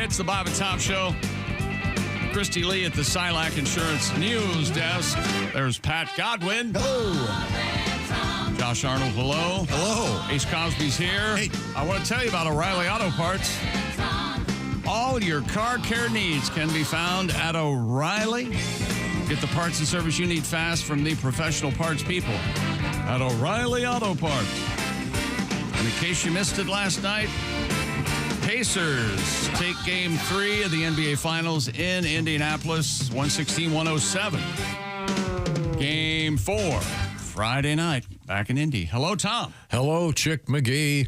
It's the Bob and Tom Show. Christy Lee at the Silac Insurance News Desk. There's Pat Godwin. Hello. Josh Arnold, hello. Hello. Ace Cosby's here. Hey. I want to tell you about O'Reilly Auto Parts. All your car care needs can be found at O'Reilly. Get the parts and service you need fast from the professional parts people at O'Reilly Auto Parts. And in case you missed it last night, Pacers take Game 3 of the NBA Finals in Indianapolis, 116-107. Game 4, Friday night, back in Indy. Hello, Tom. Hello, Chick McGee.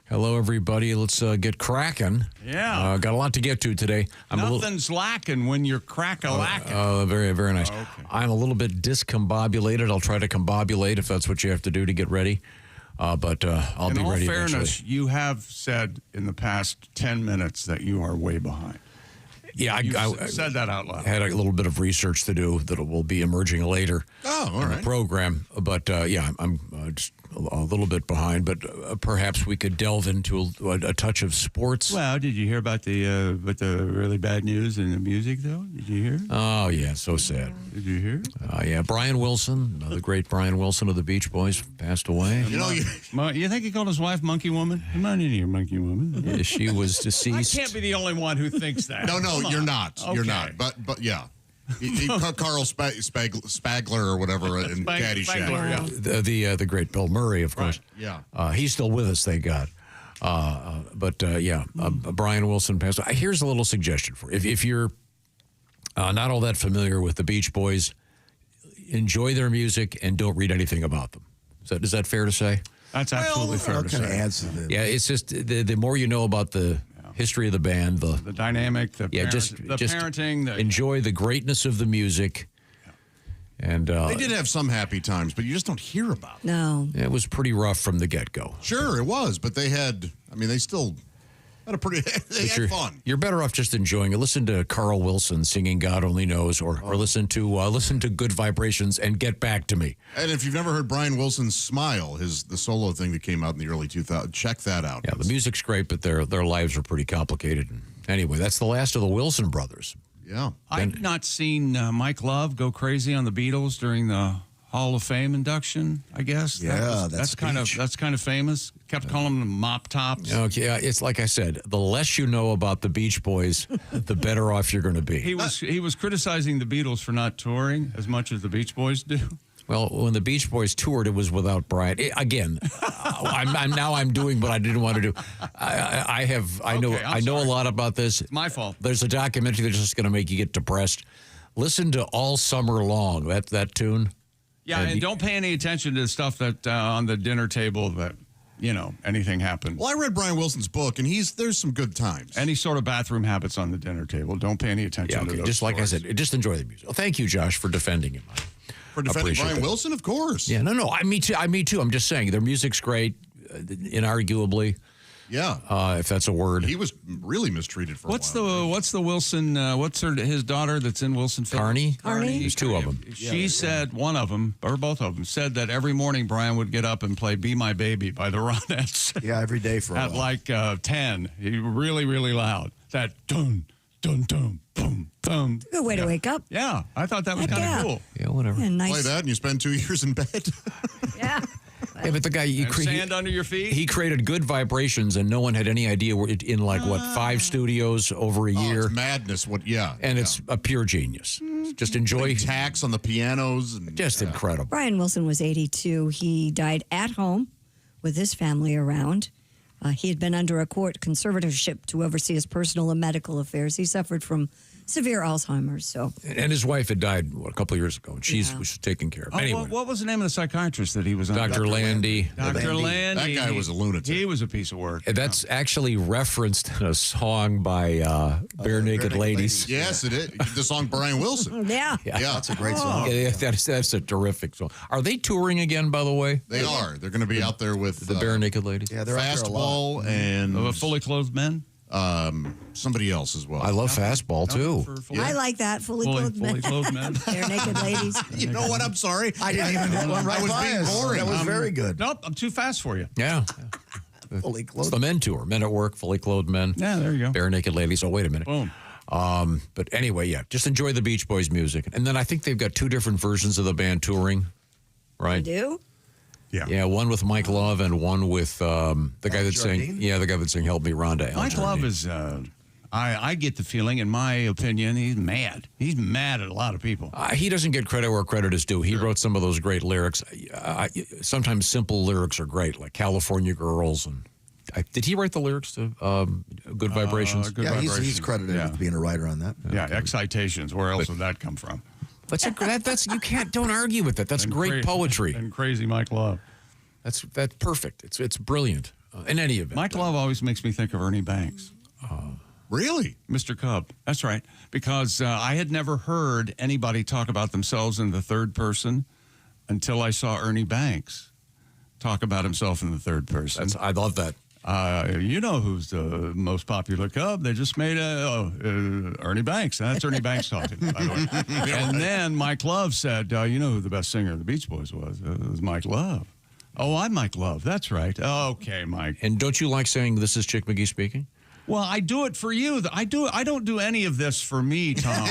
Hello, everybody. Let's get cracking. Yeah. Got a lot to get to today. Nothing's lacking when you're crack-a-lacking. Very, very nice. Oh, okay. I'm a little bit discombobulated. I'll try to combobulate if that's what you have to do to get ready. But I'll be ready eventually. In all fairness, you have said in the past 10 minutes that you are way behind. Yeah, I said that out loud. I had a little bit of research to do that will be emerging later in the program. But, I'm just a little bit behind. But perhaps we could delve into a touch of sports. Well, did you hear about the really bad news in the music, though? Did you hear? Oh, yeah, so sad. Did you hear? Yeah, Brian Wilson, the great Brian Wilson of the Beach Boys, passed away. You think he called his wife Monkey Woman? Come on in here, Monkey Woman. Yeah, she was deceased. I can't be the only one who thinks that. No, you're not. Okay. You're not. But yeah. Carl Spagler or whatever in Caddyshack. Spagler, yeah. The great Bill Murray, of course. Right. Yeah. He's still with us, thank God. Brian Wilson passed away. Here's a little suggestion for you. If you're not all that familiar with the Beach Boys, enjoy their music and don't read anything about them. Is that fair to say? That's absolutely fair to say. Yeah, it's just the more you know about the history of the band, the dynamic, just parenting. Enjoy the greatness of the music. And they did have some happy times, but you just don't hear about it. No. It was pretty rough from the get-go. Sure, it was, but they still had a pretty, they had fun. You're better off just enjoying it. Listen to Carl Wilson singing God Only Knows, or listen to Good Vibrations and Get Back to Me. And if you've never heard Brian Wilson's Smile, the solo thing that came out in the early 2000s, check that out. Yeah, the music's great, but their lives are pretty complicated. Anyway, that's the last of the Wilson brothers. Yeah. I've not seen Mike Love go crazy on the Beatles during the Hall of Fame induction, I guess. Yeah, that's kind of famous. Kept calling them mop tops. Okay, it's like I said, the less you know about the Beach Boys, the better off you're going to be. He was criticizing the Beatles for not touring as much as the Beach Boys do. Well, when the Beach Boys toured, it was without Brian. Again, I'm doing what I didn't want to do. I know a lot about this. It's my fault. There's a documentary that's just going to make you get depressed. Listen to All Summer Long. That tune. Yeah, and don't pay any attention to the stuff that on the dinner table that, anything happened. Well, I read Brian Wilson's book, and there's some good times. Any sort of bathroom habits on the dinner table. Don't pay any attention to those just like stories. I said, just enjoy the music. Well, thank you, Josh, for defending him. For defending Brian Wilson, of course. Yeah, no, me too. I'm just saying, their music's great, inarguably. Yeah. If that's a word. He was really mistreated for a while. What's the Wilson, his daughter that's in Wilson Phillips? Carney? There's two of them. She said, one of them, or both of them, said that every morning Brian would get up and play Be My Baby by the Ronettes. Yeah, every day for a while. At like 10. He really, really loud. That dun, dun, dun, boom, boom. Good way to wake up. Yeah, I thought that was kind of cool. Yeah, whatever. Yeah, nice. Play that and you spend 2 years in bed. Yeah. Yeah, but the guy, sand under your feet. He created Good Vibrations, and no one had any idea in 5 studios over a year. It's madness. And it's a pure genius. Just enjoy. Tax on the pianos. And, just incredible. Brian Wilson was 82. He died at home with his family around. He had been under a court conservatorship to oversee his personal and medical affairs. He suffered from severe Alzheimer's. And his wife had died a couple of years ago, and she was taken care of. Anyway, what was the name of the psychiatrist that he was under? Dr. Landy. Dr. Landy. That guy was a lunatic. He was a piece of work. That's actually referenced in a song by Bare Naked Ladies. Yes, it is. The song Brian Wilson. Yeah. That's a great song. Yeah, that's a terrific song. Are they touring again, by the way? They are. They're going to be out there with the Bare Naked Ladies. Yeah, they're out there a lot. Fastball and Fully Clothed Men. somebody else as well. I love Fastball too. I like that. Fully clothed men. Bare naked ladies. You know what? I'm sorry. I didn't even know one right I was by being us. boring. That was very good. Nope, I'm too fast for you. Yeah. Fully It's clothed. the men tour. Men at work, fully clothed men. Yeah, there you go. Bare naked ladies. Oh, wait a minute. Boom. But anyway, yeah, just enjoy the Beach Boys music. And then I think they've got 2 different versions of the band touring, You right? do? Yeah, one with Mike Love and one with the guy that sang. Jardine? Yeah, the guy that sang "Help Me, Rhonda." Al Mike Love Jardine. is, I get the feeling, in my opinion, he's mad. He's mad at a lot of people. He doesn't get credit where credit is due. He wrote some of those great lyrics. Sometimes simple lyrics are great, like "California Girls." And did he write the lyrics to "Good Vibrations"? Good Yeah, he's Vibrations. credited Yeah. with being a writer on that. Yeah, Excitations. Where else would that come from? That's you don't argue with that. That's great poetry. And crazy Mike Love. That's perfect. It's brilliant. In any event, Mike Love always makes me think of Ernie Banks. Really? Mr. Cub. That's right. Because I had never heard anybody talk about themselves in the third person until I saw Ernie Banks talk about himself in the third person. I love that. You know who's the most popular Cub? They just made Ernie Banks. That's Ernie Banks talking, by the way. And then Mike Love said, you know who the best singer of the Beach Boys was? It was Mike Love. Oh, I'm Mike Love. That's right. Okay, Mike. And don't you like saying "This is Chick McGee speaking"? Well, I do it for you. I don't do any of this for me, Tom.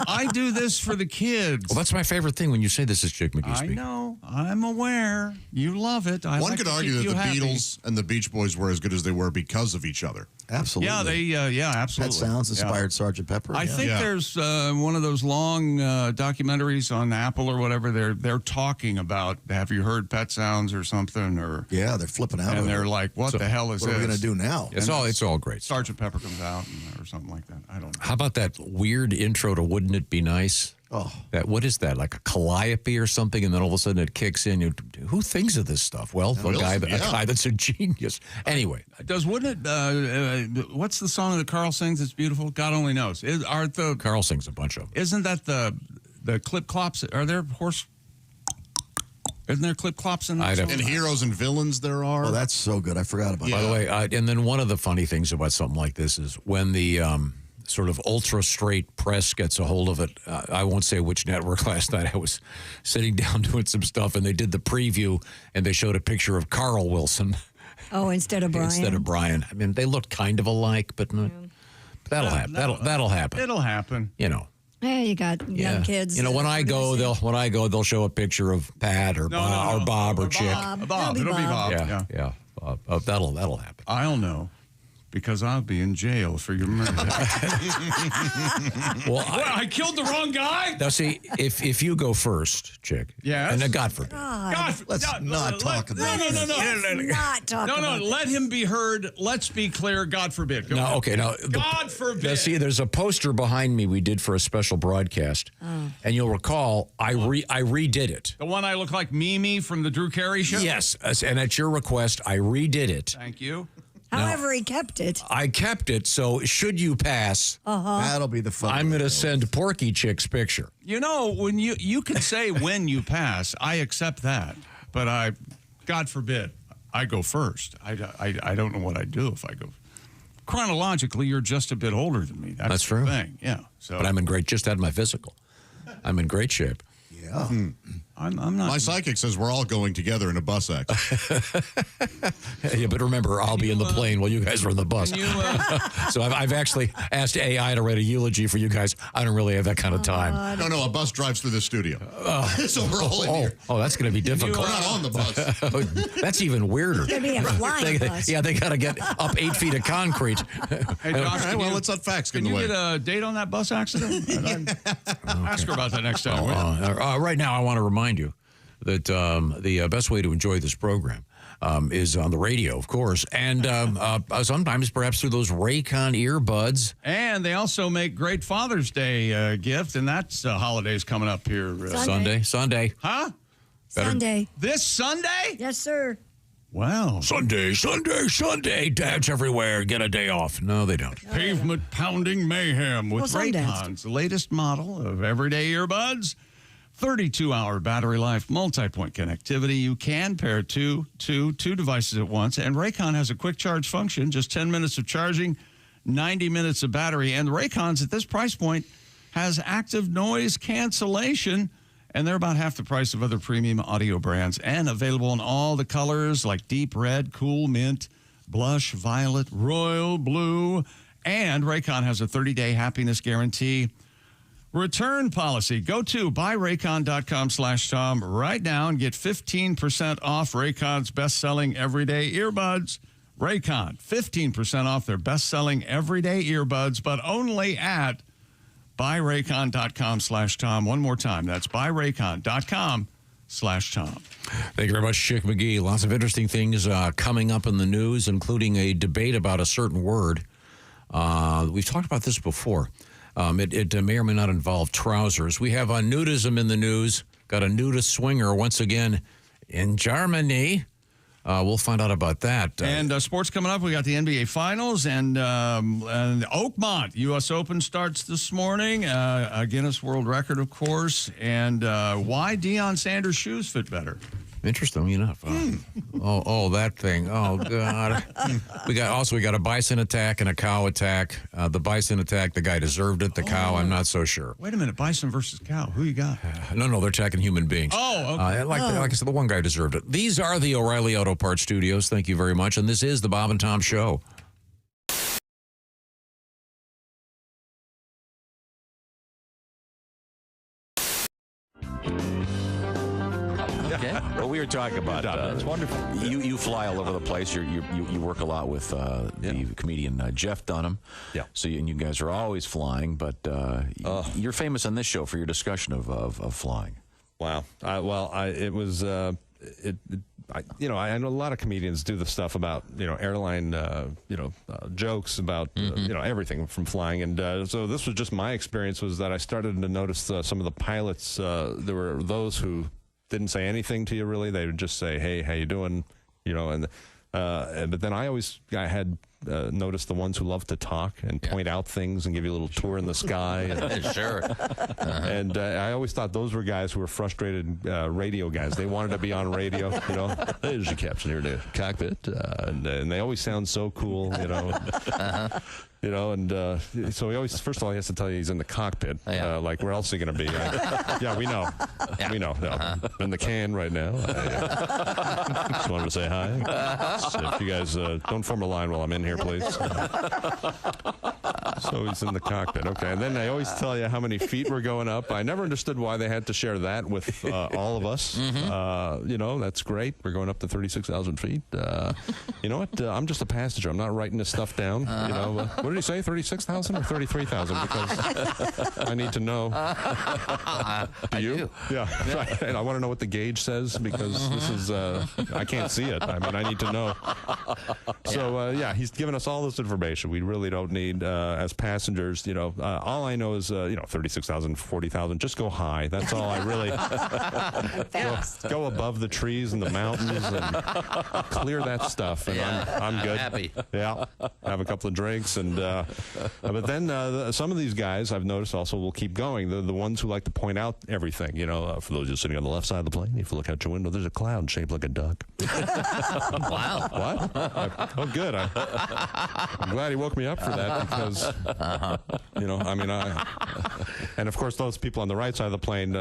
I do this for the kids. Well, that's my favorite thing when you say "This is Chick McGee I speaking." know. I'm aware. You love it. One could argue that the Beatles and the Beach Boys were as good as they were because of each other. Absolutely. Yeah, Pet absolutely. Sounds Yeah. inspired Sgt. Pepper. I yeah. think Yeah. there's one of those long documentaries on Apple or whatever. They're talking about, have you heard Pet Sounds or something? Or Yeah, they're flipping out. and over they're it. like, what the hell is What this? are we going to do now? It's all great. Sgt. Pepper comes out or something like that. I don't know. How about that weird intro to "Wouldn't It Be Nice"? Oh. What is that? Like a calliope or something, and then all of a sudden it kicks in. Who thinks of this stuff? Well, a guy that's a genius. Anyway, Wouldn't it? What's the song that Carl sings? That's beautiful. God only knows. Carl sings a bunch of them. Isn't that the clip clops? Are there horse? Isn't there clip clops in that song? And heroes and villains there are. Oh, that's so good. I forgot about By that. the way, and then one of the funny things about something like this is when the sort of ultra straight press gets a hold of it. I won't say which network. Last night I was sitting down doing some stuff, and they did the preview, and they showed a picture of Carl Wilson Oh, instead of Brian. instead of Brian. I mean, they looked kind of alike, but that'll happen. That'll happen. It'll happen. You know. Yeah, you got young kids. You know, when I go, they'll show a picture of Pat or Bob or Chick. Bob. It'll be Bob. Yeah. That'll happen. I'll know. Because I'll be in jail for your murder. Well, I killed the wrong guy? now see, if you go first, Chick. Yes. And then God forbid. Let's not talk about No. Not talk No, about let him be heard. Let's be clear. God forbid. Go No, ahead. okay. Now, God forbid. Now, see, there's a poster behind me we did for a special broadcast, and you'll recall I redid it. The one I look like Mimi from the Drew Carey show? Yes, and at your request, I redid it. Thank you. However, he kept it. I kept it, so should you pass, That'll be the fun. I'm going to to send Porky Chick's picture. You know, when you can say when you pass, I accept that. But God forbid, I go first. I don't know what I'd do if I go. Chronologically, you're just a bit older than me. That's true. The thing. Yeah. So, But I'm in just had my physical. I'm in great shape. Yeah. I'm not. My psychic says we're all going together in a bus accident. Yeah, but remember, I'll be in the plane while you guys are in the bus. So I've actually asked AI to write a eulogy for you guys. I don't really have that kind of time. No, a bus drives through the studio. So we're all in here. Oh, that's going to be difficult. We're not on the bus. That's even weirder. It's going to be a flying bus. Yeah, they got to get up 8 feet of concrete. Hey, Josh, All right, well, let's let facts get Can in the you way. get a date on that bus accident? Ask her about that next time. will you? Right now, I want to remind you that the best way to enjoy this program is on the radio, of course, and sometimes perhaps through those Raycon earbuds. And they also make great Father's Day gift, and that's holidays coming up here. Sunday. Huh? Sunday. This Sunday? Yes, sir. Wow. Sunday. Dads everywhere get a day off. No, they don't. Pavement pounding mayhem with Well, Sundance. Raycons, the latest model of everyday earbuds. 32-hour battery life, multi-point connectivity. You can pair two devices at once. And Raycon has a quick charge function, just 10 minutes of charging, 90 minutes of battery. And the Raycons at this price point has active noise cancellation. And they're about half the price of other premium audio brands and available in all the colors like deep red, cool mint, blush, violet, royal blue. And Raycon has a 30-day happiness guarantee return policy. Go to buyraycon.com/Tom right now and get 15% off Raycon's best-selling everyday earbuds. Raycon, 15% off their best-selling everyday earbuds, but only at buyraycon.com/Tom. One more time. That's buyraycon.com/Tom. Thank you very much, Chick McGee. Lots of interesting things coming up in the news, including a debate about a certain word. We've talked about this before. It may or may not involve trousers. We have nudism in the news. Got a nudist swinger once again in Germany. We'll find out about that. And sports coming up. We got the NBA Finals and Oakmont U.S. Open starts this morning. A Guinness World Record, of course. And why Deion Sanders' shoes fit better. Interesting enough. That thing. Oh, God. We got a bison attack and a cow attack. The bison attack, the guy deserved it. The cow, I'm not so sure. Wait a minute. Bison versus cow. Who you got? No, they're attacking human beings. Oh, okay. Like I said, the one guy deserved it. These are the O'Reilly Auto Parts Studios. Thank you very much. And this is the Bob and Tom Show. Okay. Well, we were talking about that's wonderful. You fly all over the place. You work a lot with the comedian Jeff Dunham. Yeah. So you guys are always flying, but you're famous on this show for your discussion of flying. Wow. It was. I know a lot of comedians do the stuff about airline jokes about everything from flying, and so this was just my experience. Was that I started to notice some of the pilots. There were those who didn't say anything to you really. They would just say, "Hey, how you doing?" But then I had noticed the ones who love to talk and point out things and give you a little tour in the sky. And, Sure. And I always thought those were guys who were frustrated radio guys. They wanted to be on radio. There's your captain here in the cockpit, and they always sound so cool. So he always, first of all, he has to tell you he's in the cockpit. Like, where else is he going to be? We know. Yeah. We know. No, I'm in the can right now. Just wanted to say hi. So if you guys don't form a line while I'm in here, please. So he's in the cockpit. Okay. And then they always tell you how many feet we're going up. I never understood why they had to share that with all of us. Mm-hmm. That's great. We're going up to 36,000 feet. You know what? I'm just a passenger. I'm not writing this stuff down. What did he say? 36,000 or 33,000? Because I need to know. Do you? Yeah. Right. And I want to know what the gauge says because this is, I can't see it. I mean, I need to know. So, he's given us all this information. We really don't need, as passengers, all I know is, 36,000, 40,000. Just go high. That's all I really. Go above the trees and the mountains and clear that stuff. And I'm good. Happy. Yeah. Have a couple of drinks. But then some of these guys I've noticed also will keep going. The ones who like to point out everything. For those of you sitting on the left side of the plane, if you look out your window, there's a cloud shaped like a duck. Wow. What? Good. I'm glad he woke me up for that because, and of course those people on the right side of the plane,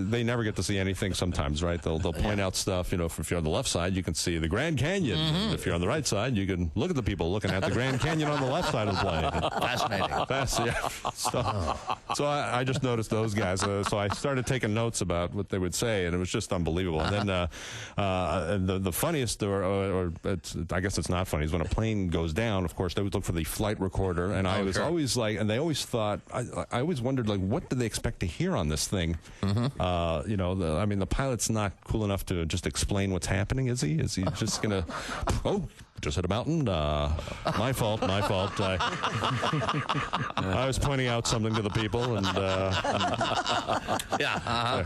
they never get to see anything sometimes, right? They'll point out stuff. If you're on the left side, you can see the Grand Canyon. Mm-hmm. If you're on the right side, you can look at the people looking at the Grand Canyon on the left side of the plane. Fascinating. So I just noticed those guys. So I started taking notes about what they would say, and it was just unbelievable. And then the funniest, or I guess it's not funny, is when a plane goes down. Of course, they would look for the flight recorder, and I was always like, and they always thought, I always wondered, like, what do they expect to hear on this thing? Mm-hmm. The pilot's not cool enough to just explain what's happening, is he? Is he just gonna? Just hit a mountain. My fault. I was pointing out something to the people and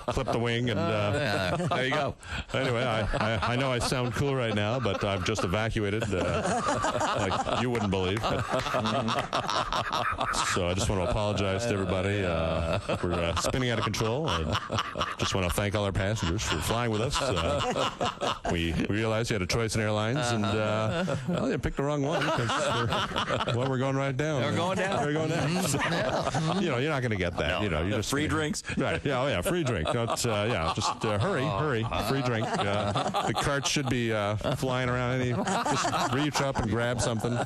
clip the wing and there you go. Anyway, I know I sound cool right now, but I've just evacuated like you wouldn't believe. So I just want to apologize to everybody for spinning out of control. And just want to thank all our passengers for flying with us. We realized you had a choice in airlines, and Well, you picked the wrong one. We're going right down. We're going down. We're going down. You're not going to get that. No, you're just free drinks. Right. Yeah. Oh, yeah. Free drink. Just hurry. Free drink. The cart should be flying around. Just reach up and grab something. Man,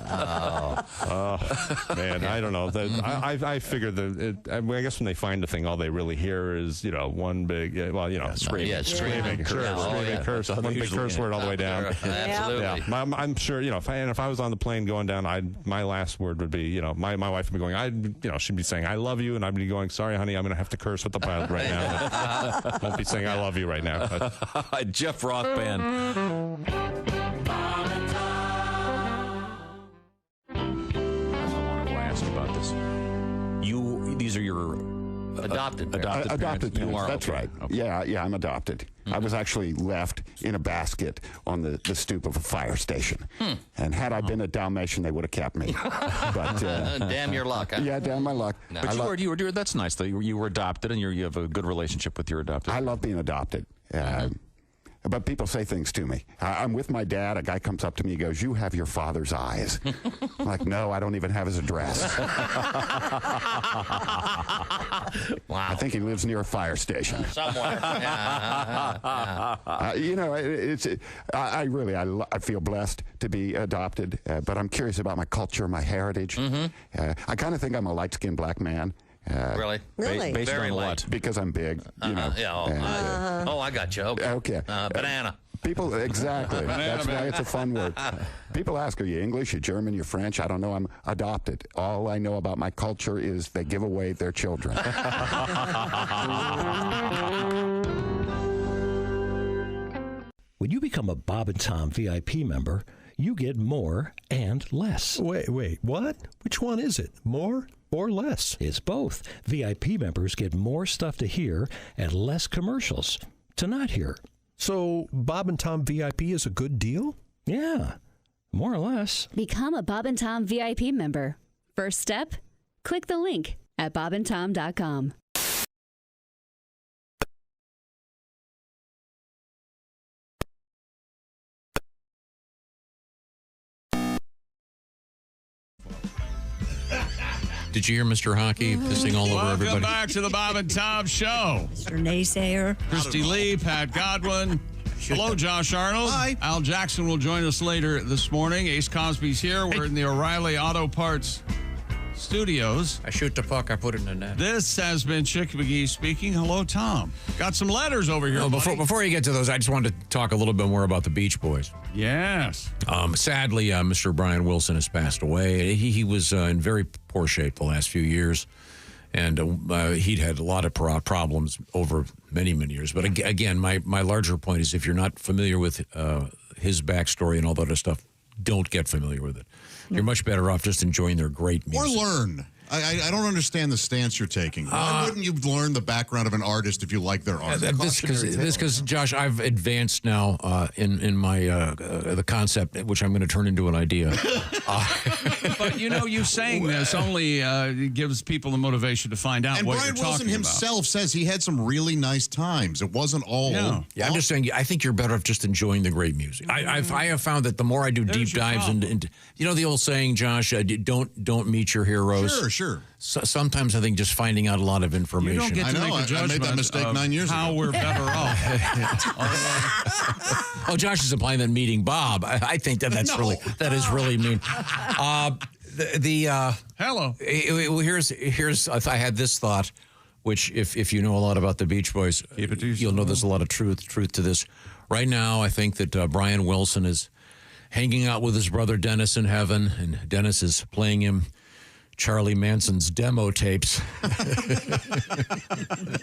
I don't know. I figured I guess when they find the thing, all they really hear is one big screaming. Yeah, screaming. Curse. One big curse word all the way down. Absolutely. Yeah. I'm sure. If I was on the plane going down, my last word would be my wife would be going. She'd be saying I love you, and I'd be going, sorry, honey, I'm going to have to curse with the pilot right now. Won't be saying I love you right now. Jeff Roth Band. I wanted to ask you about this. These are your adopted parents. Adopted You parents. are, That's okay. right. Okay. Yeah, I'm adopted. I was actually left in a basket on the stoop of a fire station. And had I been a Dalmatian, they would have kept me. But Damn your luck. Huh? yeah, damn my luck. No. But you were that's nice though. You were adopted, and you have a good relationship with your adopted. I love being adopted. But people say things to me. I'm with my dad. A guy comes up to me. He goes, "You have your father's eyes." I'm like, "No, I don't even have his address." Wow. I think he lives near a fire station. Somewhere. I feel blessed to be adopted, but I'm curious about my culture, my heritage. I kind of think I'm a light-skinned black man. Really? Really? Very on light. what? Because I'm big, Yeah. I got you. Okay. Okay. Banana. People, exactly. That's why it's a fun word. People ask, are you English, you German, you French? I don't know. I'm adopted. All I know about my culture is they give away their children. When you become a Bob and Tom VIP member, you get more and less. Wait, what? Which one is it? More or less? It's both. VIP members get more stuff to hear and less commercials to not hear. So Bob and Tom VIP is a good deal? Yeah, more or less. Become a Bob and Tom VIP member. First step, click the link at bobandtom.com. Did you hear Mr. Hockey pissing all over everybody? Welcome back to the Bob and Tom Show. Mr. Naysayer. Christy Lee, Pat Godwin. Hello, Josh Arnold. Hi. Al Jackson will join us later this morning. Ace Cosby's here. We're in the O'Reilly Auto Parts studios. I shoot the puck, I put it in the net. This has been Chick McGee speaking. Hello, Tom. Got some letters over here. No, before you get to those, I just wanted to talk a little bit more about the Beach Boys. Yes. Sadly, Mr. Brian Wilson has passed away. He was in very poor shape the last few years, and he'd had a lot of problems over many, many years. But again, my larger point is if you're not familiar with his backstory and all that other stuff, don't get familiar with it. You're much better off just enjoying their great music. Or learn. I don't understand the stance you're taking. Why wouldn't you learn the background of an artist if you like their art? Because Josh, I've advanced now in my the concept, which I'm going to turn into an idea. But you saying this only gives people the motivation to find out And what Brian you're talking Wilson himself says he had some really nice times. It wasn't all. Yeah, I'm just saying. I think you're better off just enjoying the great music. I have found that the more I do deep dives into the old saying, Josh, don't meet your heroes. Sure. So, sometimes I think just finding out a lot of information. You don't get to make a judgment. I made that mistake 9 years how ago. we're better off. Oh, Josh is implying that meeting Bob. I think that is really mean. Hello. Here's I had this thought, which if you know a lot about the Beach Boys, you'll know there's a lot of truth to this. Right now, I think that Brian Wilson is hanging out with his brother Dennis in heaven, and Dennis is playing him Charlie Manson's demo tapes.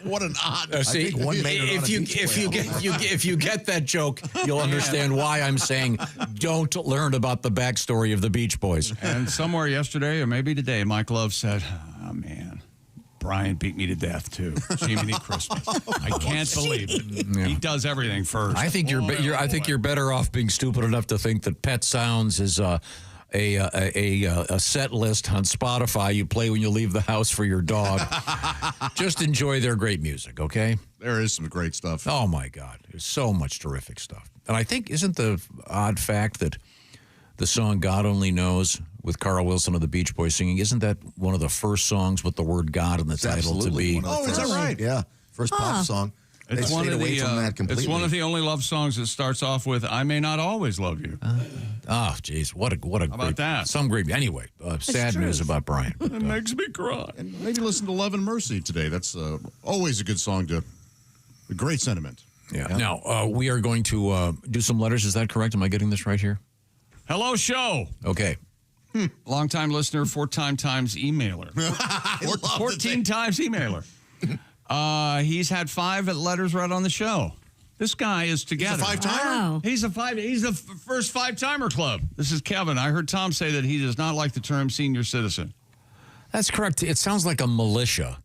What an odd. See, if you get that joke, you'll understand why I'm saying don't learn about the backstory of the Beach Boys. And somewhere yesterday or maybe today, Mike Love said, "Oh man, Brian beat me to death too. Jiminy Christmas. I can't believe it. Yeah. He does everything first." I think you're better off being stupid enough to think that Pet Sounds is a set list on Spotify you play when you leave the house for your dog. Just enjoy their great music, okay? There is some great stuff. Oh, my God. There's so much terrific stuff. And I think, isn't the odd fact that the song God Only Knows with Carl Wilson of the Beach Boys singing. Isn't that one of the first songs with the word God in the title to be? Is that right? Yeah. First pop song. They stayed away from that completely. It's one of the only love songs that starts off with "I may not always love you." Jeez, what a How about that? Some great. Anyway, sad news about Brian. It makes me cry. And maybe listen to Love and Mercy today. That's always a good song to. A great sentiment. Yeah. Now we are going to do some letters. Is that correct? Am I getting this right here? Hello, show. Okay. Long-time listener, 4-time times emailer. 14 times emailer. He's had 5 letters read on the show. This guy is together. He's a 5-timer? Wow. He's the first 5-timer club. This is Kevin. I heard Tom say that he does not like the term senior citizen. That's correct. It sounds like a militia.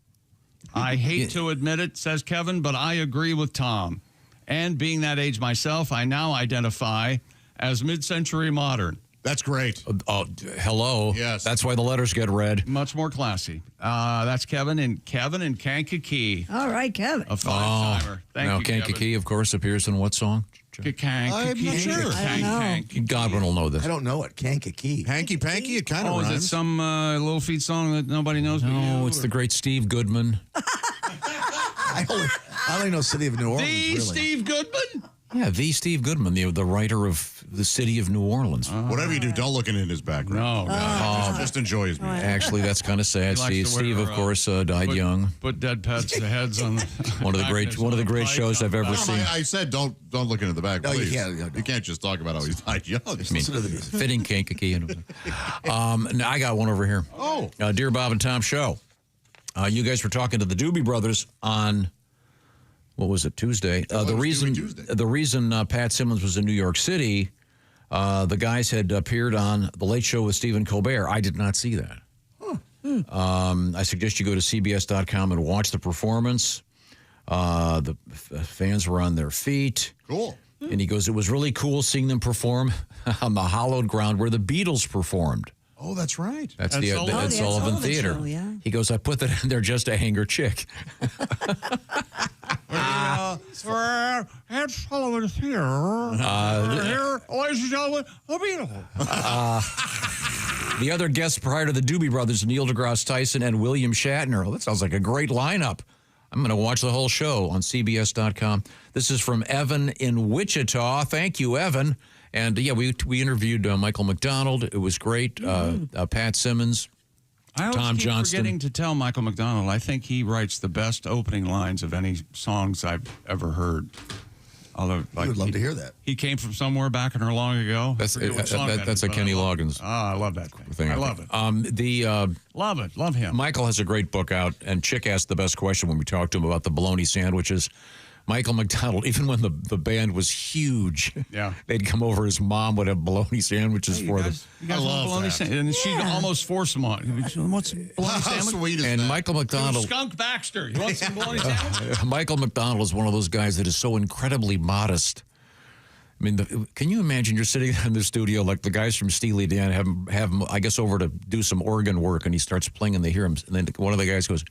I hate to admit it, says Kevin, but I agree with Tom. And being that age myself, I now identify as mid-century modern. That's great. Hello. Yes. That's why the letters get read. Much more classy. That's Kevin in Kankakee. All right, Kevin. A 5-timer. Thank now, you, Kevin. Kankakee, of course, appears in what song? I'm not sure. Godwin will know this. I don't know it. Kankakee. Hanky Panky, it kind of Is rhymes. it some Little Feat song that nobody knows? No, it's the great Steve Goodman. I only know City of New Orleans, really. Steve Goodman? Yeah, the Steve Goodman, the writer of the City of New Orleans. Whatever you do, don't look in his background. No. Just enjoy his music. Actually, that's kind of sad. He likes to Steve, wear, of course, died young. Put dead pets' heads on One of the great shows I've ever seen. I said don't look into the back. No, you please. can't. You can't just talk about how he died young. Listen to the music. Fitting Kankakee. Now I got one over here. Oh. Dear Bob and Tom Show, you guys were talking to the Doobie Brothers on, what was it, Tuesday? The reason Pat Simmons was in New York City, the guys had appeared on The Late Show with Stephen Colbert. I did not see that. I suggest you go to CBS.com and watch the performance. The fans were on their feet. Cool. And he goes, it was really cool seeing them perform on the hallowed ground where the Beatles performed. Oh, that's right. That's At the Sullivan. at Sullivan Theater. Show, yeah. He goes, I put that in there just to hang her chick. At Sullivan Theater. Here, ladies and gentlemen, the Beatles. The other guests prior to the Doobie Brothers, Neil deGrasse Tyson and William Shatner. Oh, that sounds like a great lineup. I'm going to watch the whole show on CBS.com. This is from Evan in Wichita. Thank you, Evan. And, yeah, we interviewed Michael McDonald. It was great. Pat Simmons, I always Tom keep Johnston. forgetting to tell Michael McDonald, I think he writes the best opening lines of any songs I've ever heard. Although, I would love to hear that. He came from somewhere back in her long ago. That's a Kenny Loggins I love that thing. I love it. Love it. Love him. Michael has a great book out, and Chick asked the best question when we talked to him about the bologna sandwiches. Michael McDonald, even when the band was huge, they'd come over. His mom would have bologna sandwiches for them. You guys want bologna sandwich? And she'd almost force him on. What's bologna sandwich? Sweet is And that? Michael McDonald, Skunk Baxter. You want some bologna sandwich? Michael McDonald is one of those guys that is so incredibly modest. I mean, can you imagine you're sitting in the studio like the guys from Steely Dan have him, I guess, over to do some organ work, and he starts playing, and they hear him, and then one of the guys goes,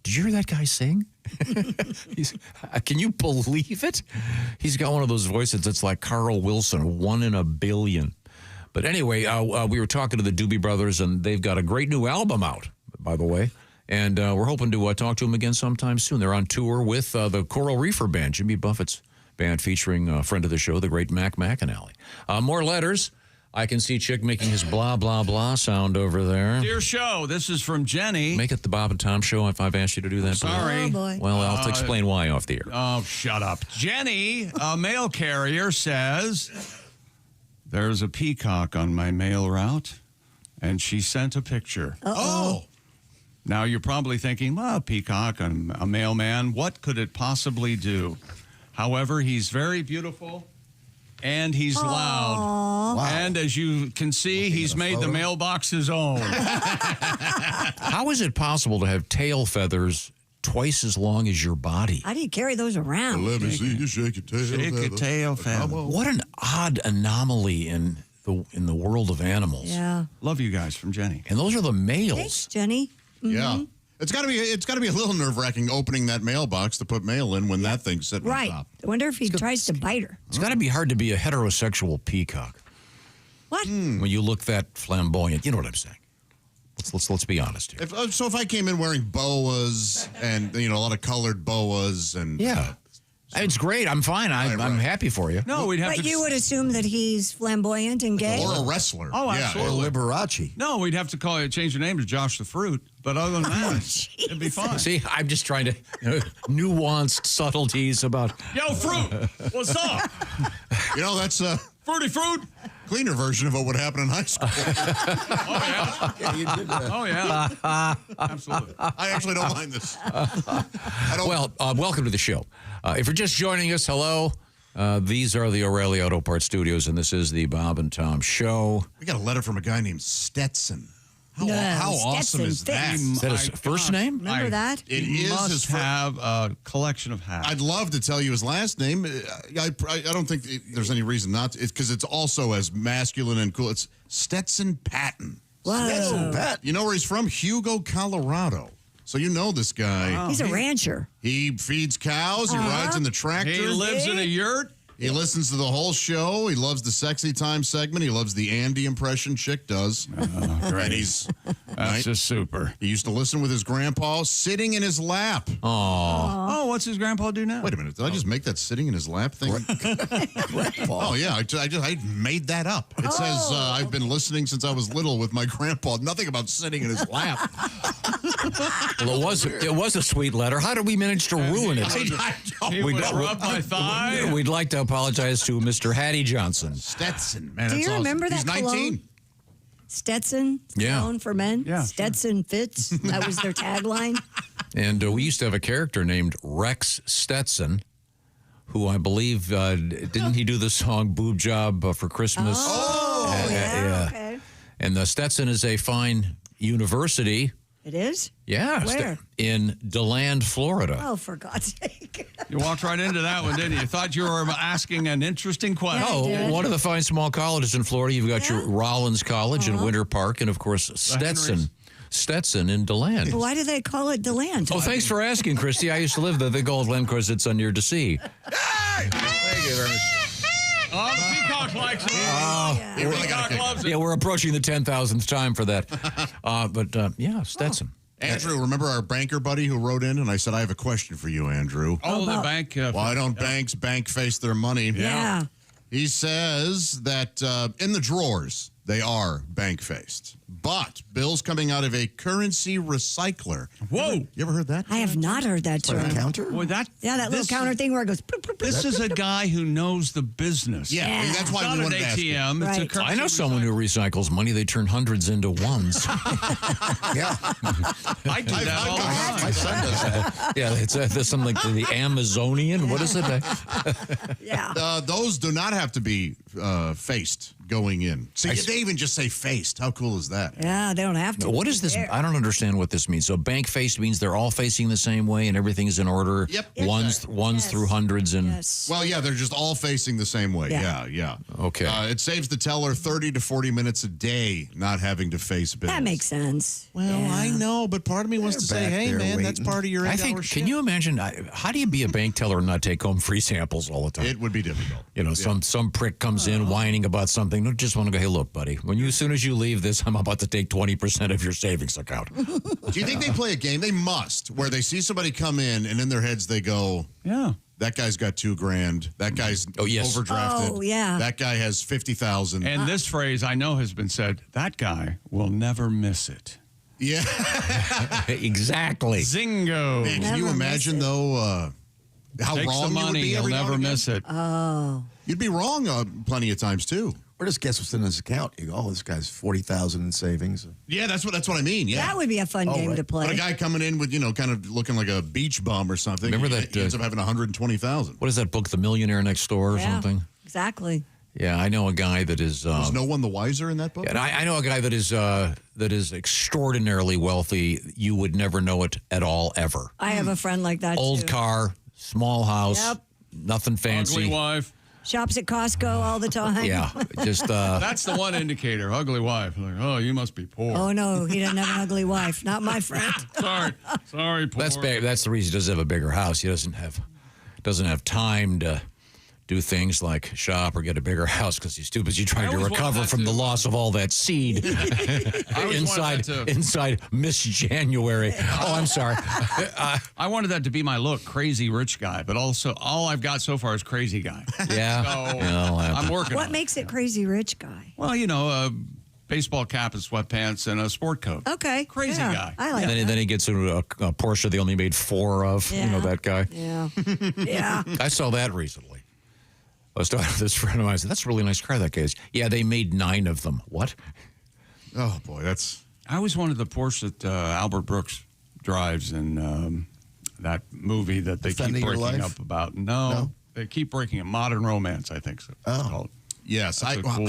"Did you hear that guy sing?" Can you believe it? He's got one of those voices that's like Carl Wilson, 1 in a billion. But anyway, we were talking to the Doobie Brothers, and they've got a great new album out, by the way. And we're hoping to talk to them again sometime soon. They're on tour with the Coral Reefer Band, Jimmy Buffett's band, featuring a friend of the show, the great Mac McAnally. More letters. I can see Chick making his blah, blah, blah sound over there. Dear show, this is from Jenny. Make it the Bob and Tom show if I've asked you to do that. Sorry. Oh, boy. Well, I'll explain why off the air. Oh, shut up. Jenny, a mail carrier, says, there's a peacock on my mail route, and she sent a picture. Oh. Now, you're probably thinking, well, peacock, I'm a mailman. What could it possibly do? However, he's very beautiful, and he's loud. Wow. And as you can see, he's made the mailbox his own. How is it possible to have tail feathers twice as long as your body? How do you carry those around? Let me see you shake your tail. Shake your tail feather. What an odd anomaly in the world of animals. Yeah. Love you guys from Jenny. And those are the males. Thanks, Jenny. Yeah. It's got to be a little nerve-wracking opening that mailbox to put mail in when that thing's sitting on Right. top. I wonder if he tries to bite her. It's got to be hard to be a heterosexual peacock. What? When you look that flamboyant, you know what I'm saying. Let's be honest here. If I came in wearing boas and a lot of colored boas and it's great. I'm fine. I'm happy for you. No, we'd have But to. you would assume that he's flamboyant and gay? or a wrestler. Oh, Yeah. absolutely. Or Liberace. No, we'd have to change your name to Josh the Fruit. But other than that, it'd be fine. See, I'm just trying to nuanced subtleties about. Yo, Fruit, what's up? That's a Fruity Fruit. cleaner version of what would happen in high school. Oh, yeah. You did that. Oh, yeah. Absolutely. I actually don't mind this. Well, welcome to the show. If you're just joining us, hello. These are the O'Reilly Auto Parts Studios, and this is the Bob and Tom Show. We got a letter from a guy named Stetson. How No, awesome is that? Stetson Is that his first name? Remember that? It He is must his have a collection of hats. I'd love to tell you his last name. I don't think there's any reason not to. It's because it's also as masculine and cool. It's Stetson Patton. Whoa. Stetson Pat. You know where he's from? Hugo, Colorado. So you know this guy. He's a rancher. He feeds cows. He rides in the tractor. He lives in a yurt. He listens to the whole show. He loves the Sexy Time segment. He loves the Andy impression Chick does. And he's That's just super. He used to listen with his grandpa sitting in his lap. Oh, what's his grandpa do now? Wait a minute. Did I just make that sitting in his lap thing? Oh, yeah. I made that up. It says I've been listening since I was little with my grandpa. Nothing about sitting in his lap. Well, it was a sweet letter. How did we manage to ruin it? He would rub my thigh. We'd like to apologize to Mr. Hattie Johnson. Stetson, man. Do that's you remember awesome. that He's 19. cologne? Stetson, Yeah. cologne for men. Yeah, Stetson fits. That was their tagline. And we used to have a character named Rex Stetson, who I believe, didn't he do the song Boob Job for Christmas? Oh, yeah. Okay. And the Stetson is a fine university. It is? Yeah. Where? In DeLand, Florida. Oh, for God's sake. You walked right into that one, didn't you? You thought you were asking an interesting question. Oh, did. one of the fine small colleges in Florida. You've got your Rollins College in Winter Park, and of course Stetson in DeLand. Why do they call it DeLand? Oh, thanks for asking, Christy. I used to live there. They call it DeLand because it's near to sea. Thank you very much. Oh, the peacock likes it. He really got Peacock loves it. Yeah, we're approaching the 10,000th time for that. Yeah, Stetson. Andrew, remember our banker buddy who wrote in? And I said, I have a question for you, Andrew. Oh, the bank. Why don't banks bank face their money? Yeah. He says that in the drawers, they are bank faced. But bills coming out of a currency recycler. Whoa. You ever heard that? I have not heard that Like term. a counter? Boy, Yeah, that little counter thing where it goes. Bloop, bloop, bloop. This is a guy who knows the business. Yeah, Yeah. that's why It's we not an wanted to ask you. ATM. It's a Right. currency I know someone who recycles money. They turn hundreds into ones. Yeah. I do that all the time. My son does that. Yeah, there's something like the Amazonian. What is it? Yeah. Those do not have to be faced going in. See, they even just say faced. How cool is that? Yeah, they don't have to. What is this? There. I don't understand what this means. So bank faced means they're all facing the same way and everything is in order. Yep. Ones Yes. through hundreds and. Yes. Well, yeah, they're just all facing the same way. Yeah. Yeah. Okay. It saves the teller 30 to 40 minutes a day not having to face bills. That makes sense. Well, Yeah. I know, but part of me wants to say, back hey, there man, that's waiting. part of your 8 I think. hour Can you imagine? How do you be a bank teller and not take home free samples all the time? It would be difficult. You know, some prick comes in whining about something. Don't just want to go, hey, look, buddy, as soon as you leave this, I'm about to take 20% of your savings account. Do you think they play a game? They must, where they see somebody come in and in their heads they go, Yeah. that guy's got $2,000. That guy's overdrafted. Oh, yeah. That guy has 50,000. And this phrase I know has been said, that guy will never miss it. Yeah. Exactly. Zingo. Man, can Never you miss imagine, it. though, how Takes wrong the money, you would be he'll every now never and again? miss it. Oh. You'd be wrong plenty of times, too. Or just guess what's in his account. You go, oh, this guy's 40,000 in savings. Yeah, that's what I mean. Yeah. That would be a fun game right. to play. But a guy coming in with, kind of looking like a beach bum or something. Remember he that, ends up having 120,000. What is that book, The Millionaire Next Door or Yeah, something? Exactly. Yeah, I know a guy that is. Was no one the wiser in that book? And I know a guy that is extraordinarily wealthy. You would never know it at all, ever. I have a friend like that Old too. car, small house, Yep. nothing fancy. Ugly wife. Shops at Costco all the time. Yeah, just That's the one indicator. Ugly wife. Like, oh, you must be poor. Oh, no, he doesn't have an ugly wife. Not my friend. Sorry, poor. that's the reason he doesn't have a bigger house. He doesn't have time to do things like shop or get a bigger house because he's too busy trying to always wanted recover that from the too. loss of all that seed always wanted that too. inside Miss January. Oh, I'm sorry. I wanted that to be my look, crazy rich guy, but also all I've got so far is crazy guy. Yeah. So Yeah, I'm working What on it. makes it crazy rich guy? Well, you know, a baseball cap and sweatpants and a sport coat. Okay. Crazy yeah, guy. I like And that. then he gets into a Porsche they only made 4 of. You know, Yeah. that guy. Yeah. Yeah. I saw that recently. I was talking to this friend of mine. I said, that's a really nice car, that guy's. Yeah, they made 9 of them. What? Oh, boy, that's... I always wanted the Porsche that Albert Brooks drives in that movie that they keep Defending Your breaking Life? up about. No, they keep breaking it. Modern Romance, I think so. It's called. Yes. That's a cool,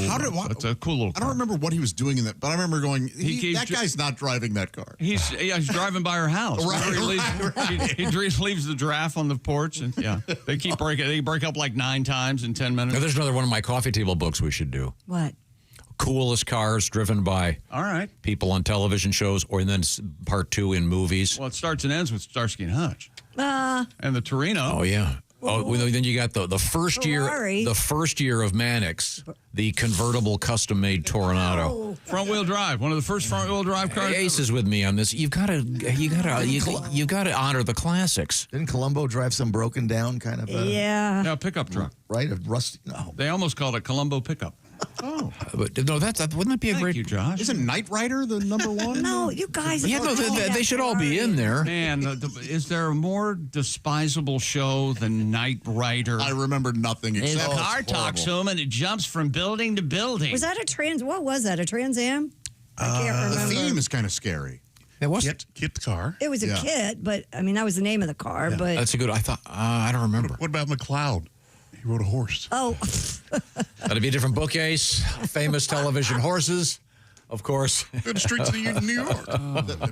that's a cool little I car. don't remember what he was doing in that, but I remember going, keeps that guy's not driving that car. He's driving by her house. Right, He leaves the giraffe on the porch, and they keep breaking. They break up like 9 times in 10 minutes. Now, there's another one of my coffee table books we should do. What? Coolest cars driven by All right. people on television shows, or then part 2 in movies. Well, it starts and ends with Starsky and Hutch and the Torino. Oh yeah. Oh, well, then you got the first Ferrari. year of Mannix, the convertible custom-made Toronado. Front wheel drive. One of the first front wheel drive cars. Ace is with me on this. You gotta honor the classics. Didn't Columbo drive some broken down kind of? Yeah. No, pickup truck. Right, a rusty. No. They almost called it Columbo pickup. But no, wouldn't that be a Thank great? you, Josh. Isn't Knight Rider the number one? No, you guys. Yeah, no, they should all be in there. Man, is there a more despisable show than Knight Rider? I remember nothing The except car talks to him and it jumps from building to building. Was that a trans? What was that? A Trans Am? I can't the remember. theme is kind of scary. It was. Kit the car. It was a Yeah. kit, but I mean that was the name of the car. But That's a good. I thought. I don't remember. What about McLeod? He rode a horse. oh, That'd be a different bookcase. Famous television horses, of course. The streets of New York.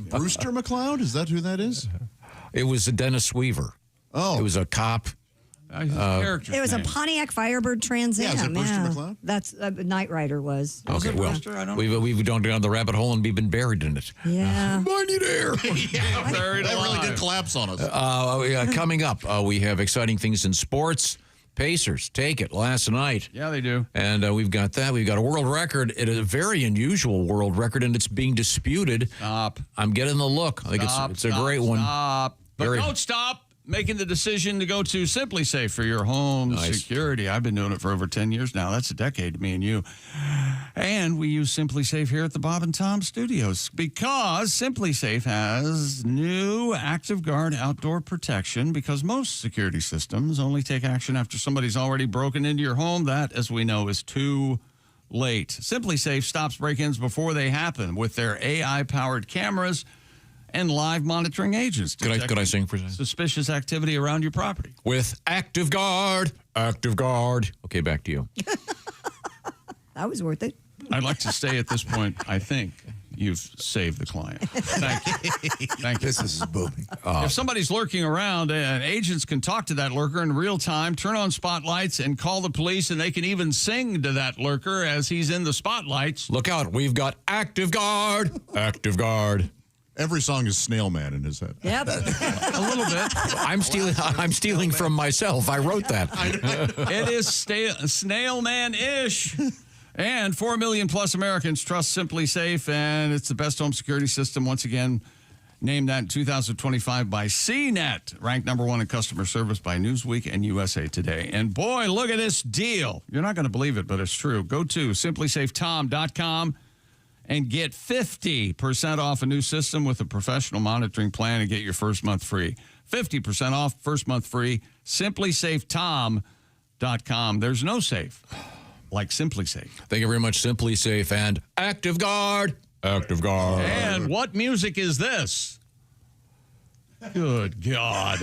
Brewster McLeod? Is that who that is? It was Dennis Weaver. Oh. It was a cop. His character's it was a name. Pontiac Firebird Trans Am. Yeah, is it Brewster McLeod? That's Knight Rider was. Okay, it well, Brewster? I don't we've gone down the rabbit hole and we've been buried in it. Yeah. I need air. Buried That really alive. did collapse on us. Coming up, we have exciting things in sports. Pacers take it last night. Yeah, they do. And we've got that. We've got a world record. It is a very unusual world record, and it's being disputed. Stop. I'm getting the look. I think it's a great one. Stop. But Very- don't stop making the decision to go to Simply Safe for your home Nice. security. I've been doing it for over 10 years now. That's a decade, me and you. And we use Simply Safe here at the Bob and Tom Studios because Simply Safe has new Active Guard outdoor protection because most security systems only take action after somebody's already broken into your home. That, as we know, is too late. Simply Safe stops break-ins before they happen with their AI-powered cameras and live monitoring agents. Could I detecting sing for a second? suspicious activity around your property. With Active Guard. Active Guard. Okay, back to you. That was worth it. I'd like to say at this point, I think you've saved the client. Thank you. Thank you. This is booming. If somebody's lurking around, agents can talk to that lurker in real time, turn on spotlights, and call the police, and they can even sing to that lurker as he's in the spotlights. Look out. We've got Active Guard. Active Guard. Every song is Snail Man in his head. Yep. A little bit. I'm stealing from myself. I wrote that. It is snail man-ish. And 4 million plus Americans trust Simply Safe, and it's the best home security system. Once again, named that in 2025 by CNET, ranked number 1 in customer service by Newsweek and USA Today. And boy, look at this deal. You're not going to believe it, but it's true. Go to simplysafetom.com and get 50% off a new system with a professional monitoring plan and get your first month free. 50% off, first month free. simplysafetom.com. There's no safe like Simply Safe. Thank you very much, Simply Safe and Active Guard. Active Guard. And what music is this? Good God.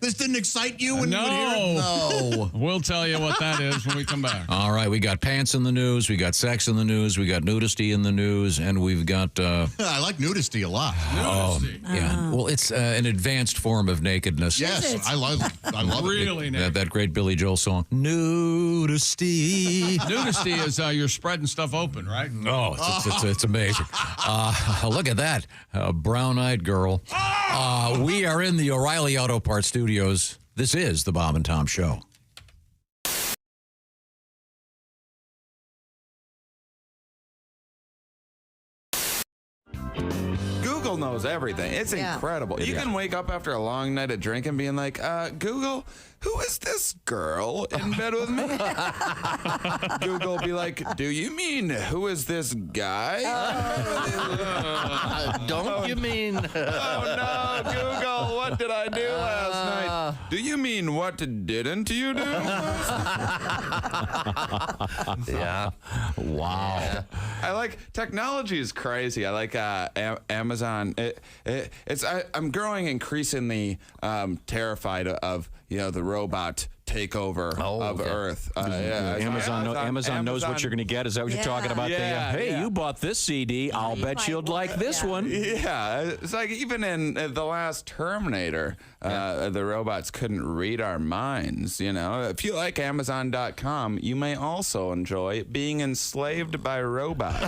This didn't excite you when you would hear it? No. We'll tell you what that is when we come back. All right, we got pants in the news, we got sex in the news, we got nudity in the news, and we've got... I like nudity a lot. Yeah, well, it's an advanced form of nakedness. Yes, I love it. Really naked. That great Billy Joel song, Nudity. Nudity is you're spreading stuff open, right? Oh, it's amazing. Look at that, brown-eyed girl. We are in the O'Reilly Auto Parts Studios. This is the Bob and Tom Show. Google knows everything. It's incredible. You can wake up after a long night of drinking being like, Google, who is this girl in bed with me? Google will be like, do you mean who is this guy? Don't you mean? Oh, no, Google, what did I do last night? Do you mean what didn't you do? Yeah. Wow. Yeah. I like technology is crazy. I like Amazon. I'm growing increasingly terrified of the robot takeover of Earth. Amazon knows what you're going to get. Is that what you're talking about? Hey, you bought this CD. I'll bet you'd like this one. Yeah, it's like even in the last Terminator, the robots couldn't read our minds. If you like Amazon.com, you may also enjoy being enslaved by robots.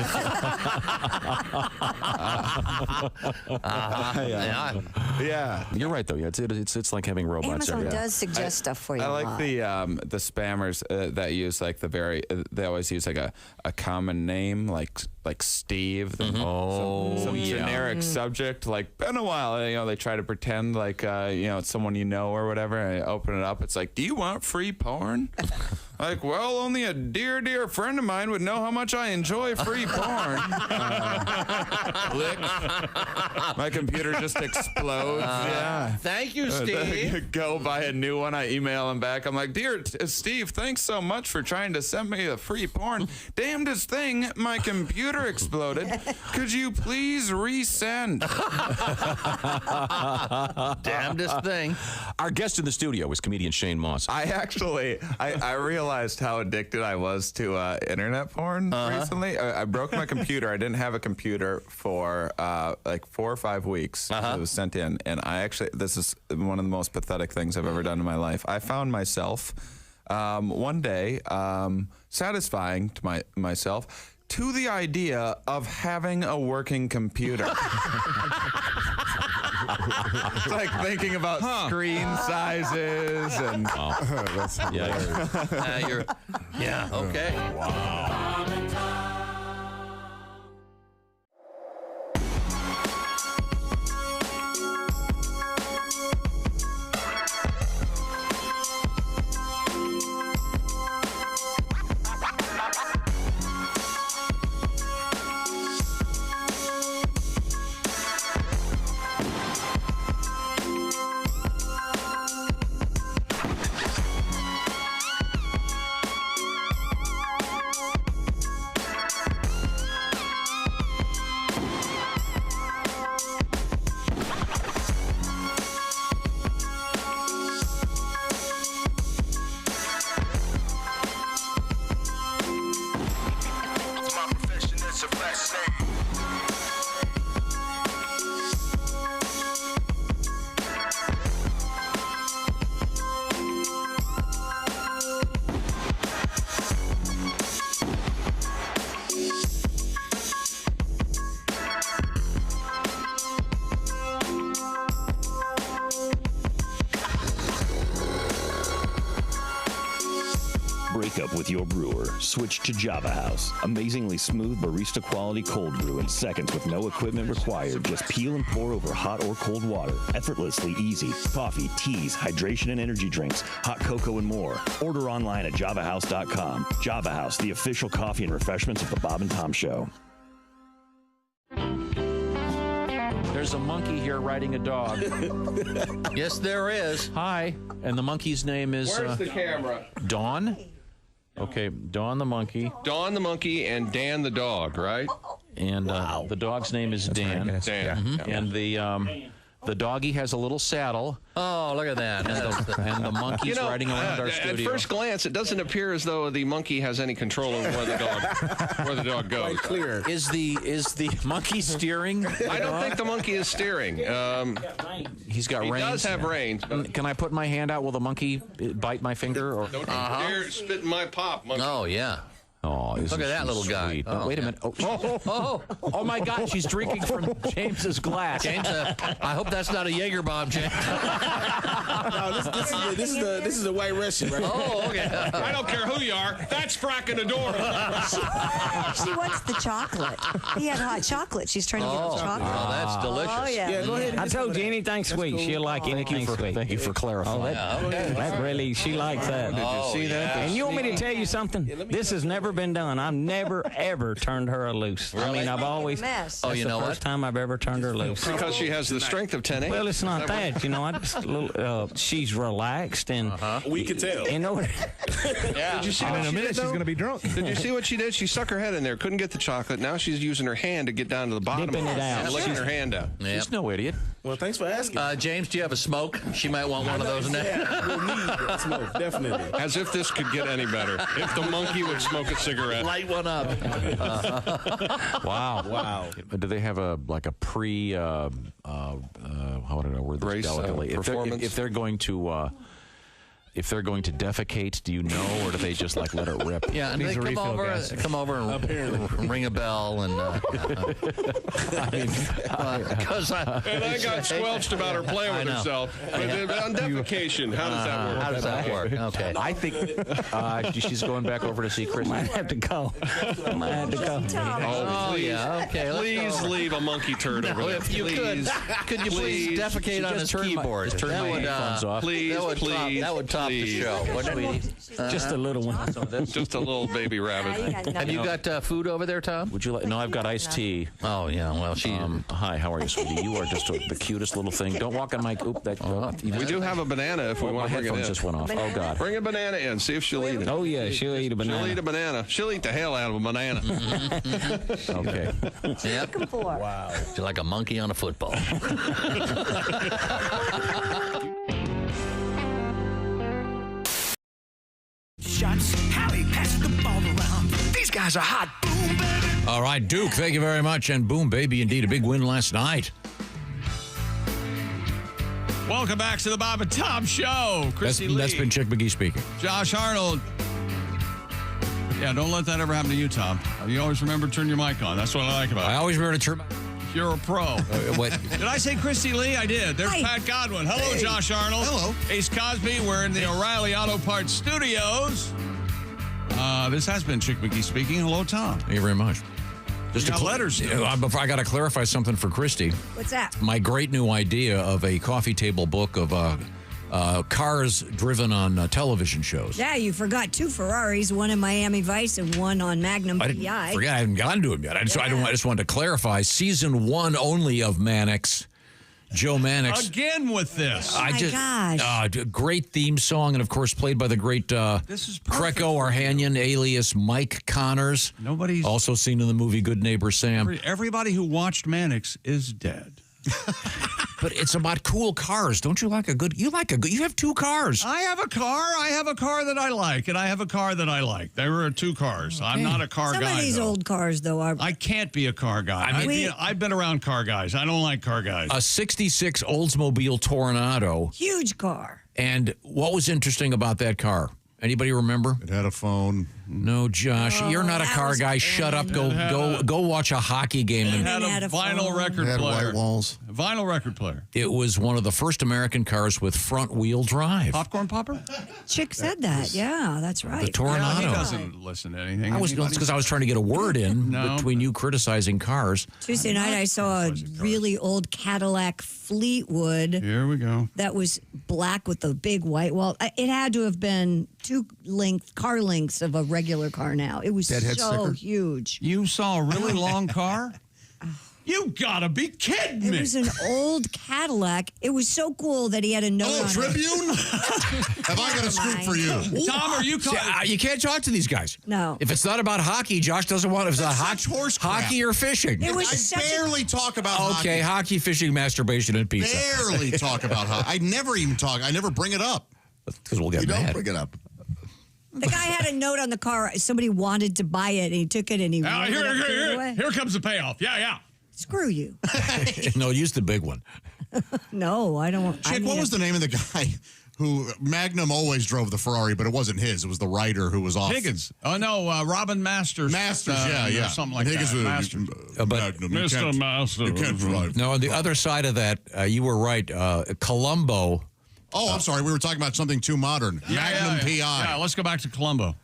Yeah, you're right though. Yeah, it's like having robots. Amazon does suggest stuff for you. I like the spammers that use like they always use like a common name like Steve. Some generic subject like been a while. They try to pretend like it's someone or whatever. And I open it up. It's like, do you want free porn? Like, well, only a dear friend of mine would know how much I enjoy free porn. Click. My computer just explodes. Thank you, Steve. Go buy a new one. I email him back. I'm like, dear Steve, thanks so much for trying to send me a free porn. Damnedest thing, my computer exploded. Could you please resend? Damnedest thing. Our guest in the studio is comedian Shane Moss. I realized how addicted I was to internet porn recently. I broke my computer. I didn't have a computer for like 4 or 5 weeks. It was sent in, and this is one of the most pathetic things I've ever done in my life. I found myself one day satisfying to myself to the idea of having a working computer. It's like thinking about screen sizes and. That's hilarious. Okay. Wow. Break up with your brewer. Switch to Java House. Amazingly smooth barista quality cold brew in seconds with no equipment required. Just peel and pour over hot or cold water. Effortlessly easy. Coffee, teas, hydration and energy drinks, hot cocoa and more. Order online at javahouse.com. Java House, the official coffee and refreshments of the Bob and Tom Show. There's a monkey here riding a dog. Yes, there is. Hi. And the monkey's name is... Where's the camera? Dawn? Okay, Dawn the monkey. Dawn the monkey and Dan the dog, right? And the dog's name is Dan. Right. Dan. Yeah. And the doggy has a little saddle. Oh, look at that. And the monkey's riding around our studio. At first glance, it doesn't appear as though the monkey has any control over where the dog goes. Quite clear. Is the monkey steering? I don't think the monkey is steering. He's got reins. He does have reins. Can I put my hand out? Will the monkey bite my finger? Or don't you dare spit in my pop, monkey. Oh, yeah. Oh, Look at that little guy. Oh, wait a minute. Oh, my God, she's drinking from James's glass. James, I hope that's not a Jaeger bomb, James. No, this is a white Russian, right? Oh, okay. I don't care who you are. That's fracking the door. She wants the chocolate. He had hot chocolate. She's trying to get the chocolate. Oh, that's delicious. Oh, yeah. Go ahead. I told you anything sweet. cool. She'll like anything sweet. Thank you for clarifying. That really, she likes that. Did you see that? And you want me to tell you something? This has never been done. I've never, ever turned her loose. I mean, I've always. Mess. Oh, you know the what? first time I've ever turned her loose. Because she has the strength of 10 Well, it's not that. You know, I just a little. She's relaxed and. We can tell. You know. Yeah. Did you see In what a she minute, did, she's though? going to be drunk. Did you see what she did? She stuck her head in there, couldn't get the chocolate. Now she's using her hand to get down to the bottom Dipping of it out. and licking her hand out. Yep. She's no idiot. Well, thanks for asking. James, do you have a smoke? She might want one of those in there. Yeah, we'll need that smoke, definitely. As if this could get any better. If the monkey would smoke a cigarette. Light one up. Wow. Do they have a pre? How did I word this Race, delicately? performance? If they're going to. If they're going to defecate, do you know, or do they just like let it rip? Yeah, and they come over and ring a bell and. Because And I got squelched about her playing with herself. But on defecation, how does that work? How does that work? Okay. I think she's going back over to see Christy. Might have to go. Might have to go. Oh, yeah. Okay. Please leave a monkey turd over there. If you could you please defecate on his keyboard? Just turn my headphones off. Please, That would top the show, wouldn't it? Just a little one. Just a little baby rabbit. Have you got food over there, Tom? Would you like? No, I've got iced tea. Oh yeah. Well, she. Hi, how are you, sweetie? You are just the cutest little thing. Don't walk on my. Oop, that. We do have a banana if we want to bring it in. Just went off. Oh God. Bring a banana in. See if she'll eat it. Oh yeah, she'll eat a banana. She'll eat a banana. She'll eat the hell out of a banana. Okay. Yep. Looking for. Wow. She's like a monkey on a football. Shots. Howie passes the ball around. These guys are hot. Boom, baby. All right, Duke, thank you very much. And boom, baby, indeed, a big win last night. Welcome back to the Bob and Tom Show. Christy Lee. That's been Chick McGee speaking. Josh Arnold. Yeah, don't let that ever happen to you, Tom. You always remember to turn your mic on. That's what I like about it. I always remember to turn. You're a pro. What? Did I say Christy Lee? I did. There's Hi. Pat Godwin. Hello, Hey. Josh Arnold. Hello. Ace Cosby. We're in the O'Reilly Auto Parts studios. This has been Chick McGee speaking. Hello, Tom. Thank you very much. You got letters to Before I got to clarify something for Christy. What's that? My great new idea of a coffee table book of cars driven on television shows. Yeah, you forgot 2 Ferraris, one in Miami Vice and one on Magnum I didn't PI. forget. I haven't gotten to him yet. I just wanted to clarify. Season 1 only of Mannix. Joe Mannix. Again with this. Oh, my gosh. Great theme song, and of course played by the great Kreco Arhanian, alias Mike Connors. Nobody's also seen in the movie Good Neighbor Sam. Everybody who watched Mannix is dead. But it's about cool cars. Don't you like a good? You have 2 cars. I have a car. I have a car that I like, and I have a car that I like. There were 2 cars. I'm not a car Some guy. of these though. old cars, though, are. I can't be a car guy. I've been around car guys. I don't like car guys. A 66 Oldsmobile Tornado. Huge car. And what was interesting about that car? Anybody remember? It had a phone. No, Josh, you're not a car guy. Shut up. Go watch a hockey game. It had a vinyl record It had player. white walls. Vinyl record player. It was one of the first American cars with front-wheel drive. Popcorn popper? Chick said that. Yeah, that's right. The Tornado. Yeah, he doesn't listen to anything. Because I was trying to get a word in No. between you criticizing cars. Tuesday night, I saw a really old Cadillac Fleetwood. Here we go. That was black with the big white wall. It had to have been 2 car lengths of a regular car now. It was Deadhead so sticker? huge. You saw a really long car? You gotta be kidding me. It was an old Cadillac. It was so cool that he had a note on Tribune? Have I got a scoop for you? Tom, are you you can't talk to these guys. No. If it's not about hockey, Josh doesn't want. If it's not hockey or fishing. It was I such barely talk about hockey. Okay, hockey, fishing, masturbation, and pizza. Barely talk about hockey. I never even talk. I never bring it up. Because we'll get You mad. don't bring it up. The guy had a note on the car. Somebody wanted to buy it, and he took it, and he rolled it up, threw it away. Here comes the payoff. Yeah. Screw you. No, use the big one. No, I don't want. Chick, what was the name of the guy who Magnum always drove the Ferrari, but it wasn't his. It was the writer who was off. Higgins. Oh, no, Robin Masters. Masters, yeah. Something like Higgins that. was Magnum. Mr. Master. You can't drive. No, on the other side of that, you were right. Columbo. Oh, I'm sorry. We were talking about something too modern. Magnum PI. Yeah, let's go back to Columbo.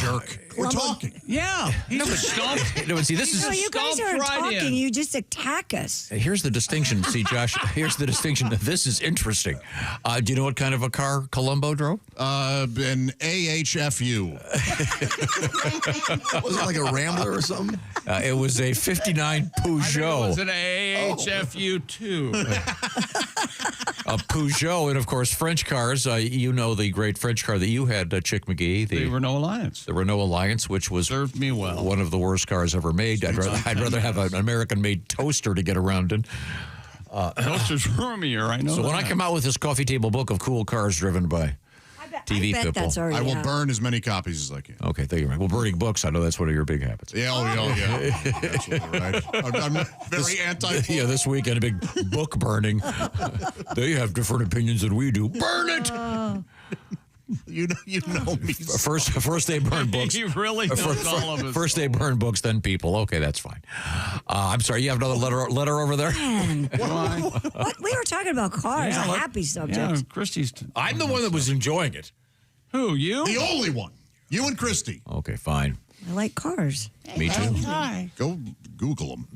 Jerk. We're talking. Yeah. He's a stump. See, this is you guys aren't talking. You just attack us. Here's the distinction. See, Josh, here's the distinction. This is interesting. Do you know what kind of a car Columbo drove? An AHFU. Was it like a Rambler or something? It was a 59 Peugeot. It was an AHFU too. A Peugeot, and of course, French cars. You know the great French car that you had, Chick McGee. The Renault Alliance. The Renault Alliance, which was served me well. One of the worst cars ever made. I'd rather have an American-made toaster to get around in. Toaster's roomier, I know. So when I come out with this coffee table book of cool cars driven by TV bet people, that's already I will out. burn as many copies as I can. Okay, thank you. Well, burning books, I know that's one of your big habits. Yeah, yeah. Absolutely right. I'm very anti. Yeah, this weekend, a big book burning. They have different opinions than we do. Burn it! You know me. First they burn books. He really knows all of us. First they burn books, then people. Okay, that's fine. I'm sorry, you have another letter over there? Man, what? We were talking about cars, a happy subject. Yeah, Christy's. I'm the one that was enjoying it. Who, you? The only one. You and Christy. Okay, fine. I like cars. Me too. Hi. Go Google them.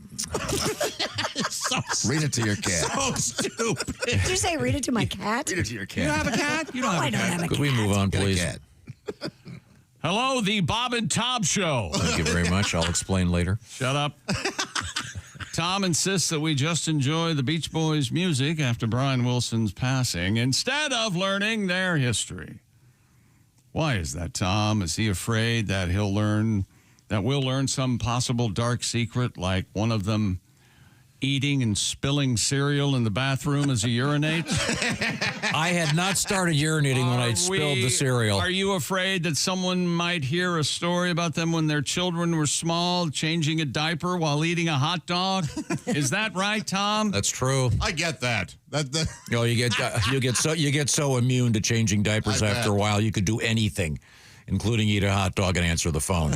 Read it to your cat. So stupid. Did you say read it to my cat? Read it to your cat. You have a cat? You don't have I a don't cat. have a Could cat. we move on, please? Hello, the Bob and Tom Show. Thank you very much. I'll explain later. Shut up. Tom insists that we just enjoy the Beach Boys' music after Brian Wilson's passing instead of learning their history. Why is that, Tom? Is he afraid that we'll learn some possible dark secret, like one of them eating and spilling cereal in the bathroom as he urinates? I had not started urinating when I spilled the cereal. Are you afraid that someone might hear a story about them when their children were small, changing a diaper while eating a hot dog? Is that right, Tom? That's true. I get that. No, you get so immune to changing diapers I after a bet. while you could do anything, including eat a hot dog and answer the phone.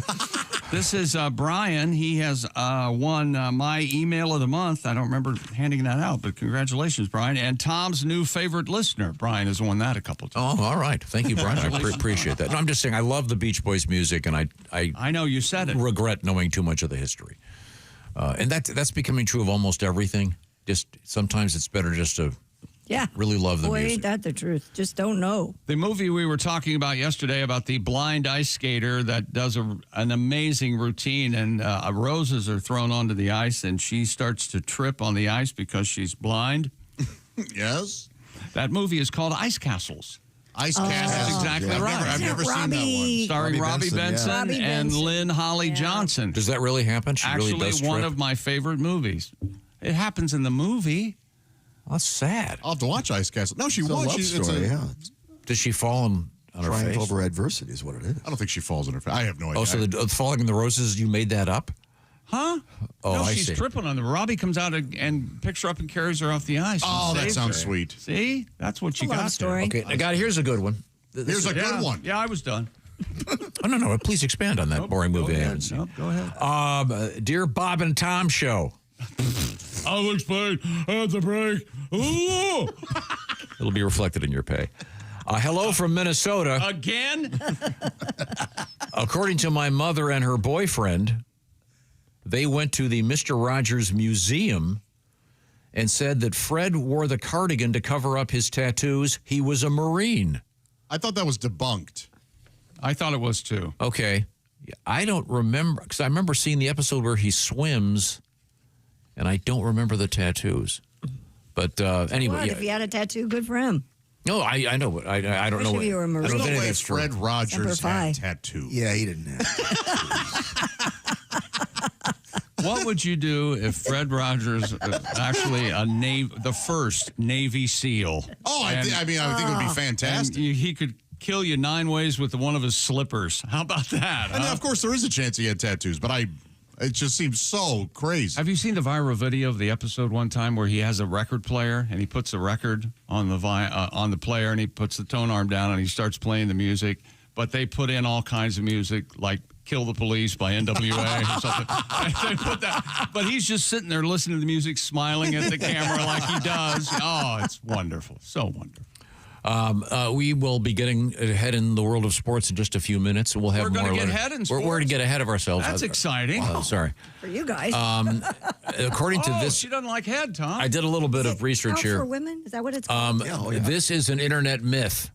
This is Brian. He has won my email of the month. I don't remember handing that out, but congratulations, Brian. And Tom's new favorite listener. Brian has won that a couple times. Oh, all right. Thank you, Brian. I appreciate that. No, I'm just saying I love the Beach Boys music, and I know you said it. Regret knowing too much of the history. And that's becoming true of almost everything. Just sometimes it's better just to really love the Boy, music. ain't that the truth. Just don't know. The movie we were talking about yesterday about the blind ice skater that does an amazing routine, and roses are thrown onto the ice, and she starts to trip on the ice because she's blind. Yes. That movie is called Ice Castles. Ice Castles. That's exactly right. I've never seen that one. Starring Robbie Benson, Robbie and Benson. Lynn Holly Johnson. Does that really happen? She Actually, really does one trip? of my favorite movies. It happens in the movie. That's sad. I'll have to watch Ice Castle. No, she It's a won. love story, yeah. Does she fall on her Triumph face? over adversity is what it is. I don't think she falls on her face. I have no idea. Oh, so the falling in the roses, you made that up? Huh? Oh, no, I she's see. tripping on them. Robbie comes out and picks her up and carries her off the ice. Oh, and that saves sounds her. sweet. See? That's what you love got story. there. Okay, now, God, here's a good one. Here's a good one. Yeah, I was done. Oh, no. Please expand on that boring movie I haven't seen. Nope, go ahead. Dear Bob and Tom Show. I'll explain at the break. Ooh. It'll be reflected in your pay. Hello from Minnesota. Again? According to my mother and her boyfriend, they went to the Mr. Rogers Museum and said that Fred wore the cardigan to cover up his tattoos. He was a Marine. I thought that was debunked. I thought it was too. Okay. I don't remember, because I remember seeing the episode where he swims, and I don't remember the tattoos. But anyway. What? If he had a tattoo, good for him. No, I know, but I don't know. Especially if you were a Marine. I don't There's think no way that's true. Fred Rogers Semper Fi. had tattoos. Yeah, he didn't have. What would you do if Fred Rogers actually the first Navy SEAL? Oh, I think it would be fantastic. And he could kill you 9 ways with one of his slippers. How about that? And of course, there is a chance he had tattoos, but I It just seems so crazy. Have you seen the viral video of the episode one time where he has a record player and he puts a record on the player and he puts the tone arm down and he starts playing the music, but they put in all kinds of music like Kill the Police by NWA or something. They put that, but he's just sitting there listening to the music, smiling at the camera like he does. Oh, it's wonderful. So wonderful. We will be getting ahead in the world of sports in just a few minutes. We'll have We're more. going to get later. ahead in We're sports. going to get ahead of ourselves. That's exciting. Sorry. For you guys. According to this, she doesn't like head, Tom. I did a little bit of research Count here. for women? Is that what it's called? This is an internet myth.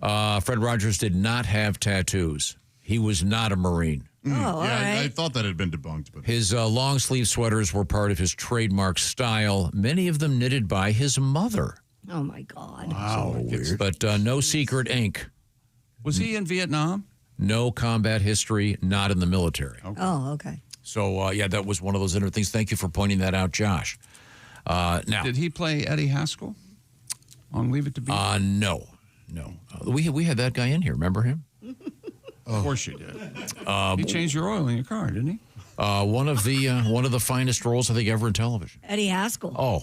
Fred Rogers did not have tattoos. He was not a Marine. I thought that had been debunked. But His long sleeve sweaters were part of his trademark style, many of them knitted by his mother. Oh, my God. Wow, weird. But no secret ink. Was he in Vietnam? No combat history, not in the military. Oh, okay. So, that was one of those interesting things. Thank you for pointing that out, Josh. Now, Did he play Eddie Haskell on Leave It to Beaver? No. We had that guy in here. Remember him? Of course you did. He changed your oil in your car, didn't he? One of the finest roles I think ever in television. Eddie Haskell. Oh,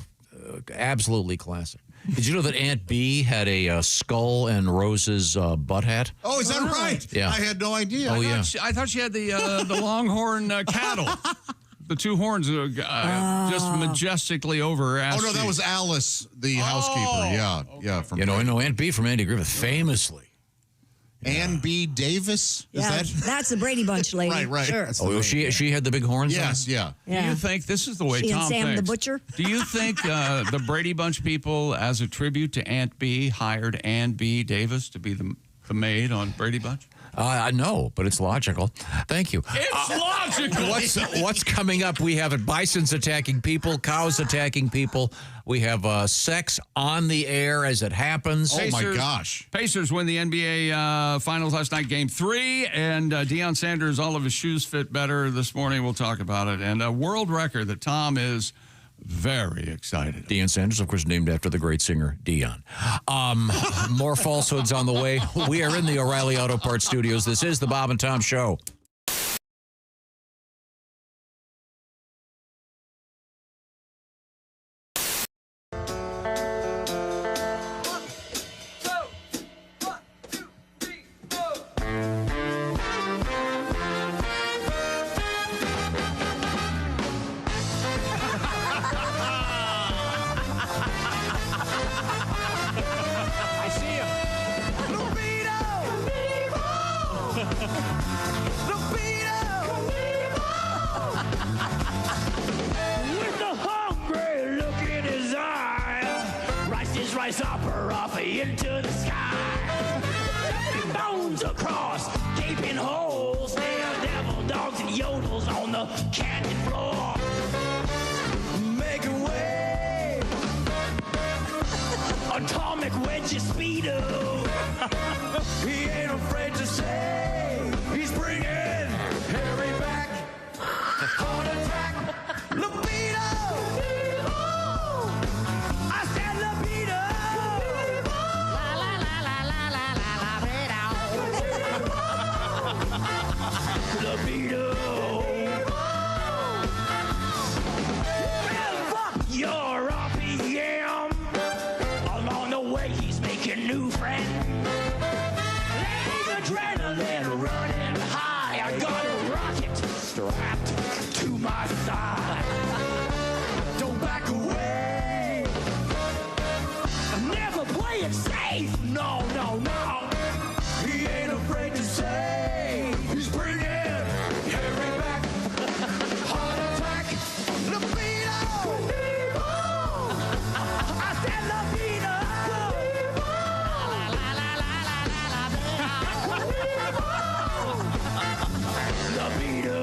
absolutely classic. Did you know that Aunt Bee had a skull and roses butt hat? Oh, is that right? Yeah. I had no idea. Oh, yeah. I thought she had the longhorn cattle. The two horns just majestically over her ass. Oh, no, that was Alice, the housekeeper. Yeah. From I know Aunt Bee from Andy Griffith, famously. Ann B. Davis? That's the Brady Bunch lady. Right. Sure. She had the big horns? Yes, yeah. Do you think this is the way She and Tom Sam thinks? the Butcher? Do you think the Brady Bunch people, as a tribute to Aunt B, hired Ann B. Davis to be the maid on Brady Bunch? No, but it's logical. Thank you. It's logical. What's coming up? We have bisons attacking people, cows attacking people. We have sex on the air as it happens. Oh, my gosh. Pacers win the NBA Finals last night, Game 3, and Deion Sanders, all of his shoes fit better this morning. We'll talk about it. And a world record that Tom is very excited. Deion Sanders, of course, named after the great singer Deion. More falsehoods on the way. We are in the O'Reilly Auto Parts studios. This is the Bob and Tom Show. With a hungry look in his eye, rice his rice hopper off into the sky. Jumping bones across gaping holes, there devil dogs and yodels on the canyon floor. Making way, atomic wedge speedo. He ain't afraid to say he's bringing Harry back. Heart attack, libido. I said libido. La la la la la la la libido. Rev up your RPM. Along the way, he's making new friends. Let adrenaline running high. I got a rocket strapped to my side. Don't back away. Never play it safe. No. He ain't afraid to say he's bringing Harry back. Heart attack, libido. I said libido. Libido.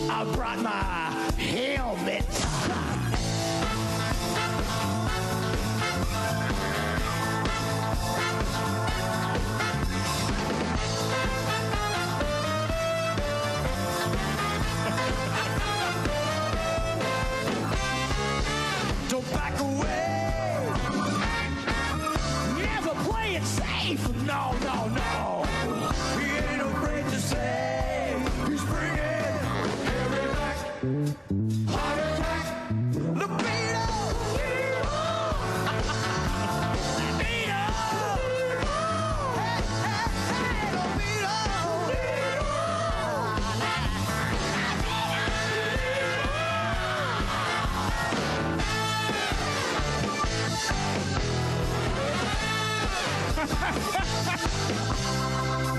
I brought my helmet. no. He ain't afraid to say he's bringing every back. Heart attack. Libido.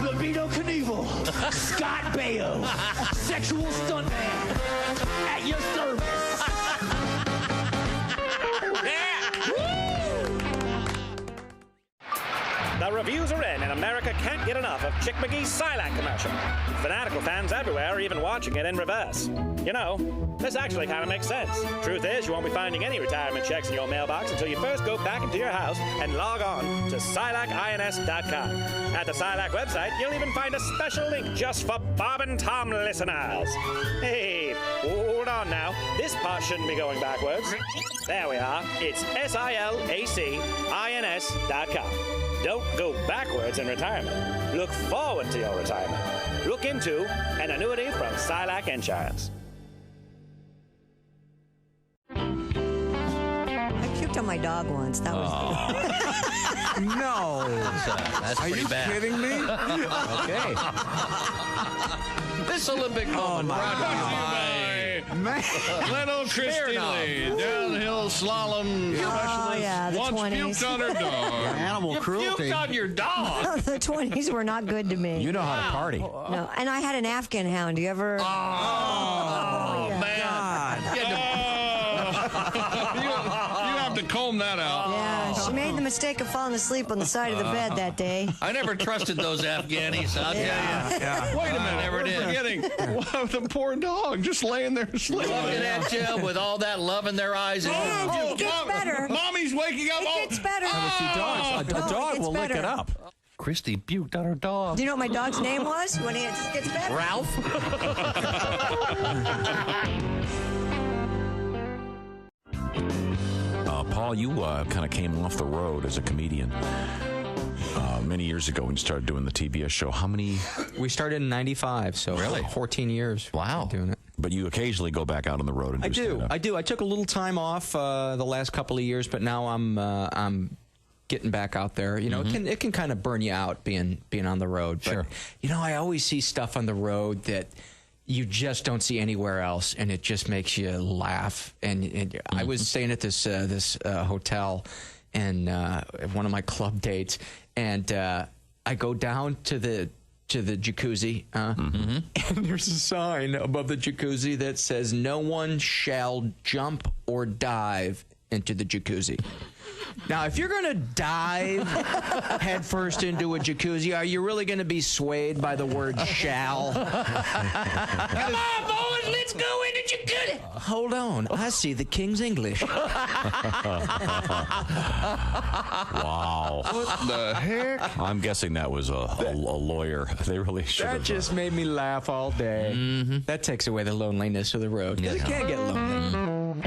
Libido Knievel, Scott Baio, sexual stuntman, at your service. The reviews are in, and America can't get enough of Chick McGee's Silac commercial. Fanatical fans everywhere are even watching it in reverse. You know, this actually kind of makes sense. Truth is, you won't be finding any retirement checks in your mailbox until you first go back into your house and log on to SilacINS.com. At the Silac website, you'll even find a special link just for Bob and Tom listeners. Hey, hold on now. This part shouldn't be going backwards. There we are. It's SilacINS.com. Don't go backwards in retirement. Look forward to your retirement. Look into an annuity from Silac Insurance. I puked on my dog once. That was No. That's Are pretty you bad. kidding me? Okay. This Olympic moment brought to you by Little Christy Lee, downhill slalom specialist, yeah, the once 20s. puked on her dog. Animal cruelty. Puked on your dog. the 20s were not good to me. You know how to party. No, and I had an Afghan hound. Do you ever? Oh, man. God. You have to comb that out. Yeah, she made the mistake of falling asleep on the side of the bed that day. I never trusted those Afghanis. I'll tell you. Yeah. Wait a minute, never we're did. forgetting the poor dog just laying there sleeping. Looking at you with all that love in their eyes. And it gets better. Mommy's waking up. It gets better. A No, dog it will gets lick it better. up. Christy puked on her dog. Do you know what my dog's name was when it gets better? Ralph? Paul, you kind of came off the road as a comedian many years ago when you started doing the TBS show. How many? We started in '95, so Really? 14 years. Wow. Doing it. But you occasionally go back out on the road and do stand-up. I do. I took a little time off the last couple of years, but now I'm getting back out there. You know, it can kind of burn you out being on the road. But, you know, I always see stuff on the road that you just don't see anywhere else, and it just makes you laugh. And I was staying at this hotel, and one of my club dates, and I go down to the jacuzzi, and there's a sign above the jacuzzi that says, "No one shall jump or dive into the jacuzzi." Now, if you're going to dive headfirst into a jacuzzi, are you really going to be swayed by the word shall? Come on, boys, let's go into jacuzzi. Hold on, I see the King's English. Wow. What the heck? I'm guessing that was a lawyer. They really should have. That just made me laugh all day. That takes away the loneliness of the road. 'Cause it can't get lonely.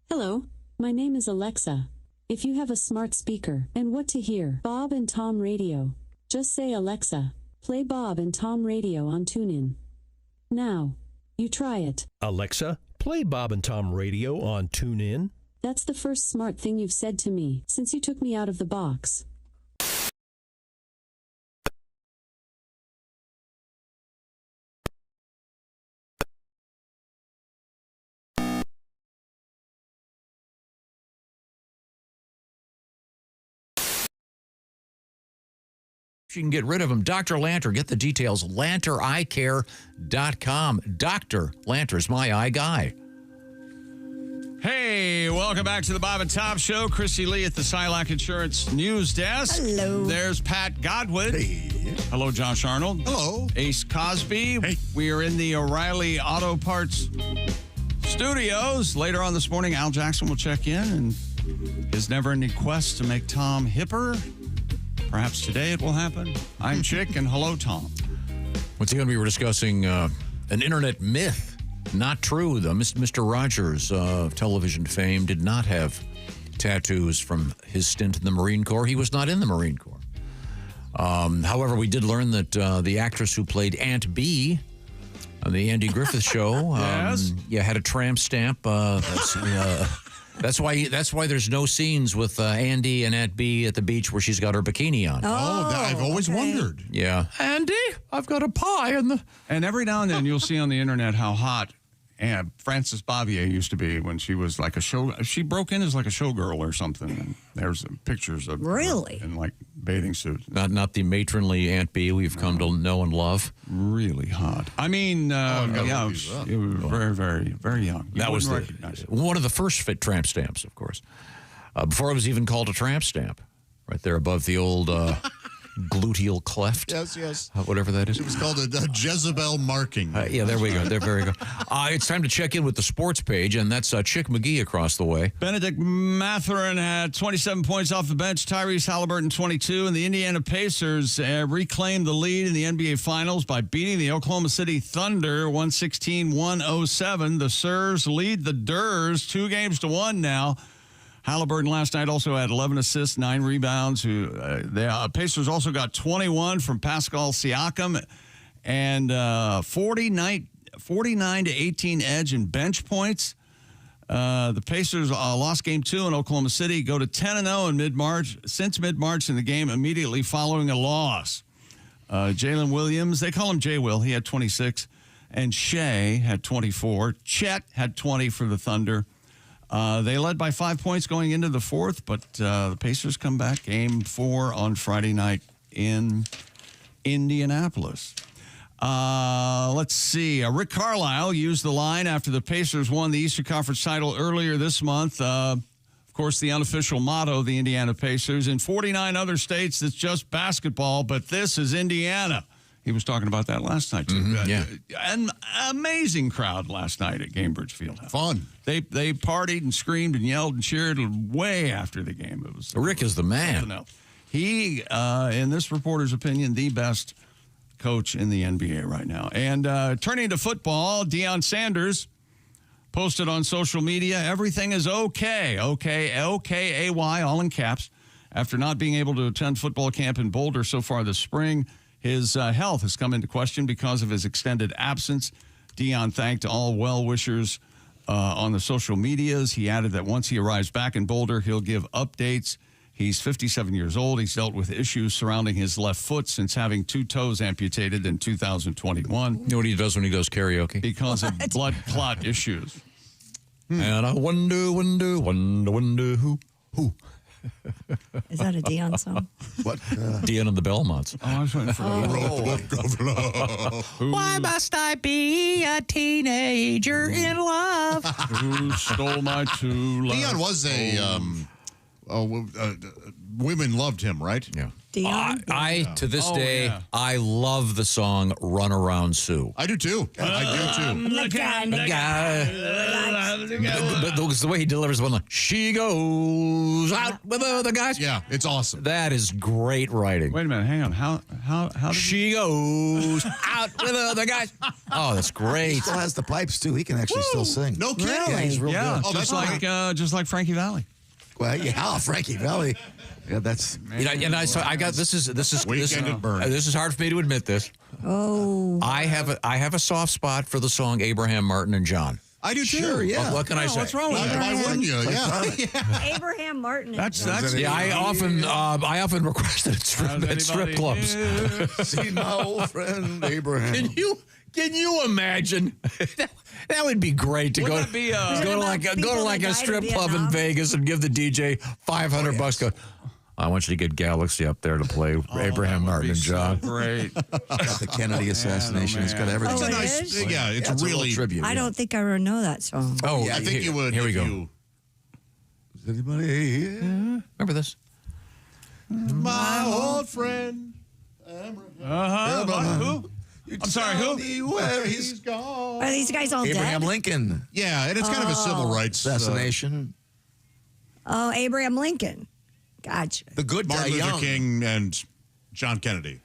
Hello, my name is Alexa. If you have a smart speaker and what to hear, Bob and Tom Radio, just say, "Alexa, play Bob and Tom Radio on TuneIn." Now, you try it. Alexa, play Bob and Tom Radio on TuneIn. That's the first smart thing you've said to me since you took me out of the box. You can get rid of them. Dr. Lanter, get the details. LanterEyeCare.com. Dr. Lanter's my eye guy. Hey, welcome back to the Bob and Tom Show. Christy Lee at the Silac Insurance News Desk. Hello. There's Pat Godwin. Hey. Hello, Josh Arnold. Hello. Ace Cosby. Hey. We are in the O'Reilly Auto Parts studios. Later on this morning, Al Jackson will check in and his never-ending quest to make Tom hipper. Perhaps today it will happen. I'm Chick, and hello, Tom. Once again, we were discussing an internet myth. Not true, though. Mr. Rogers of television fame did not have tattoos from his stint in the Marine Corps. He was not in the Marine Corps. However, we did learn that the actress who played Aunt B on the Andy Griffith Show, had a tramp stamp. That's why there's no scenes with Andy and Aunt B at the beach where she's got her bikini on. I've always wondered. Yeah, Andy, I've got a pie in the. And every now and then you'll see on the internet how hot Frances Bavier used to be when she was like a show. She broke in as like a showgirl or something. And there's pictures of her in like bathing suits. Not the matronly Aunt B we've come to know and love. Really hot. I mean, it was very, very, very young. That was one of the first fit tramp stamps, of course. Before it was even called a tramp stamp, right there above the old gluteal cleft. Yes. Whatever that is. It was called a Jezebel marking. There we go. There we go. It's time to check in with the sports page, and that's Chick McGee across the way. Benedict Mathurin had 27 points off the bench. Tyrese Halliburton 22, and the Indiana Pacers reclaimed the lead in the NBA Finals by beating the Oklahoma City Thunder 116-107. The Sirs lead the Durs 2-1 now. Halliburton last night also had 11 assists, 9 rebounds. The Pacers also got 21 from Pascal Siakam and 49-18 edge in bench points. The Pacers lost game 2 in Oklahoma City, go to 10-0 in mid-March, since mid-March in the game immediately following a loss. Jalen Williams, they call him J-Will, he had 26, and Shea had 24. Chet had 20 for the Thunder. They led by 5 points going into the fourth, but the Pacers come back game 4 on Friday night in Indianapolis. Let's see. Rick Carlisle used the line after the Pacers won the Eastern Conference title earlier this month. Of course, the unofficial motto of the Indiana Pacers. In 49 other states, it's just basketball, but this is Indiana. He was talking about that last night, too. An amazing crowd last night at Gainbridge Fieldhouse. Fun. They partied and screamed and yelled and cheered way after the game. It was Rick is the man. He, in this reporter's opinion, the best coach in the NBA right now. And turning to football, Deion Sanders posted on social media, everything is okay. O-K-A-Y, all in caps. After not being able to attend football camp in Boulder so far this spring, his health has come into question because of his extended absence. Deion thanked all well-wishers on the social medias. He added that once he arrives back in Boulder, he'll give updates. He's 57 years old. He's dealt with issues surrounding his left foot since having 2 toes amputated in 2021. You know what he does when he goes karaoke? Because of blood clot issues. And I wonder who. Is that a Deion song? What? Deion and the Belmonts. Oh, I was waiting for Why must I be a teenager in love? Who stole my true love? Deion was women loved him, right? Yeah. Deion? To this day, I love the song Run Around Sue. I do too. But the way he delivers one, like, she goes out with other guys. Yeah, it's awesome. That is great writing. Wait a minute, hang on. How did she goes out with other guys? Oh, that's great. He still has the pipes too. He can actually still sing. No kidding. Yeah, he's real good. Oh, just like Frankie Valli. Well, yeah, Frankie Valli. Yeah, that's. I got this is Weekend at Bernie's. This is hard for me to admit this. Oh. I have a soft spot for the song Abraham, Martin, and John. I do too. Sure, yeah. What can I say? What's wrong with Why wouldn't you? Yeah. Abraham Martin. That's Yeah, I often requested at strip clubs. See my old friend Abraham. Can you imagine? That would be great to go to like a strip club in Vegas and give the DJ $500. Go, I want you to get Galaxy up there to play Abraham Martin and John. So great. Got the Kennedy assassination. It's got everything. Oh, It's it's really tribute. I don't think I know that song. Oh, I think you would. Here we go. Is anybody here? Remember this? My old friend. Who? I'm sorry, who? Where he's gone. Are these guys all Abraham dead? Lincoln. Yeah, and it's kind of a civil rights assassination. Oh, Abraham Lincoln. Gotcha. The good Martin die Luther young. King and John Kennedy.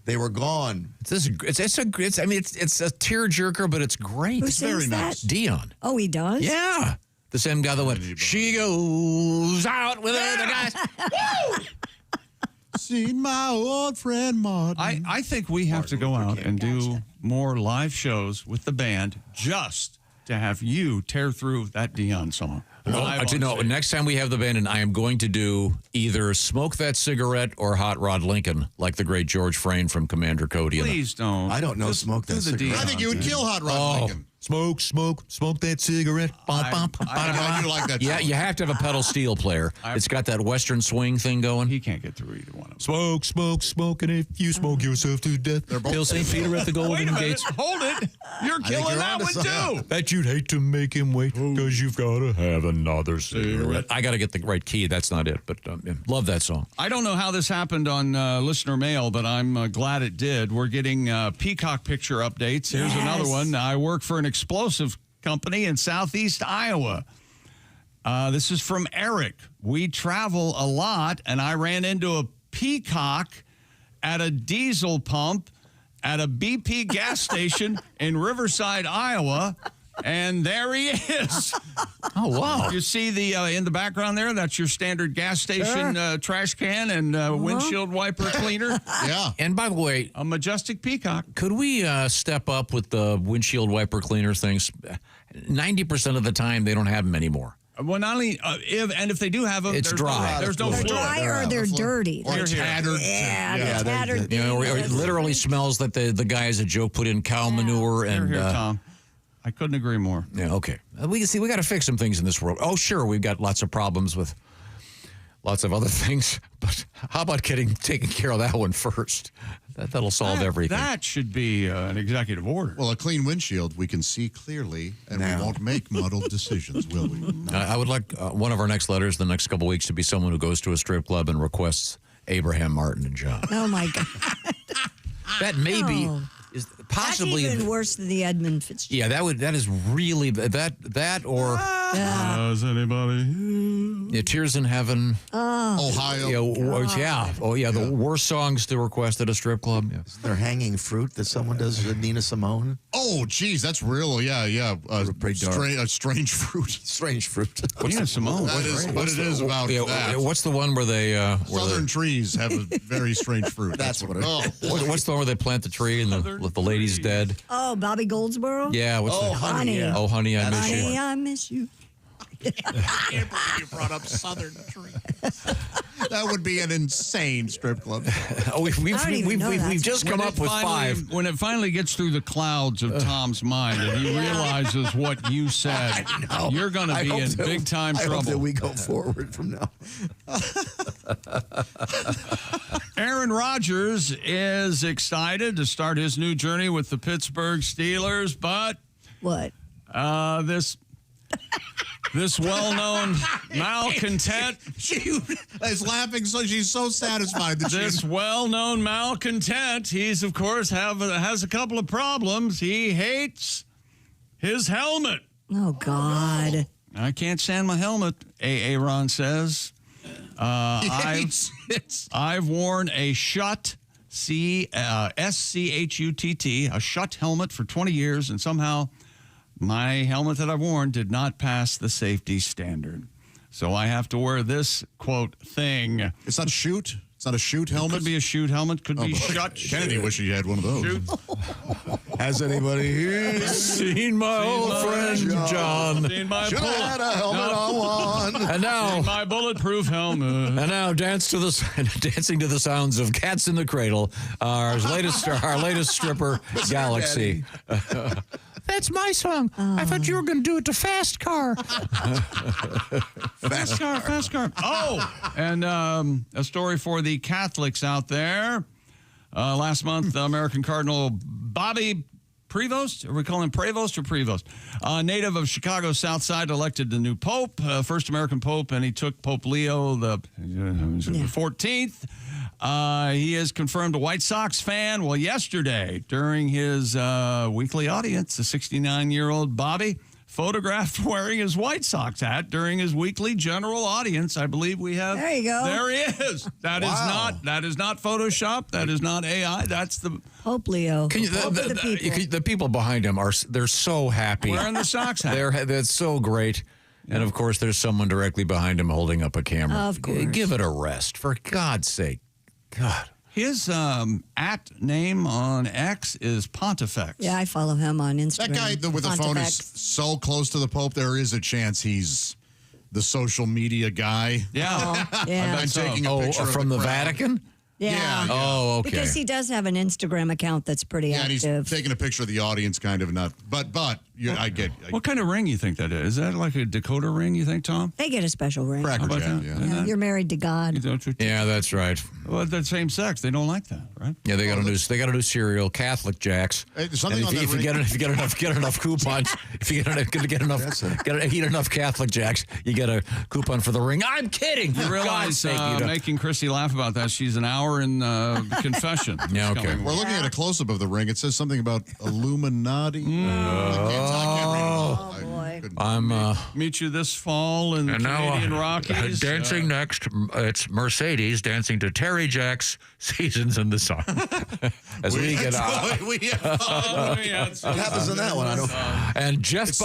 They were gone. It's a tearjerker, but it's great. Who It's sings very that? nice. Dion. Oh, he does? Yeah. The same guy that went, she goes out with other guys. Woo! Seen my old friend Martin. I think we have to go out and do more live shows with the band just to have you tear through that Dion song. Next time we have the band, and I am going to do either Smoke That Cigarette or Hot Rod Lincoln, like the great George Frayne from Commander Cody. Please don't. I don't know Smoke That Cigarette. I think you would kill Hot Rod Lincoln. Smoke that cigarette. I do like that Yeah, song. you have to have a pedal steel player. It's got that Western swing thing going. He can't get through either one of them. Smoke, and if you smoke yourself to death, kill St. Peter at the Golden Gates. Hold it. You're killing that one, too. Bet you'd hate to make him wait, because you've got to have another cigarette. I got to get the right key. That's not it, but love that song. I don't know how this happened on listener mail, but I'm glad it did. We're getting peacock picture updates. Here's another one. I work for an explosive company in southeast Iowa. This is from Eric. We travel a lot, and I ran into a peacock at a diesel pump at a BP gas station in Riverside, Iowa. And there he is. Oh, wow. You see the in the background there? That's your standard gas station trash can and windshield wiper cleaner. Yeah. And by the way, a majestic peacock. Could we step up with the windshield wiper cleaner things? 90% of the time, they don't have them anymore. Well, not only if they do have them, it's dry. There's no They're fluid. dry or they're dirty. Or tattered. Yeah, tattered. It literally smells that the guy as a joke put in cow manure. And Here, Tom. I couldn't agree more. Yeah, okay. We got to fix some things in this world. Oh, sure, we've got lots of problems with lots of other things, but how about taking care of that one first? That'll solve everything. That should be an executive order. Well, a clean windshield, we can see clearly, and we won't make muddled decisions, will we? I would like one of our next letters the next couple of weeks to be someone who goes to a strip club and requests Abraham, Martin, and John. Oh, my God. That may be... Is possibly that's even worse than the Edmund Fitzgerald. Yeah, that is really that or does anybody Tears in Heaven, Ohio, the worst songs to request at a strip club. Yeah. They're hanging fruit that someone does with Nina Simone. Oh, geez, that's real. Pretty dark. Strange fruit. Strange fruit. Nina Simone. That is what it is about that. What's the one where they Southern trees have a very strange fruit. That's what it is. What's the one where they plant the tree and the lady's dead? Oh, Bobby Goldsboro? Yeah. Honey. Oh, honey, I miss you. Honey, I miss you. I can't believe you brought up Southern Tree. That would be an insane strip club. We've just come up with 5. When it finally gets through the clouds of Tom's mind and he realizes what you said, you're going to be in big time trouble. I hope that we go forward from now. Aaron Rodgers is excited to start his new journey with the Pittsburgh Steelers, but what? This well-known malcontent. She is laughing, so she's so satisfied that this well-known malcontent. He's of course has a couple of problems. He hates his helmet. Oh God! I can't stand my helmet. Aaron says. I've worn a Schutt, SCHUTT, a Schutt helmet for 20 years, and somehow my helmet that I've worn did not pass the safety standard. So I have to wear this, quote, thing. It's not a shoot? It's not a shoot helmet? Could be a shoot helmet. Could be Schutt. Kennedy wish he had one of those. Shoot. Has anybody here seen my old friend John? Seen my Should have had a helmet on one. And now my bulletproof helmet. And now dancing to the sounds of Cats in the Cradle, our latest stripper, Galaxy. That's my song. I thought you were going to do it to Fast Car. Fast car. Oh, and a story for the Catholics out there. Last month, American Cardinal Bobby Prevost, are we calling him Prevost or Prevost? Native of Chicago's South Side, elected the new Pope, first American Pope, and he took Pope Leo the 14th. He is confirmed a White Sox fan. Well, yesterday, during his weekly audience, the 69-year-old Bobby photographed wearing his White Sox hat during his weekly general audience. I believe we have. There you go. There he is. That is not Photoshop. That is not AI. That's the Pope Leo. The people behind him they're so happy wearing the Sox hat. That's so great. And of course, there's someone directly behind him holding up a camera. Of course. Give it a rest, for God's sake. God. His at name on X is Pontifex. Yeah, I follow him on Instagram. That guy with the phone is so close to the Pope, there is a chance he's the social media guy. Yeah. Yeah. I'm taking a picture of from the crowd. Vatican? Yeah. Oh, okay. Because he does have an Instagram account that's pretty Yeah, and he's active. taking a picture of the audience, kind of not. But I get. What kind of ring you think that is? Is that like a Dakota ring, you think, Tom? They get a special ring. Cracker How about Jack, that? yeah. Yeah, you're married to God. Yeah, that's right. Well, the same sex, they don't like that, right? Yeah, they got a new cereal, Catholic Jacks. something And on that if you get enough coupons, if you eat enough Catholic Jacks, you get a coupon for the ring. I'm kidding. You For realize God's sake, you don't. making Christy laugh about that. She's an hour in confession. Yeah, okay. We're looking at a close up of the ring. It says something about Illuminati. Oh, boy. I'm meet you this fall in the Canadian Rockies. dancing next. It's Mercedes dancing to Terry Jack's "Seasons in the Sun." As we get out, We have fun. What happens in that one? I don't. and Jeff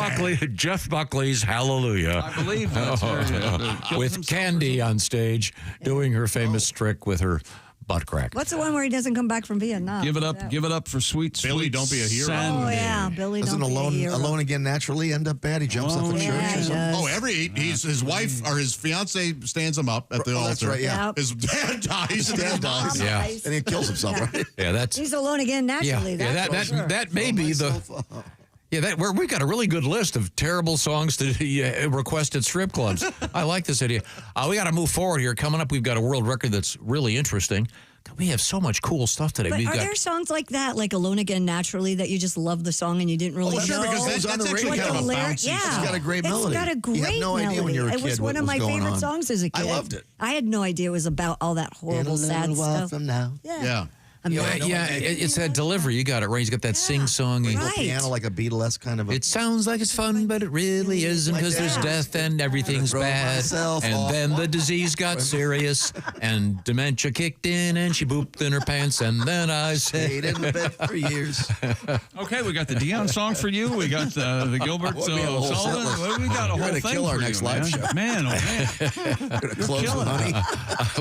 Buckley's "Hallelujah." I believe that's her. With Candy on stage doing her famous trick with her butt crack. What's the one where he doesn't come back from Vietnam? Give it up for sweet Billy, sweet don't be a hero. Sandy. Oh, yeah. Billy, Doesn't don't be a alone hero. again naturally end up bad? He jumps off the church. Yeah, or he something? does. His wife or his fiance stands him up at the altar. That's right, yeah. Yep. His dad dies. His dad dies. Yeah. And he kills himself, right? Yeah, that's He's alone again naturally. yeah. That's for sure. That may be the. Yeah, we've got a really good list of terrible songs to request at strip clubs. I like this idea. We got to move forward here. Coming up, we've got a world record that's really interesting. We have so much cool stuff today. But are there songs like that, like Alone Again Naturally, that you just love the song and you didn't really sure, know? because that's on the actually radio. kind of a lyric- bouncy. yeah. It's got a great melody. It's got a great You have no melody. idea when you're a It was kid one what of was my going favorite on. songs as a I kid. loved it. I had no idea it was about all that horrible, sad stuff. From now. Yeah. It's that delivery. You got it right. He's got that sing-songy. Right. Piano like a Beatlesque kind of. It sounds like it's fun, but it really isn't because there's death and everything's drove bad. myself And off. then the disease got serious and dementia kicked in and she pooped in her pants and then I Stayed said... in the bed for years. Okay, we got the Dion song for you. We got the Gilbert Would be a whole Sullivan. set list. We got a You're whole gonna thing kill our for next you, live man. show. Man, oh man. Gonna close with killing honey.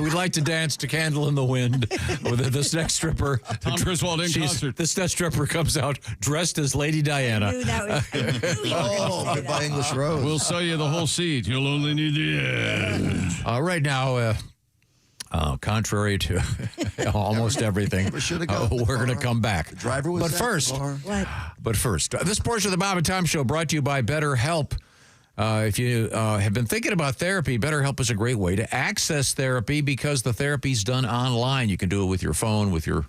We'd like to dance to Candle in the Wind with this next stripper. Tom Griswold in concert. This next stripper comes out dressed as Lady Diana. I knew that was. I knew you were gonna Oh, say goodbye that. English Rose. We'll sell you the whole seed. You'll only need the edge. Right now, contrary to almost everything, should've got in the we're going to car. come back. The driver was but at the first, bar. What? But first, this portion of the Bob and Tom Show brought to you by BetterHelp. If you have been thinking about therapy, BetterHelp is a great way to access therapy because the therapy's done online. You can do it with your phone, with your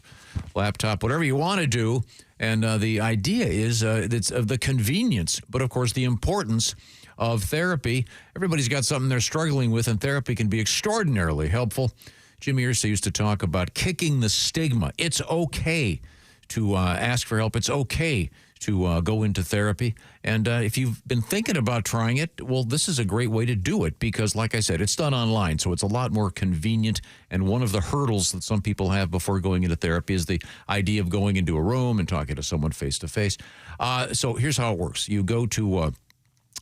laptop, whatever you want to do. And the idea is it's of the convenience, but of course the importance of therapy. Everybody's got something they're struggling with, and therapy can be extraordinarily helpful. Jimmy Irsay used to talk about kicking the stigma. It's okay to ask for help. It's okay to go into therapy. And if you've been thinking about trying it, well, this is a great way to do it because, like I said, it's done online, so it's a lot more convenient. And one of the hurdles that some people have before going into therapy is the idea of going into a room and talking to someone face-to-face. So here's how it works. You go to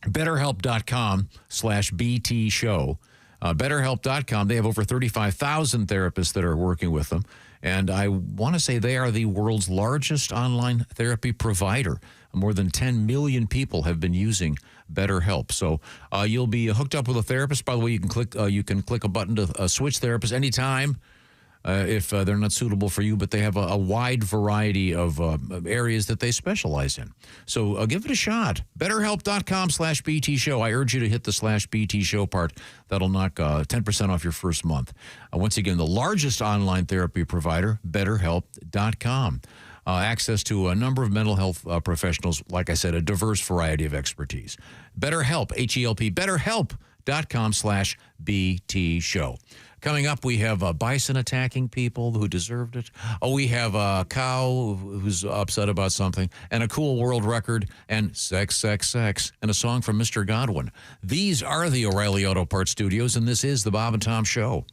BetterHelp.com/BT show. BetterHelp.com, they have over 35,000 therapists that are working with them. And I want to say they are the world's largest online therapy provider. More than 10 million people have been using BetterHelp. So you'll be hooked up with a therapist. By the way, you can click a button to switch therapists anytime if they're not suitable for you, but they have a wide variety of areas that they specialize in. So give it a shot. BetterHelp.com/BT show. I urge you to hit the /BT show part. That'll knock 10% off your first month. Once again, the largest online therapy provider, BetterHelp.com. Access to a number of mental health professionals, like I said, a diverse variety of expertise. BetterHelp, H-E-L-P, BetterHelp.com/BT show. Coming up, we have bison attacking people who deserved it. We have a cow who's upset about something, and a cool world record, and sex, and a song from Mr. Godwin. These are the O'Reilly Auto Parts Studios, and this is the Bob and Tom Show.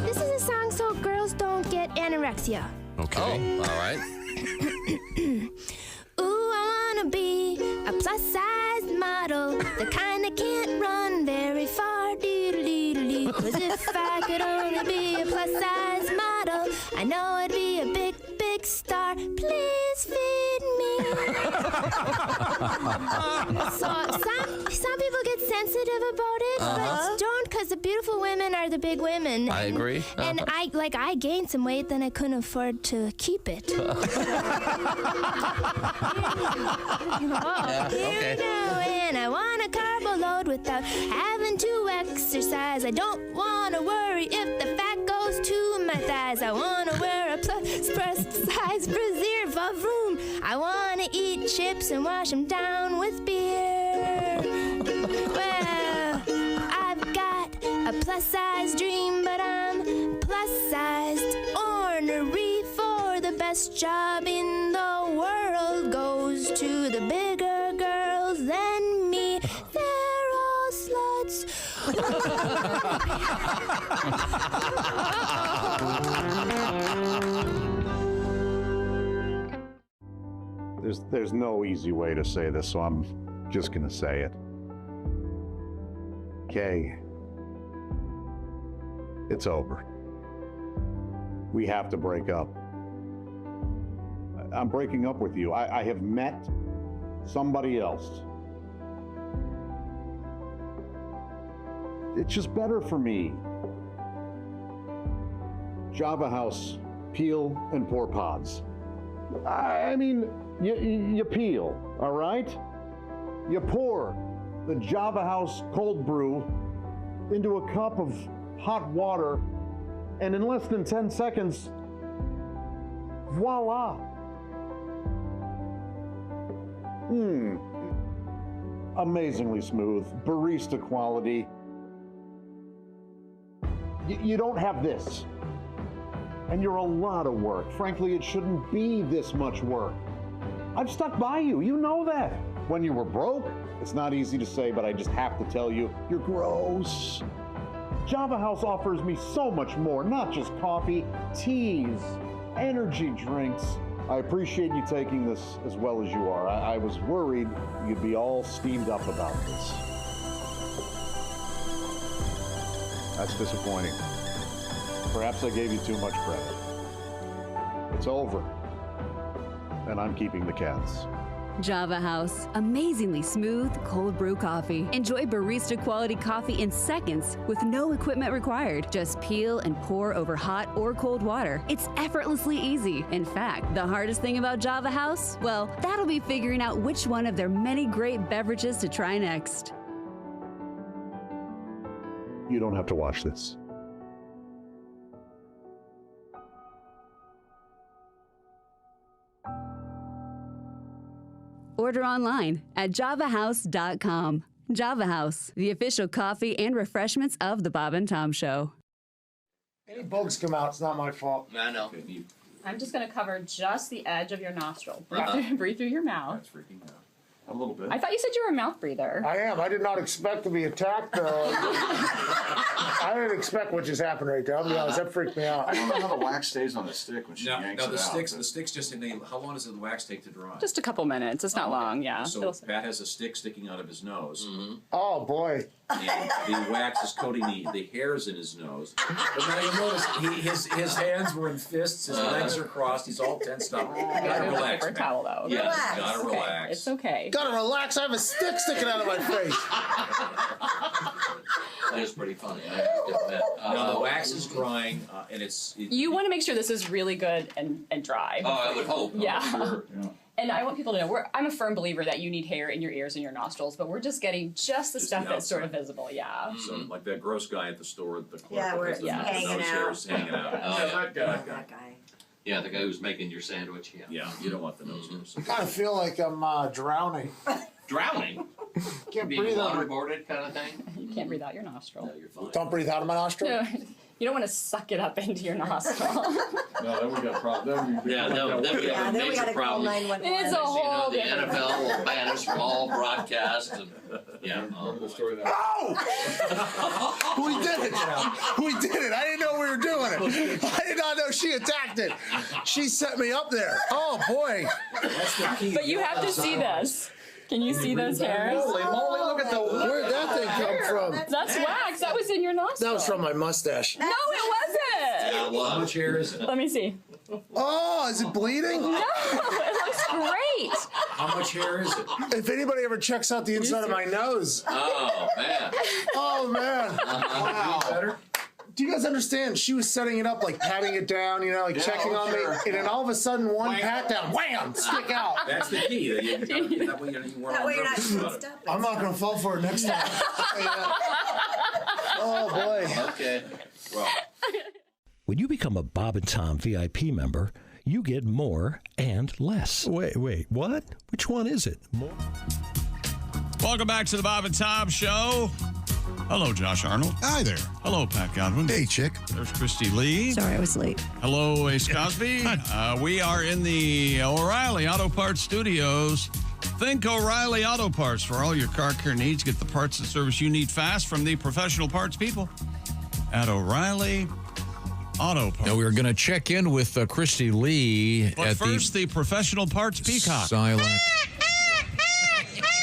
This is a song so girls don't get anorexia. Okay. Oh, all right. Ooh, I wanna be a plus-sized model, the kind that can't run very far. Doodle-doodle-doo. 'Cause if I could only be a plus-sized model, I know I'd be a big, big star. Please feed me. So some people get sensitive about it, but don't, because the beautiful women are the big women. I agree. And I gained some weight, then I couldn't afford to keep it. Yeah, Here okay. we go, and I want a carbo load without having to exercise. I don't want to worry if the fat goes to my thighs. I want to wear a plus-size brassiere for room. I want to eat chips and wash them down with beer. Well, I've got a plus-size dream, but I'm plus-sized. Ornery for the best job in the world goes to the bigger girls than me. They're all sluts. There's no easy way to say this, so I'm just gonna say it. Kay, it's over. We have to break up. I'm breaking up with you. I have met somebody else. It's just better for me. Java House, peel and pour pods. I mean, you peel, all right? You pour the Java House cold brew into a cup of hot water, and in less than 10 seconds, voila. Amazingly smooth, barista quality. You don't have this. And you're a lot of work. Frankly, it shouldn't be this much work. I've stuck by you, you know that. When you were broke, it's not easy to say, but I just have to tell you, you're gross. Java House offers me so much more, not just coffee, teas, energy drinks. I appreciate you taking this as well as you are. I was worried you'd be all steamed up about this. That's disappointing. Perhaps I gave you too much credit. It's over, and I'm keeping the cats. Java House, amazingly smooth cold brew coffee. Enjoy barista quality coffee in seconds with no equipment required. Just peel and pour over hot or cold water. It's effortlessly easy. In fact, the hardest thing about Java House, well, that'll be figuring out which one of their many great beverages to try next. You don't have to watch this. Order online at javahouse.com. Java House, the official coffee and refreshments of the Bob and Tom Show. Any bugs come out, it's not my fault. I know. I'm just going to cover just the edge of your nostril. Uh-huh. Breathe through your mouth. That's freaking out. A little bit. I thought you said you were a mouth breather. I am. I did not expect to be attacked, though. I didn't expect what just happened right there. I'll be honest, that freaked me out. I don't know how the wax stays on the stick when she yanks the it sticks. out. The sticks just how long does the wax take to dry? Just a couple minutes. It's not long, yeah. So Pat has a stick sticking out of his nose. Oh boy! And the wax is coating the hairs in his nose. But now you notice his hands were in fists. His legs are crossed. He's all tensed up. Gotta relax, paper towel, though. Yeah, Relax. gotta Okay. relax. It's okay. Gotta relax. I have a stick sticking out of my face. That is pretty funny. I have to admit. Now the wax is drying, and You want to make sure this is really good and dry. Oh, I would hope. Yeah. Sure, yeah. And I want people to know, I'm a firm believer that you need hair in your ears and your nostrils, but we're just getting just the stuff that's sort of visible, yeah. So like that gross guy at the store, the clerk Yeah, that where has the it's hanging nose out. hairs hanging out. That guy. Yeah, the guy who's making your sandwich. Yeah. Yeah, you don't want the nose hairs. I kind of feel like I'm drowning. Drowning? Can't Being breathe out. waterboarded kind of thing? You can't breathe out your nostril. No, you're fine. Don't breathe out of my nostril. No, you don't want to suck it up into your nostril. No, then we got a problem. Yeah, then we have a major problem. It's a whole The different NFL will ban matters for all broadcasts. And, yeah. Oh! We did it! We did it! I didn't know we were doing it. I did not know she attacked it. She set me up there. Oh boy! That's the key. But you have to see this. Can you see those hairs? Holy moly! Look at where'd that thing come from? That's wax. That was in your nostril. That was from my mustache. No, it wasn't. How much hair is it? Let me see. Oh, is it bleeding? No, it looks great. How much hair is it? If anybody ever checks out the inside of my nose. Oh, man. Oh, man. Wow. Better? Do you guys understand? She was setting it up, like patting it down, you know, like checking on me. And then all of a sudden, one pat down, wham, stick out. That's the key. That way you're not messed up. I'm not going to fall for it next time. Oh, boy. Okay. Well. When you become a Bob and Tom VIP member, you get more and less. Wait, what? Which one is it? More? Welcome back to the Bob and Tom Show. Hello, Josh Arnold. Hi there. Hello, Pat Godwin. Hey, Chick. There's Christy Lee. Sorry, I was late. Hello, Ace Cosby. We are in the O'Reilly Auto Parts Studios. Think O'Reilly Auto Parts for all your car care needs. Get the parts and service you need fast from the professional parts people at O'Reilly Auto Parts. Now, we were going to check in with Christy Lee But at first, the professional parts peacock. Silent.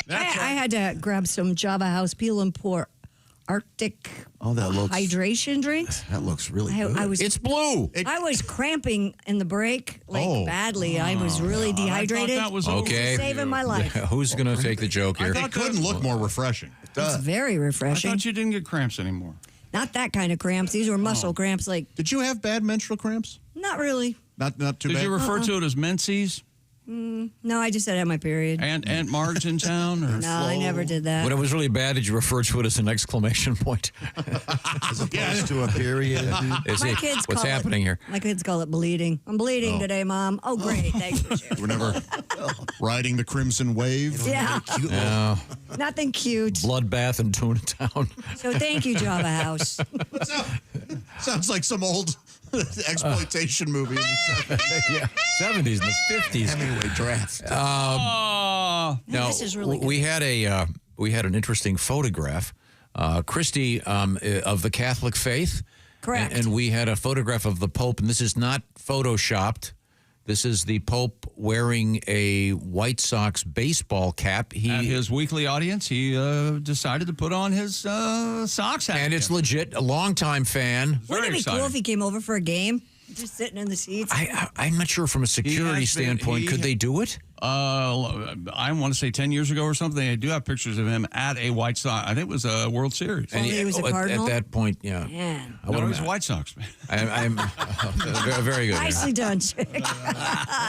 I had to grab some Java House Peel and Pour Arctic hydration drinks. That looks really good. It's blue. I was cramping in the break badly. I was really dehydrated. I thought that was okay. Saving my life. Who's going to take the joke here? It couldn't look more refreshing. It's very I refreshing. thought you didn't get cramps anymore. Not that kind of cramps. These were muscle cramps. Like, Did you have bad menstrual cramps? not really. Not too bad. Did you refer to it as menses? No, I just said I had my period. Aunt Marge in town? Or No, I never did that. When it was really bad, did you refer to it as an exclamation point? As opposed to a period. What's happening here? My kids call it bleeding. I'm bleeding today, Mom. Oh, great. Thanks for sharing. You were never riding the crimson wave? Yeah. No. Nothing cute. Bloodbath in Tuna Town. So thank you, Java House. Sounds like some old exploitation movie in the 70s. Yeah, 70s and the 50s. Hemingway draft. Now, this is really good. we had an interesting photograph, Christy, of the Catholic faith. Correct. And we had a photograph of the Pope, and this is not photoshopped. This is the Pope wearing a White Sox baseball cap. At his weekly audience, he decided to put on his Sox hat. And it's legit, a longtime fan. Wouldn't it be cool if he came over for a game? Just sitting in the seats. I'm not sure from a security standpoint, could they do it? I want to say 10 years ago or something. I do have pictures of him at a White Sox. I think it was a World Series. And he was a Cardinal? At that point, yeah. Man. No, he was a White Sox. I'm very good. Nicely done, Chick.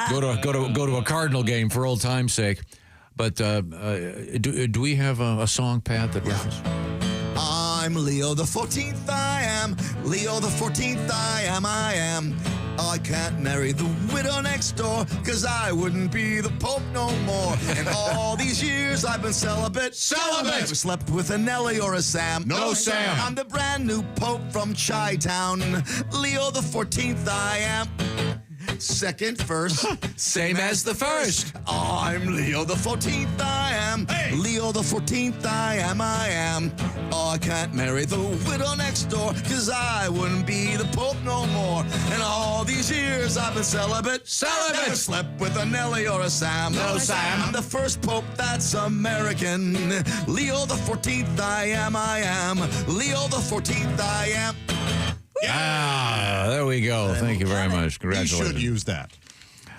Go to a Cardinal game for old time's sake. But do we have a song, Pat, that references? I'm Leo the 14th, I am. Leo the 14th, I am. I can't marry the widow next door, 'cause I wouldn't be the Pope no more. And all these years I've been celibate. Never slept with a Nelly or a Sam. No Sam. I'm the brand new Pope from Chi-Town. Leo the 14th, I am. Second verse, same as the first. I'm Leo the 14th, I am. Hey. Leo the 14th, I am. Oh, I can't marry the widow next door, 'cause I wouldn't be the Pope no more. And all these years I've been celibate. Never slept with a Nelly or a Sam. No Sam. I'm the first Pope that's American. Leo the 14th, I am. Leo the 14th, I am. There we go. Thank you very much. He Congratulations. should use that.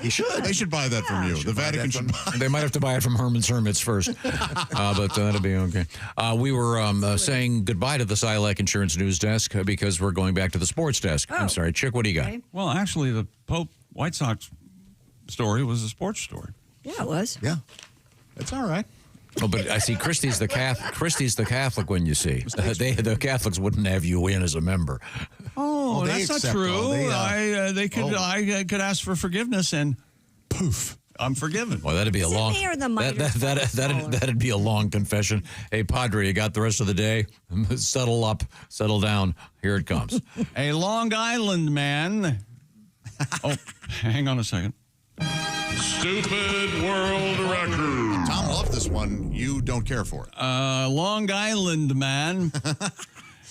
He should. They should buy that from you. The Vatican should buy They might have to buy it from Herman's Hermits first, but that'll be okay. We were saying goodbye to the Silac Insurance News Desk because we're going back to the sports desk. I'm sorry, Chick, what do you got? Okay. Well, actually, the Pope White Sox story was a sports story. Yeah, it was. Yeah. It's all right. Oh, but I see Christy's the Catholic one, you see. The Catholics wouldn't have you in as a member. Oh, they that's not accept true. all. I could ask for forgiveness and poof, I'm forgiven. Well, that'd be Is a it long. me or the mitre's That'd be a long confession. Hey, Padre, you got the rest of the day? Settle up, settle down. Here it comes. A Long Island man. Oh, hang on a second. Stupid world record. Tom loved this this one. You don't care for it. Long Island man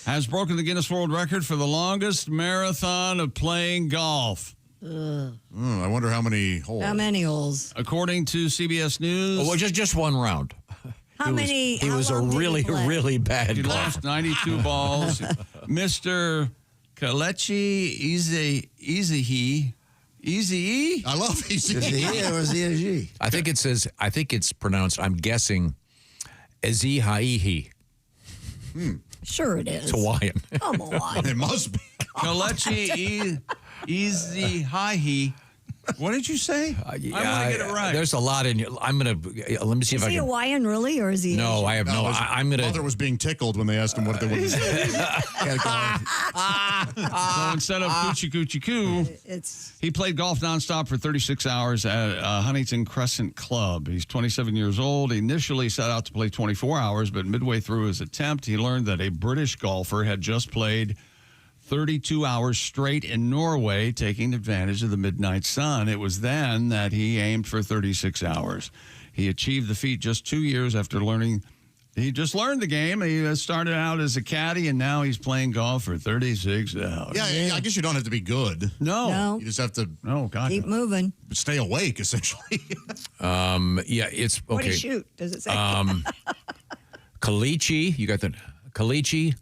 has broken the Guinness World Record for the longest marathon of playing golf. I wonder how many holes. How many holes? According to CBS News. Well, just one round. How many? He was a really bad He golfer. lost 92 balls. Mr. Kalechi Easy. I love Easy. Is it he or is he a G? I think it's pronounced, I'm guessing, Ezihaihi. Sure it is. It's Hawaiian. Come on. It must be. Kalechi Easy. What did you say? I want to get it right. There's a lot in you. I'm going to, let me see Is if I he can. Hawaiian, really, or is he? No, Asian? I have no. I'm going to. Mother was being tickled when they asked him what they would say. So instead of coochie coochie coo, he played golf nonstop for 36 hours at Huntington Crescent Club. He's 27 years old. He initially set out to play 24 hours, but midway through his attempt, he learned that a British golfer had just played 32 hours straight in Norway, taking advantage of the midnight sun. It was then that he aimed for 36 hours. He achieved the feat just 2 years after learning. He just learned the game. He started out as a caddy, and now he's playing golf for 36 hours. Yeah, I guess you don't have to be good. No. You just have to Keep moving. stay awake, essentially. Yeah, it's okay. What do you shoot? Does it say? Kalichi, you got the Kalichi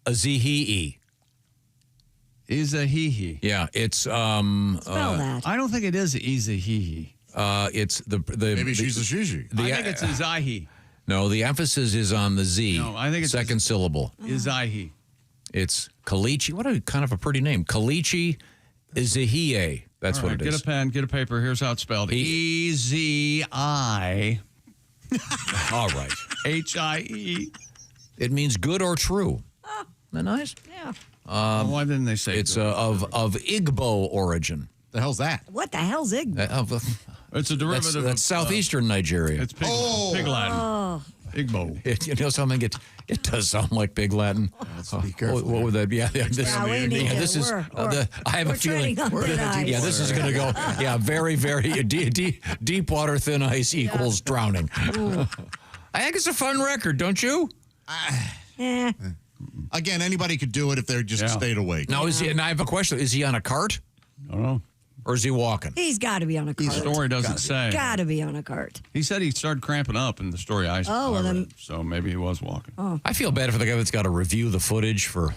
Azihii. Izahihi. Yeah, it's Spell that. I don't think it is Izahihi. It's the Maybe she's a Shishi. I think it's Izahi. No, the emphasis is on the Z. No, I think it's second syllable. Izahi. It's Kalichi. What a kind of a pretty name. Kalichi Izahie. That's what it is. Get a pen, get a paper. Here's how it's spelled. E-Z-I. All right. H-I-E. It means good or true. Isn't that nice? Yeah. Why didn't they say it's good? of Igbo origin. The hell's that? What the hell's Igbo? It's a derivative That's southeastern Nigeria. It's Pig Latin. Oh. Igbo. You know something? It does sound like Big Latin. Be careful. What would that be? Yeah, this is. I have a feeling. Yeah, this is going to go. Yeah, very, very deep water, thin ice equals drowning. I think it's a fun record, don't you? Yeah. Again, anybody could do it if they just stayed awake. Now, and I have a question. Is he on a cart? I don't know. Or is he walking? He's got to be on a cart. The story doesn't say. Got to be on a cart. He said he started cramping up in the story I Oh, well, then. so maybe he was walking. Oh. I feel bad for the guy that's got to review the footage for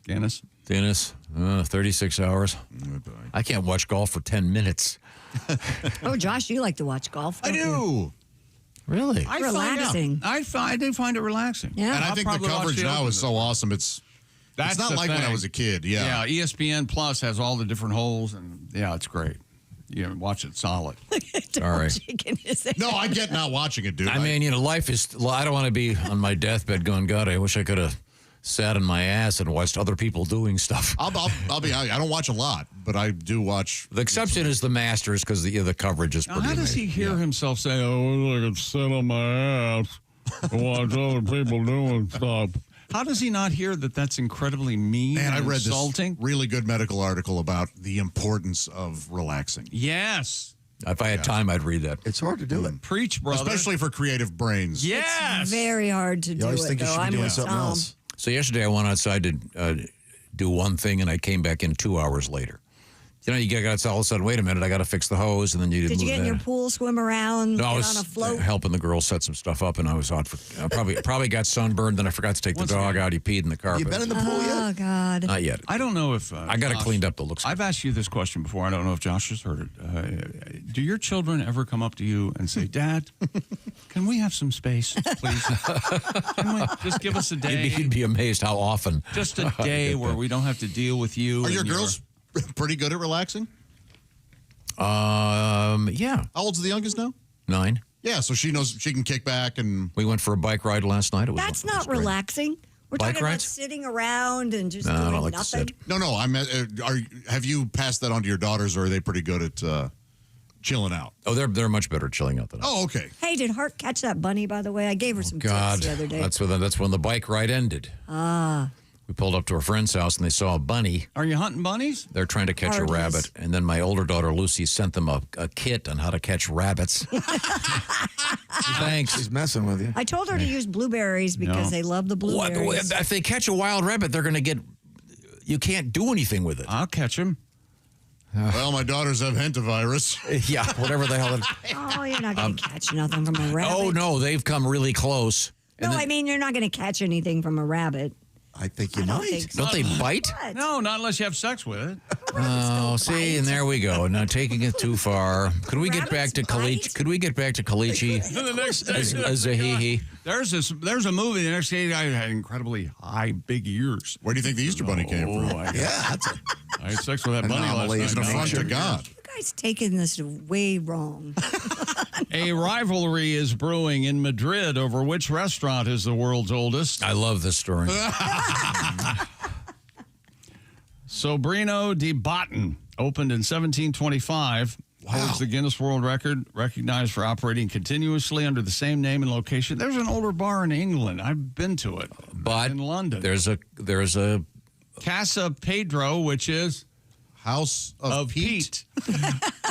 Guinness. 36 hours. I can't watch golf for 10 minutes. Oh, Josh, you like to watch golf? I don't you? do. Really? Relaxing. I do find it relaxing. Yeah. And I I'll think the probably watch coverage now Open is so awesome. It's not the like when I thing. was a kid. Yeah. Yeah, ESPN Plus has all the different holes, and yeah, it's great. You watch it solid. All right. Shaking his head. No, I get not watching it, dude. I mean, life is. I don't want to be on my deathbed going, God, I wish I could have sat on my ass and watched other people doing stuff. I'll be. I don't watch a lot, but I do watch. The exception is the Masters because the coverage is pretty How does he amazing. hear himself say, "Oh, I could sit on my ass and watch other people doing stuff"? How does he not hear that that's incredibly mean Man, I and read insulting? this really good medical article about the importance of relaxing. Yes. If I had time, I'd read that. It's hard to do it. Preach, brother. Especially for creative brains. Yes. Very hard to You do always it, think you though. should be I'm doing with something Tom. else. So yesterday I went outside to do one thing, and I came back in 2 hours later. You know, you got all of a sudden, wait a minute, I got to fix the hose, and then you Did you move get in that. your pool, swim around, No, I get was on a float? helping the girls set some stuff up, and I was out for probably got sunburned. Then I forgot to take the dog out. He peed in the carpet. You been in the pool yet? Oh, God. Not yet. I don't know if I got it Josh- cleaned up. That looks. I've asked you this question before. I don't know if Josh has heard it. Do your children ever come up to you and say, "Dad, can we have some space, please? Can we just give us a day? You'd be amazed how often. Just a day where we don't have to deal with you." Are and your girls pretty good at relaxing? Yeah. How old's the youngest now? 9. Yeah, so she knows she can kick back and. We went for a bike ride last night. That's not relaxing. We're Bike talking about rides? sitting around and just No, I doing don't like to nothing. sit. No. Have you passed that on to your daughters, or are they pretty good at chilling out? Oh, they're much better at chilling out than I. Oh, okay. Hey, did Hart catch that bunny, by the way? I gave her some God, tips the other day. that's when the bike ride ended. Ah. We pulled up to a friend's house and they saw a bunny. Are you hunting bunnies? They're trying to catch a rabbit. And then my older daughter, Lucy, sent them a kit on how to catch rabbits. Thanks. She's messing with you. I told her to use blueberries because they love the blueberries. If they catch a wild rabbit, they're going to get... You can't do anything with it. I'll catch them. Well, my daughters have hantavirus. Yeah, whatever the hell. Oh, you're not going to catch nothing from a rabbit. Oh, no, they've come really close. No, I mean, you're not going to catch anything from a rabbit. I think you might. Don't they bite? What? No, not unless you have sex with it. Oh, see, and there we go. Now taking it too far. Could we get back to Caliche? Could we get back to Caliche? The next day, as a hee-hee? There's a movie. The next day, I had incredibly high, big ears. Where do you think the Easter Bunny came from? I had sex with that bunny last night. It's an affront to God. You guys taking this way wrong. A rivalry is brewing in Madrid over which restaurant is the world's oldest. I love this story. Sobrino di Botten opened in 1725. Holds the Guinness World Record, recognized for operating continuously under the same name and location. There's an older bar in England. I've been to it. But in London. There's a Casa Pedro, which is House of Pete.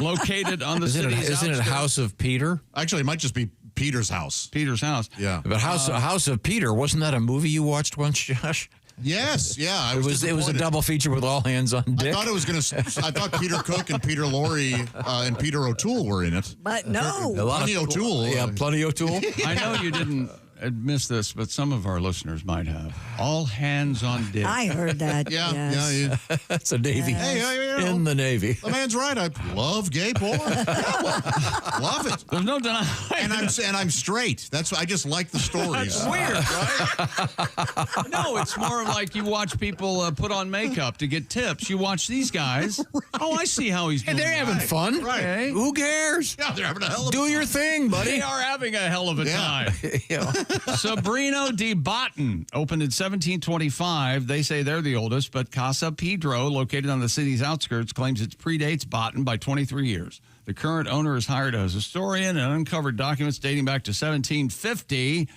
Located on the city's Isn't it House of Peter? Actually, it might just be Peter's house. Peter's house. Yeah. But House of Peter, wasn't that a movie you watched once, Josh? Yes, yeah. It was a double feature with all hands on deck. I thought Peter Cook and Peter Lorre and Peter O'Toole were in it. But no. Plenty O'Toole. Yeah, Plenty O'Toole. I know you didn't miss this, but some of our listeners might have. All hands on deck. I heard that. Yeah, yes. yeah. That's a Navy. Hey, in the Navy. The man's right. I love gay porn. Love it. There's no denying. And I'm straight. I just like the stories. That's weird, right? No, it's more like you watch people put on makeup to get tips. You watch these guys. Oh, I see how he's doing. And they're having fun. Right. Okay. Who cares? Yeah, they're having a hell of a Do your thing, buddy. They are having a hell of a time. Yeah. Sobrino di Botten opened in 1725. They say they're the oldest, but Casa Pedro, located on the city's outskirts, claims it predates Botten by 23 years. The current owner has hired a historian and uncovered documents dating back to 1750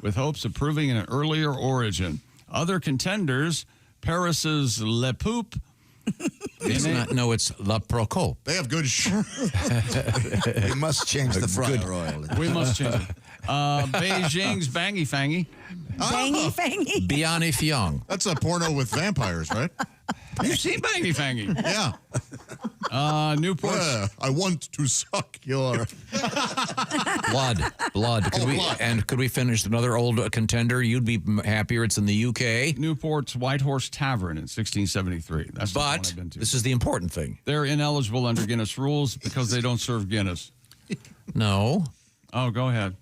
with hopes of proving an earlier origin. Other contenders, Paris's Le Poupe. It's La Procope. They have good We must change the fryer oil. We must change it. Beijing's Bangy Fangy. Bangy Fangy? Biani Fiong. That's a porno with vampires, right? You've seen Bangy Fangy. Yeah. Newport. I want to suck your Blood. Blood. Could we finish another old contender? You'd be happier. It's in the UK. Newport's White Horse Tavern in 1673. That's the one I've been to. This is the important thing. They're ineligible under Guinness rules because they don't serve Guinness. No. Oh, go ahead.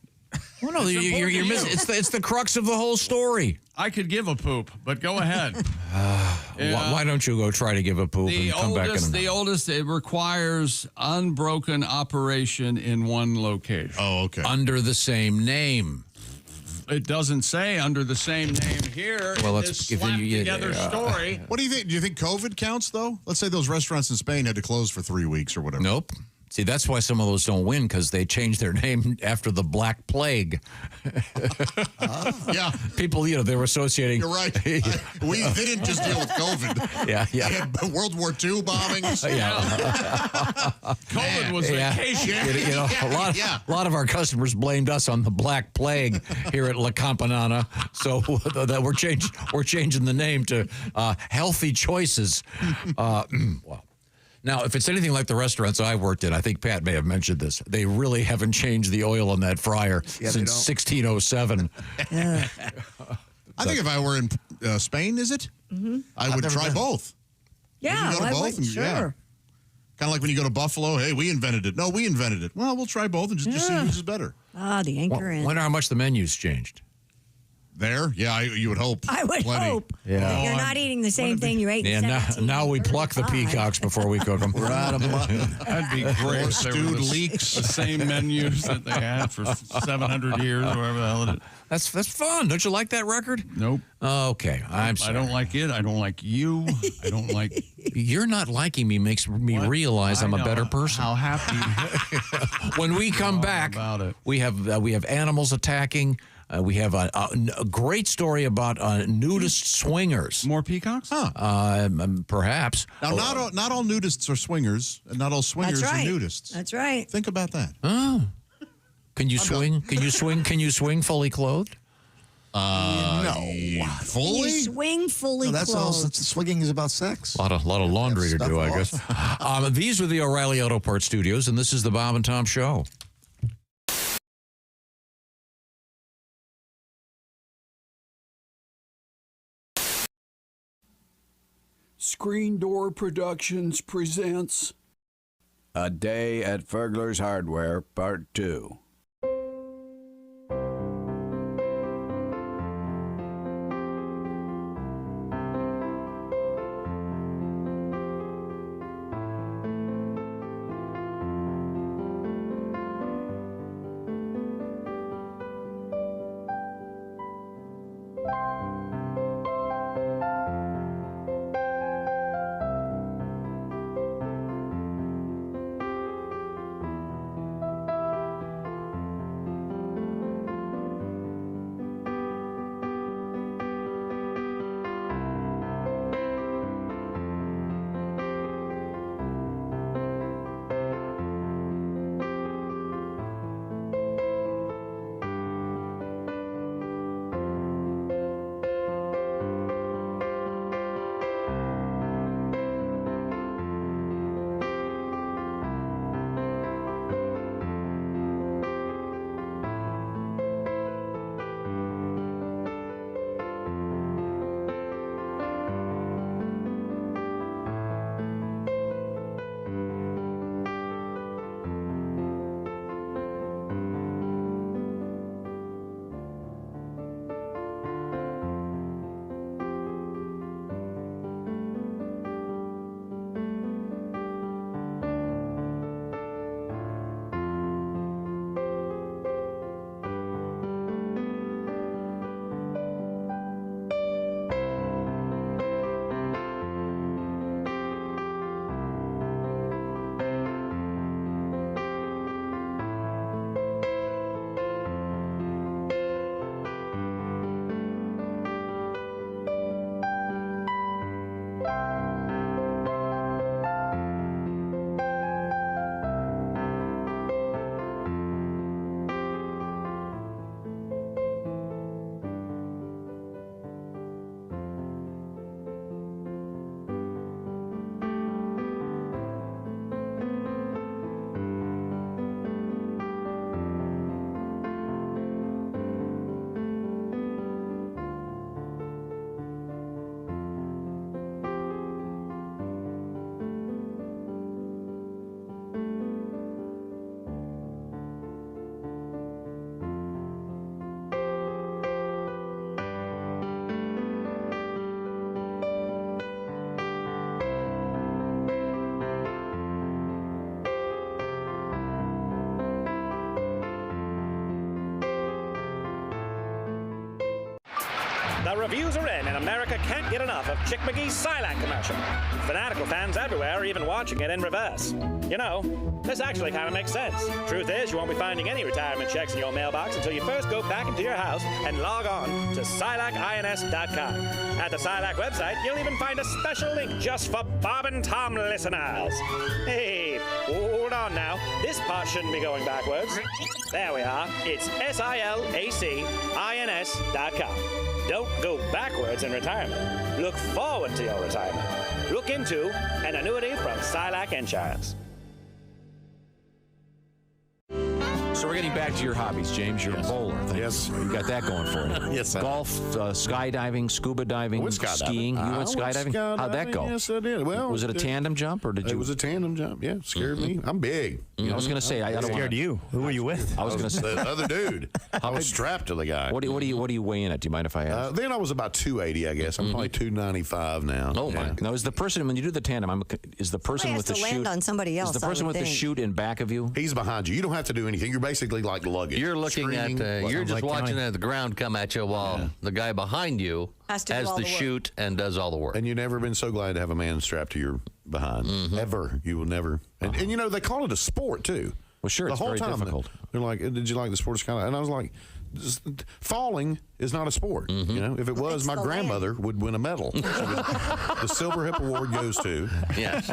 Well, no, you're missing. It's the crux of the whole story. I could give a poop, but go ahead. Why don't you go try to give a poop and come back? The oldest, it requires unbroken operation in one location. Oh, okay. Under the same name. It doesn't say under the same name here. Well, in let's this give you together story. What do you think? Do you think COVID counts, though? Let's say those restaurants in Spain had to close for 3 weeks or whatever. Nope. See, that's why some of those don't win, because they changed their name after the Black Plague. Yeah. People, they were associating. You're right. They didn't just deal with COVID. Yeah. They had World War II bombings. Yeah. COVID was vacation. A lot of our customers blamed us on the Black Plague here at La Campanana, so that we're changing the name to Healthy Choices. Well. Now, if it's anything like the restaurants I worked in, I think Pat may have mentioned this. They really haven't changed the oil on that fryer since 1607. Yeah. I think if I were in Spain, is it? Mm-hmm. I would try both. Yeah, you go to both sure. Yeah. Kind of like when you go to Buffalo. Hey, we invented it. No, we invented it. Well, we'll try both and just see who's better. The anchor in. Wonder how much the menu's changed. There? Yeah, you would hope. I would hope. Yeah. You're not eating the same thing you ate in now we pluck the peacocks before we cook them. We're out of money. That'd be great. More stewed leeks. The same menus that they had for 700 years or whatever the hell it is. That's fun. Don't you like that record? Nope. Okay. I'm sorry. I don't like it. I don't like you. I don't like... You're not liking me makes me realize I'm a better person. How happy. When we come back, about it. we have animals attacking. We have a great story about nudist swingers. More peacocks? Perhaps. Now, not all nudists are swingers, and not all swingers That's right. are nudists. That's right. Think about that. Oh. Can you swing? Can you swing? Can you swing fully clothed? No. Fully? You swing fully That's all. clothed. Swinging is about sex. A lot of laundry to do, I guess. These are the O'Reilly Auto Parts Studios, and this is the Bob and Tom Show. Screen Door Productions presents A Day at Fergler's Hardware, Part 2. The reviews are in, and America can't get enough of Chick McGee's Silac commercial. Fanatical fans everywhere are even watching it in reverse. You know, this actually kind of makes sense. Truth is, you won't be finding any retirement checks in your mailbox until you first go back into your house and log on to SilacINS.com. At the Silac website, you'll even find a special link just for Bob and Tom listeners. Hey, hold on now. This part shouldn't be going backwards. There we are. It's SilacINS.com. Don't go backwards in retirement. Look forward to your retirement. Look into an annuity from Silac Insurance. So we're getting back to your hobbies, James. You're a bowler. Yes. You got that going for you. Yes, I Golf, skydiving, scuba diving, skiing. You went skydiving? How'd that go? Yes, I did. Well, was it a tandem jump or did you? It was a tandem jump. Yeah, scared me. I'm big. I was going to say I don't scared you. Who were you with? I was going to say the other dude. I was strapped to the guy. What do you weigh in at? Do you mind if I ask? Then I was about 280, I guess. I'm probably 295 now. Oh my! Now is the person when you do the tandem? Is the person Has with the to chute land on somebody else. Is the person I would with the think. chute in back of you? He's behind you. You don't have to do anything. You're basically like luggage. You're looking at. You're just watching the ground come at you while the guy behind you Has to do has all the the work. chute and does all the work. And you've never been so glad to have a man strapped to your behind. Ever. You will never. And you know, they call it a sport, too. Well, sure, the it's whole very time difficult. They're like, did you like the sport? And I was like, falling is not a sport. You know, if it was, my grandmother would win a medal. The Silver Hip Award goes to. Yes.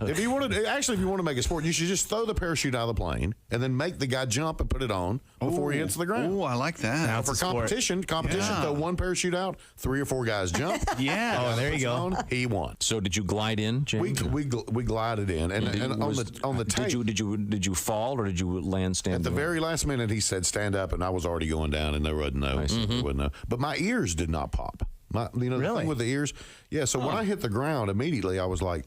If you want to make a sport, you should just throw the parachute out of the plane and then make the guy jump and put it on before he hits the ground. Oh, I like that. Now, for competition, throw one parachute out, 3 or 4 guys jump. Yeah. Oh, there you go. He won. So did you glide in, James? We glided in, and on the tape. Did you fall or did you land standing? At the very last minute, he said, "Stand up," and I was already going down, and there wasn't no. There wasn't no. But my ears did not pop. The thing with the ears. Yeah. So when I hit the ground, immediately I was like.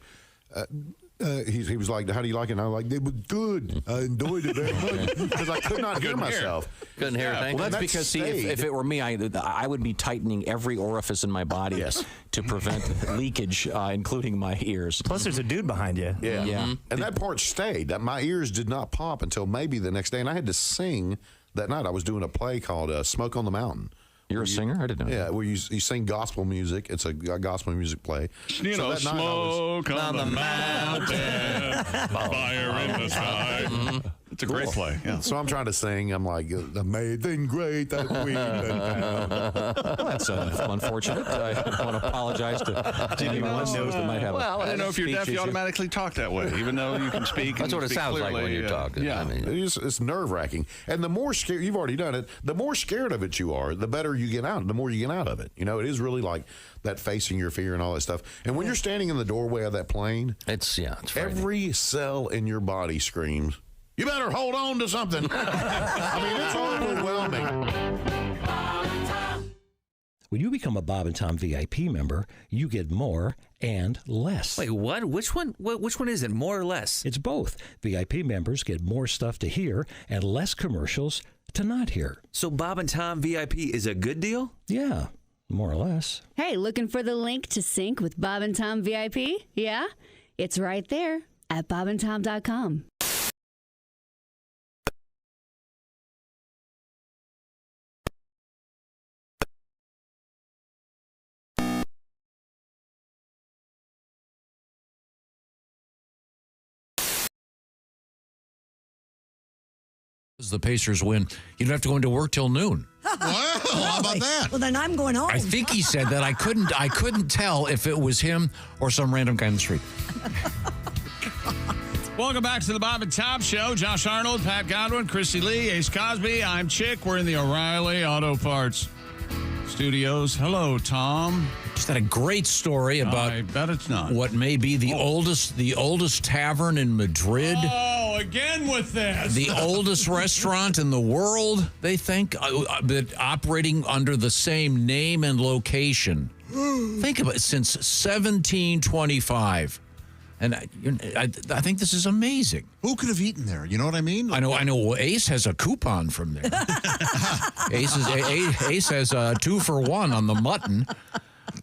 He was like, "How do you like it?" And I was like, "It was good. I enjoyed it very much," because I could not hear myself. Couldn't hear a thing. Well, that's because if it were me, I would be tightening every orifice in my body to prevent leakage, including my ears. Plus, there's a dude behind you. Yeah. And that part stayed. That my ears did not pop until maybe the next day, and I had to sing that night. I was doing a play called "Smoke on the Mountain." You're a singer? I didn't know. Yeah, where you sing gospel music. It's a gospel music play. You know, smoke on the mountain, fire in the sky. It's a great play. Yeah. So I'm trying to sing. I'm like, amazing, great that we. Well, that's unfortunate. I want to apologize to anyone knows that might have. Well, I don't know if you're deaf, you automatically talk that way, even though you can speak. That's what it sounds clearly, like when you're talking. Yeah, I mean, it's nerve wracking, and the more scared you've already done it, the more scared of it you are, the better you get out. The more you get out of it. You know, it is really like that facing your fear and all that stuff. And when you're standing in the doorway of that plane, it's every cell in your body screams, "You better hold on to something." I mean, it's overwhelming. When you become a Bob and Tom VIP member, you get more and less. Wait, what? Which one? Which one is it? More or less? It's both. VIP members get more stuff to hear and less commercials to not hear. So Bob and Tom VIP is a good deal? Yeah, more or less. Hey, looking for the link to sync with Bob and Tom VIP? Yeah? It's right there at bobandtom.com. The Pacers win. You don't have to go into work till noon. Wow, how about that? Well, then I'm going home. I think he said that. I couldn't tell if it was him or some random guy in the street. Welcome back to the Bob and Tom Show. Josh Arnold, Pat Godwin, Chrissy Lee, Ace Cosby. I'm Chick. We're in the O'Reilly Auto Parts Studios. Hello, Tom. Just had a great story about. I bet it's not. What may be the oldest tavern in Madrid. Oh, again with this. The oldest restaurant in the world, they think, but operating under the same name and location. Think about it, since 1725. And I think this is amazing. Who could have eaten there? You know what I mean? I know. Ace has a coupon from there. Ace has 2 for 1 on the mutton.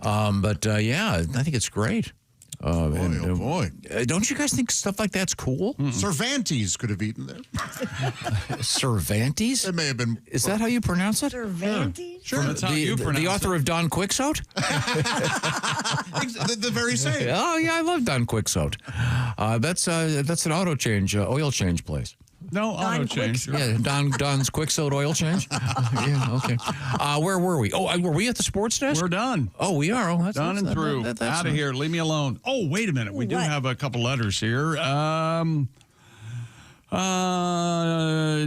Yeah, I think it's great. Boy. Don't you guys think stuff like that's cool? Mm-hmm. Cervantes could have eaten there. Cervantes? It may have been. Is that how you pronounce it? Cervantes? Sure. That's how you pronounce the author of Don Quixote? The very same. Oh, yeah, I love Don Quixote. That's an oil change place. No, auto change. Yeah, Don's Quixote oil change. Yeah, okay. Where were we? Oh, were we at the sports desk? We're done. Oh, we are. Oh, that's done and through. That's out of here. Leave me alone. Oh, wait a minute. We do have a couple letters here.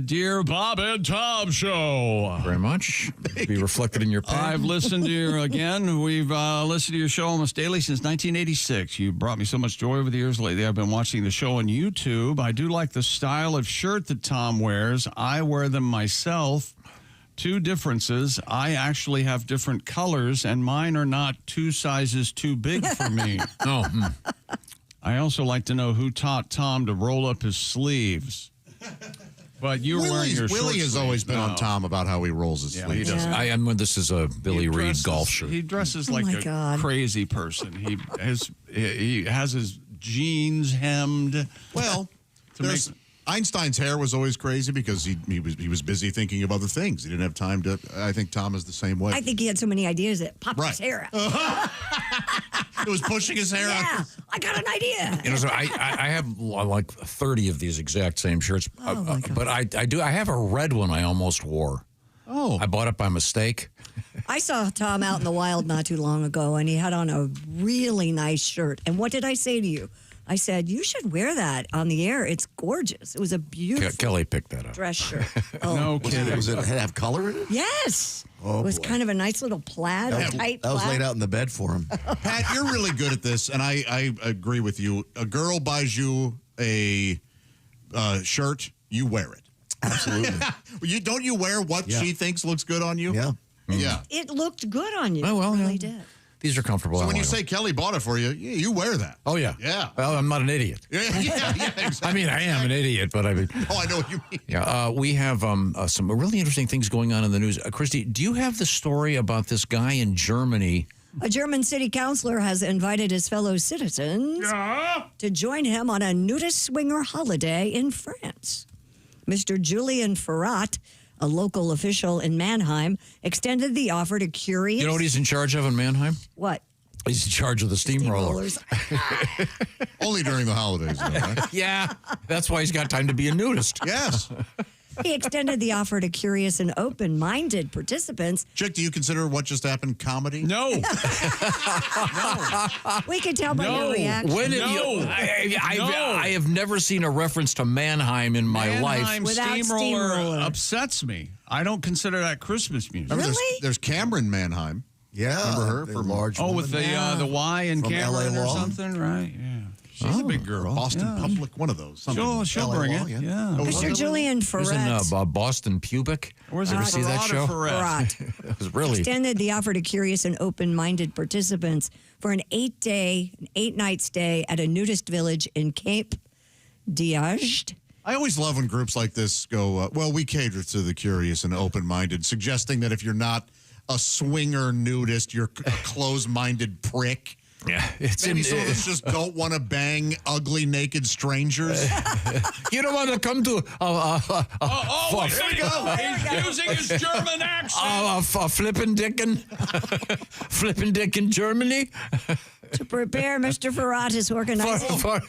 Dear Bob and Tom Show. Very much. Be reflected in your pen. I've listened to you again. We've listened to your show almost daily since 1986. You brought me so much joy over the years lately. I've been watching the show on YouTube. I do like the style of shirt that Tom wears. I wear them myself. 2 differences. I actually have different colors, and mine are not 2 sizes too big for me. Oh. I also like to know who taught Tom to roll up his sleeves. But you're wearing your short Willie has always been on Tom about how he rolls his sleeves. He does. I am. This is a Billy Reed golf shirt. He dresses like a crazy person. He has his jeans hemmed. Well, Einstein's hair was always crazy because he was busy thinking of other things. He didn't have time to. I think Tom is the same way. I think he had so many ideas that popped his hair out. It was pushing his hair out. Yeah, I got an idea. You know, so I have like 30 of these exact same shirts. Oh my God. But I have a red one I almost wore. Oh. I bought it by mistake. I saw Tom out in the wild not too long ago, and he had on a really nice shirt. And what did I say to you? I said, you should wear that on the air. It's gorgeous. It was a beautiful Kelly picked that up. dress shirt. Oh. No kidding. Was it have color in it? Yes. Oh, it was boy. kind of a nice little plaid, or tight That was plaid. laid out in the bed for him. Pat, you're really good at this, and I agree with you. A girl buys you a shirt, you wear it. Absolutely. Don't you wear what she thinks looks good on you? Yeah. Yeah. It looked good on you. Oh, well, it really yeah. did. These are comfortable. So I when you like say Kelly bought it for you, you wear that. Oh, yeah. Yeah. Well, I'm not an idiot. Yeah, exactly. I mean, I am an idiot, but I mean. Oh, I know what you mean. Yeah, we have some really interesting things going on in the news. Christy, do you have the story about this guy in Germany? A German city councilor has invited his fellow citizens to join him on a nudist swinger holiday in France. Mr. Julian Ferrat, a local official in Mannheim, extended the offer to curious... You know what he's in charge of in Mannheim? What? He's in charge of the steamroller. Only during the holidays, though, right? Yeah, that's why he's got time to be a nudist. Yes. He extended the offer to curious and open-minded participants. Chick, do you consider what just happened comedy? No. We can tell by your reaction. When have you? I have never seen a reference to Mannheim in my life. Mannheim Without Steamroller upsets me. I don't consider that Christmas music. Remember, there's Cameron Mannheim. Yeah. Remember her? The large Oh, with the Y in From Cameron LA or Law. something, right? Yeah. She's a big girl. Boston Public, one of those. Something. She'll LA bring Law, it. yeah. Yeah. Mr. Julian He was in Ferrat Boston Pubic. Where's Ever it? see that show? Ferrat It was really. extended the offer to curious and open-minded participants for an 8-night stay at a nudist village in Cape d'Agde. I always love when groups like this go, well, we cater to the curious and open-minded, suggesting that if you're not a swinger nudist, you're a closed-minded prick. Yeah, Maybe some of us just don't want to bang ugly, naked strangers. You don't want to come to Here we go. He's using his German accent. flippin' dick in Germany To prepare, Mr. Ferrat is organizing. for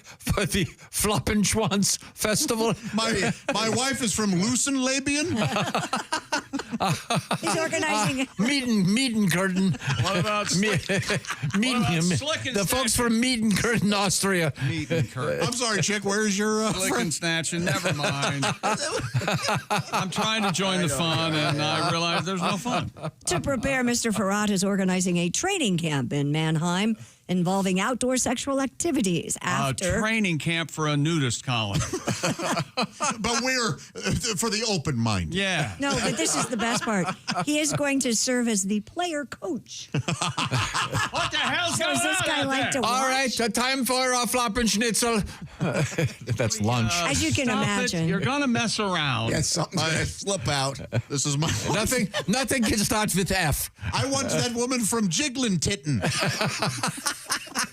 the Floppen Schwanz Festival. My wife is from Lucenlabian. He's organizing. Miedenkirchen. What about The folks from Miedenkirchen, Austria. I'm sorry, Chick. Where's your Slick and snatching. Never mind. I'm trying to join the fun, and I realize there's no fun. To prepare, Mr. Ferrat is organizing a training camp in Mannheim involving outdoor sexual activities after Training camp for a nudist colony. But we're for the open mind. Yeah. No, but this is the best part. He is going to serve as the player coach. What the hell's So going does this on guy out like there? to All watch? right, time for a Floppen Schnitzel. That's lunch. As you can Stop it. imagine. You're going to mess around. Yeah, something's going to slip out. This is my Nothing can start with F. I want that woman from Jiggling Titten.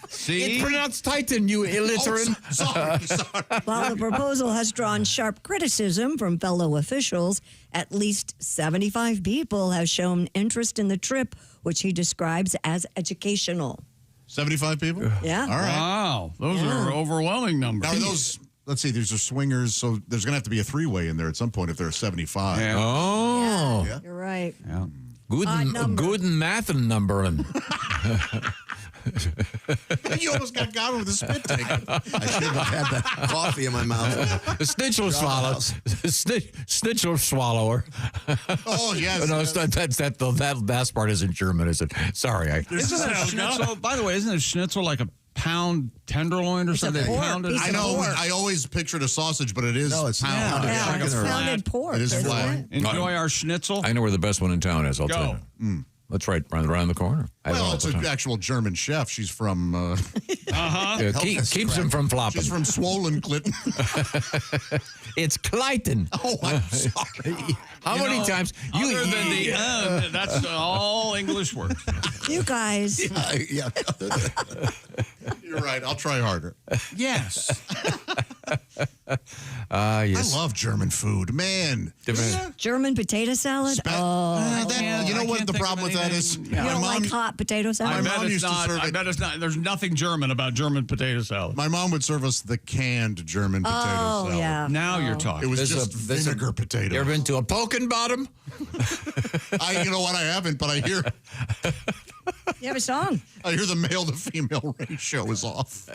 See? It's pronounced Titan, you illiterate. Sorry. While the proposal has drawn sharp criticism from fellow officials, at least 75 people have shown interest in the trip, which he describes as educational. 75 people? Yeah. All right. Wow. Those are overwhelming numbers. Now, are those, let's see, these are swingers, so there's going to have to be a three-way in there at some point if there are 75. Yeah. Oh. Yeah, you're right. Yeah. Good math and numbering. You almost got with a spit take. I should have had that coffee in my mouth. Snitchel swallow. Snitchel swallower. Oh, yes. No, it's not, that last part isn't German, is it? Sorry. Isn't a schnitzel, by the way, isn't a schnitzel like a pound tenderloin or something? I know. I always pictured a sausage, but it is pounded. Yeah, it's pounded pork. It is isn't flat. it? Enjoy our schnitzel. I know where the best one in town is. I'll Go. tell you. That's right, around the corner. Well, it's an actual German chef. She's from... Yeah, keeps him from flopping. She's from Swollen Clinton. It's Clayton. Oh, I'm sorry. How many times? Other than the that's all English words. You guys. Yeah. You're right. I'll try harder. Yes. Yes. I love German food. Man. German potato salad? Oh, That you know what can't the think problem of with that is? anything- You don't like hot potato salad? My mom used to serve I it. bet it's not. There's nothing German about German potato salad. My mom would serve us the canned German potato salad. yeah. Now you're It talking. was just vinegar potato. You ever been to a poking bottom? You know what? I haven't, but I hear You have a song. I hear the male to female ratio is off.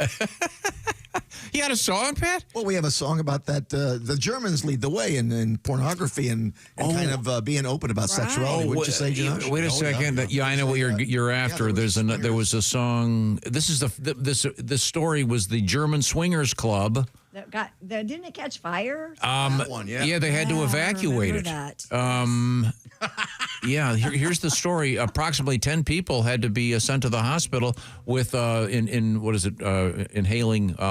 You had a song, Pat? Well, we have a song about that. The Germans lead the way in pornography and kind of being open about sexuality. Wouldn't you say, Josh? Wait a second. Yeah, I know what you're after. There was a song. This is this story was the German Swingers Club. Didn't it catch fire? That one, yeah. Yeah, they had to evacuate it. That. Yeah, here's the story. Approximately 10 people had to be sent to the hospital with inhaling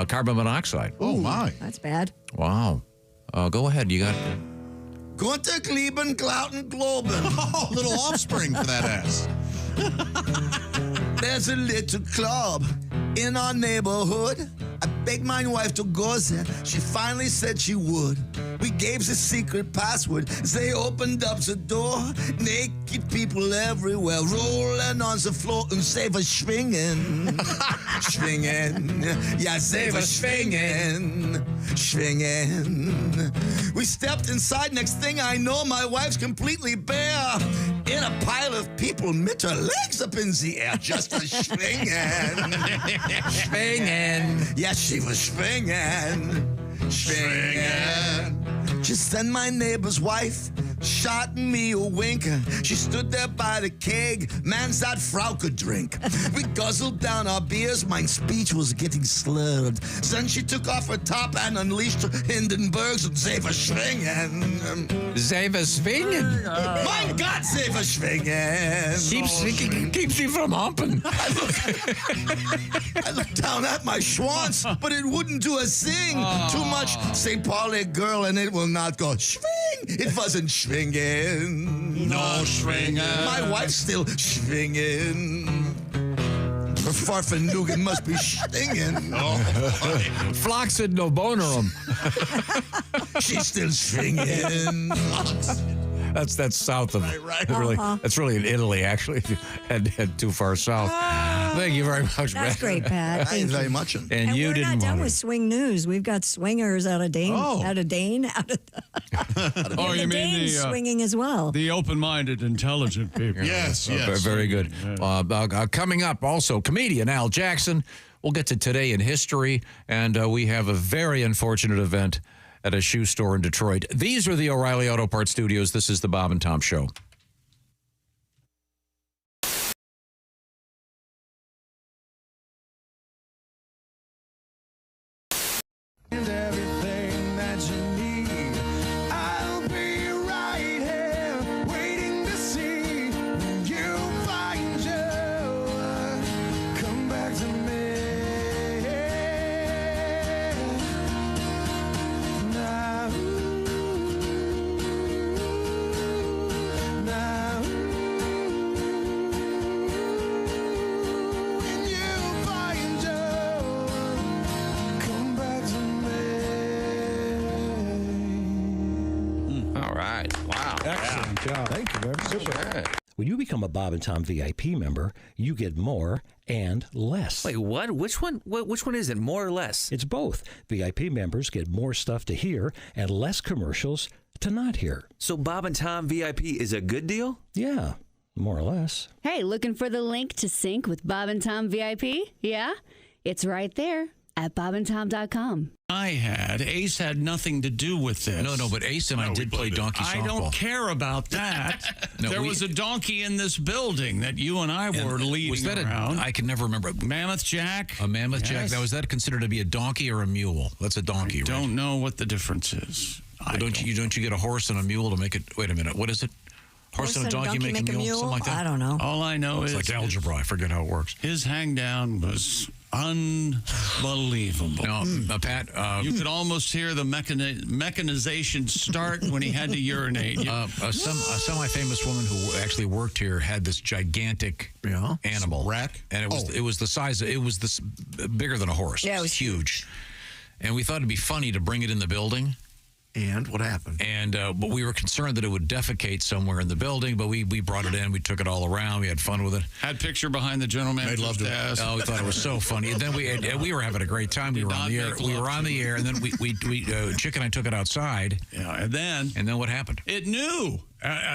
carbon monoxide. Oh my, that's bad. Wow. Go ahead. You got. Gunter Gleben, Glauten, Globen. Oh, little offspring for that ass. There's a little club in our neighborhood. I begged my wife to go there. She finally said she would. We gave the secret password as they opened up the door. Naked people everywhere, rolling on the floor and save us swinging. Swinging. Yeah, save us swinging. Swinging. We stepped inside. Next thing I know, my wife's completely bare. In a pile of people, mit her legs up in the air, just a swinging. Swinging. Yeah, she was swinging. Swinging. Just then my neighbor's wife shot me a wink. She stood there by the keg, man's that Frau could drink. We guzzled down our beers, my speech was getting slurred. Then she took off her top and unleashed her Hindenburgs and save her swinging. Save her swinging. My God, save her swinging. Keeps you from humping. I looked down at my schwanz, but it wouldn't do a thing. Too much St. Pauli girl and it will not go swing. It wasn't swinging. No swinging. My wife's still swinging. Her Farfanugan must be stinging. Floxid no bonerum. She's still swinging. That's south of right. Really, that's really in Italy, actually. If you head too far south. Thank you very much, That's Pat. great, Pat. Thank you very much. And And you we're didn't not done want with it. swing news. We've got swingers out of Dane. Oh. Out of Dane. Oh, you mean Danes the swinging as well. the open-minded, intelligent people? Yes, yes. Very good. Coming up, also, comedian Al Jackson. We'll get to Today in History, and we have a very unfortunate event at a shoe store in Detroit. These are the O'Reilly Auto Parts Studios. This is the Bob and Tom Show. Everything that you need, I'll be right here waiting to see when you find you. Come back to me now. Now, when you find you, come back to me. All right. Wow. Excellent job. Thank you very much. When you become a Bob and Tom VIP member, you get more and less. Wait, what? Which one? Which one is it? More or less? It's both. VIP members get more stuff to hear and less commercials to not hear. So Bob and Tom VIP is a good deal? Yeah, more or less. Hey, looking for the link to sync with Bob and Tom VIP? Yeah? It's right there at bobandtom.com. Ace had nothing to do with this. No, but Ace and I did play donkey softball. I don't care about that. There was a donkey in this building that you and I were leading was that around. I can never remember. Mammoth Jack? A Mammoth Jack? Yes. Now, is that considered to be a donkey or a mule? That's a donkey, right? Don't know what the difference is. Don't you get a horse and a mule to make it? Wait a minute. What is it? Horse and a donkey make a mule? Something like that? I don't know. All I know is it's like algebra. I forget how it works. His hang down was unbelievable. No, Pat, you could almost hear the mechanization start when he had to urinate. A semi-famous woman who actually worked here had this gigantic animal rack, and it was the size. It was bigger than a horse. Yeah, it was huge. And we thought it'd be funny to bring it in the building. And what happened? And but we were concerned that it would defecate somewhere in the building, but we brought it in. We took it all around. We had fun with it. Had picture behind the general manager's desk. Oh, we thought it was so funny. And then we were having a great time. We were on the air. We were on the air, and then we Chick and I took it outside. Yeah, and then what happened? It knew.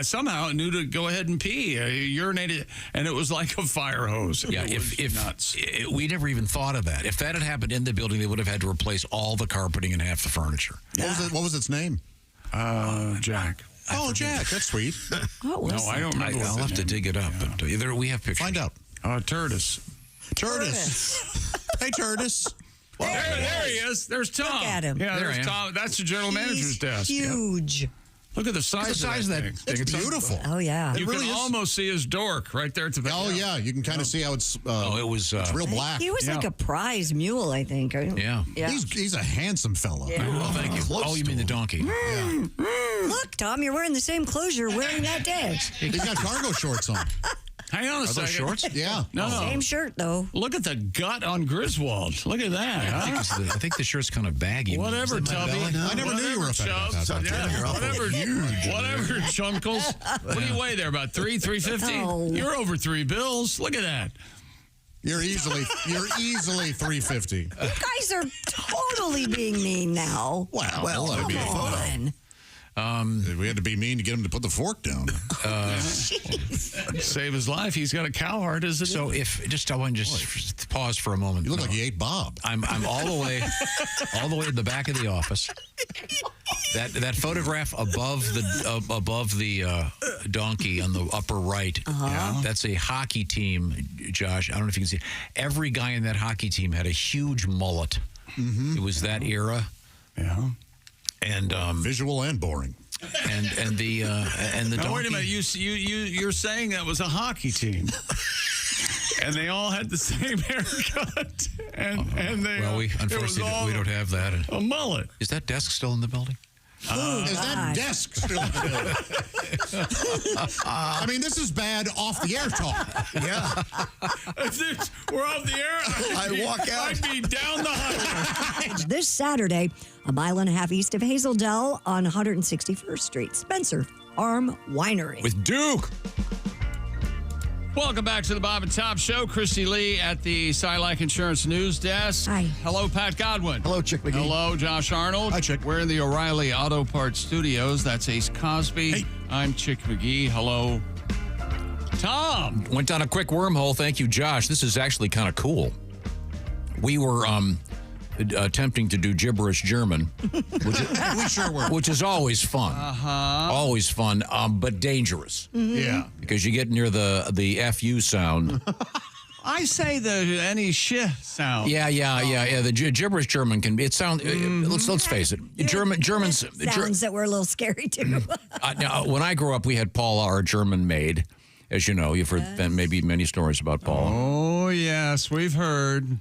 Somehow it knew to go ahead and pee, urinated, and it was like a fire hose. Yeah, if nuts. We never even thought of that. If that had happened in the building, they would have had to replace all the carpeting and half the furniture. What was its name? Jack. Oh, Jack. That's sweet. No, I don't remember. I'll have to dig it up. Yeah. But we have pictures. Find out. Turtis. Hey, Turtis. Well, there he is. There's Tom. Look at him. Yeah, there's Tom. That's the general manager's desk. Huge. Yep. Look at the size of that thing. It's beautiful. Oh, yeah. You really can is. almost see his dork right there to the yeah. You can kind of see how it's it's real black. He was like a prize mule, I think. Yeah. He's a handsome fella. Yeah. Oh, thank you. Oh, you mean the donkey? Look, Tom, you're wearing the same clothes you're wearing that day. He's got cargo shorts on. Hang on a Are second. those shorts? Yeah. No. Same shirt, though. Look at the gut on Griswold. Look at that. I think the shirt's kind of baggy. Whatever, Tubby. I never knew you were a fan. Whatever, Chunkles. What do you weigh there? About 350? Oh. You're over 3 bills. Look at that. You're easily 350. You guys are totally being mean now. Well, that'd be a photo. On. We had to be mean to get him to put the fork down. Save his life. He's got a cow heart, isn't So I want to just pause for a moment. You look like you ate Bob. I'm all the way in the back of the office. That photograph above the donkey on the upper right. That's a hockey team, Josh. I don't know if you can see. Every guy in that hockey team had a huge mullet. It was that era. Yeah. And visual and boring. And the now, donkey. wait a minute. You're saying that was a hockey team, and they all had the same haircut, and they. Well, unfortunately we don't have that. A mullet. Is that desk still in the building? Is that desk still in the building? I mean, this is bad off the air talk. Yeah. We're off the air. I walk out. I'd be down the highway. This Saturday, a mile and a half east of Hazeldell on 161st Street, Spencer Farm Winery. With Duke. Welcome back to the Bob and Tom Show. Christy Lee at the Silac Insurance News Desk. Hi. Hello, Pat Godwin. Hello, Chick McGee. Hello, Josh Arnold. Hi, Chick. We're in the O'Reilly Auto Parts Studios. That's Ace Cosby. Hey. I'm Chick McGee. Hello, Tom. Went down a quick wormhole. Thank you, Josh. This is actually kind of cool. We were attempting to do gibberish German, We sure were. which is always fun. Always fun, but dangerous. Yeah. Because you get near the FU sound. I say the any sh sound. Yeah. The gibberish German can be. It sounds. Let's face it. Germans. Sounds that were a little scary, too. Now, when I grew up, we had Paula, our German maid. As you know, you've heard maybe many stories about Paula. Oh, yes, we've heard.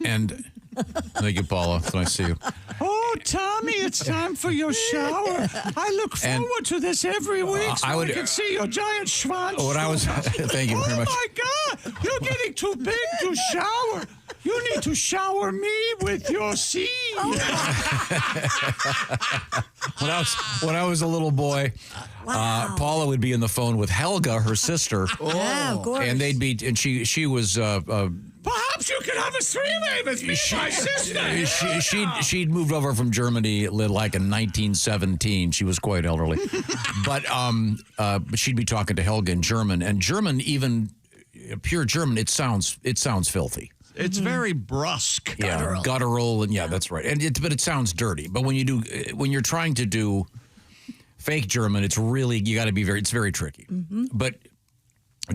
And thank you, Paula. It's nice to see you. Oh, Tommy, it's time for your shower. I look forward to this every week so I can see your giant schwanz. What I was, thank you very much. Oh, my God. You're getting too big to shower. You need to shower me with your seed. When I was a little boy, Paula would be on the phone with Helga, her sister. Yeah, of course. And they'd be, and she was. Perhaps you could have a three-way with me and my sister. She'd moved over from Germany like in 1917. She was quite elderly, but she'd be talking to Helga in German, and German, even pure German, it sounds filthy. It's very brusque. Yeah, guttural, and that's right. And but it sounds dirty. But when you're trying to do fake German, it's really it's very tricky. But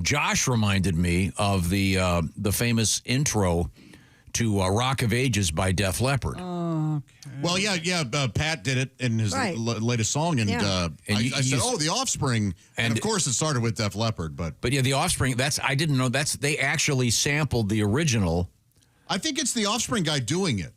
Josh reminded me of the famous intro to Rock of Ages by Def Leppard. Okay. Well, Pat did it in his latest song, and I said, The Offspring, and of course it started with Def Leppard, but The Offspring. I didn't know they actually sampled the original. I think it's the Offspring guy doing it.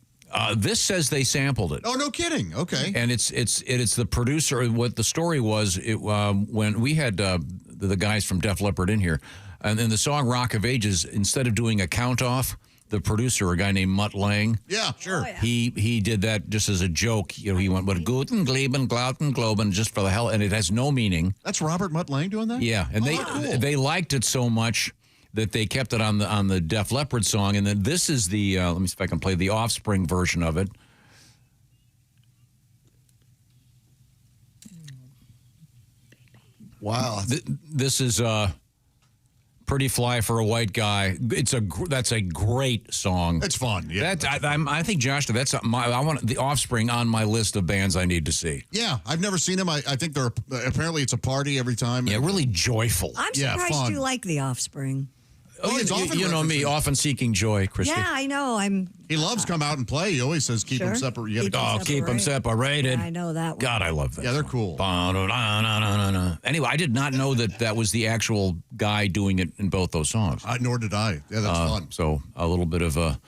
This says they sampled it. Oh, no kidding. Okay. And it's the producer. What the story was, when we had the guys from Def Leppard in here, and in the song Rock of Ages, instead of doing a count off, the producer, a guy named Mutt Lang. Yeah, sure. He did that just as a joke. You know, he went with Guten, Gleben, Glauten, Globen, just for the hell, and it has no meaning. That's Robert Mutt Lang doing that? Yeah, and they liked it so much that they kept it on the Def Leppard song, and then this is the let me see if I can play the Offspring version of it. Wow, this is Pretty Fly for a White Guy. That's a great song. It's fun. Yeah, I think Josh, I want the Offspring on my list of bands I need to see. Yeah, I've never seen them. I think they're apparently it's a party every time. Yeah, really joyful. I'm surprised you like The Offspring. You know me, often seeking joy, Christy. Yeah, I know. He loves come out and play. He always says keep them separate. Keep them separated. Yeah, I know that one. God, I love that. Yeah, they're cool. Anyway, I did not know that was the actual guy doing it in both those songs. Nor did I. Yeah, that's fun. So a little bit of a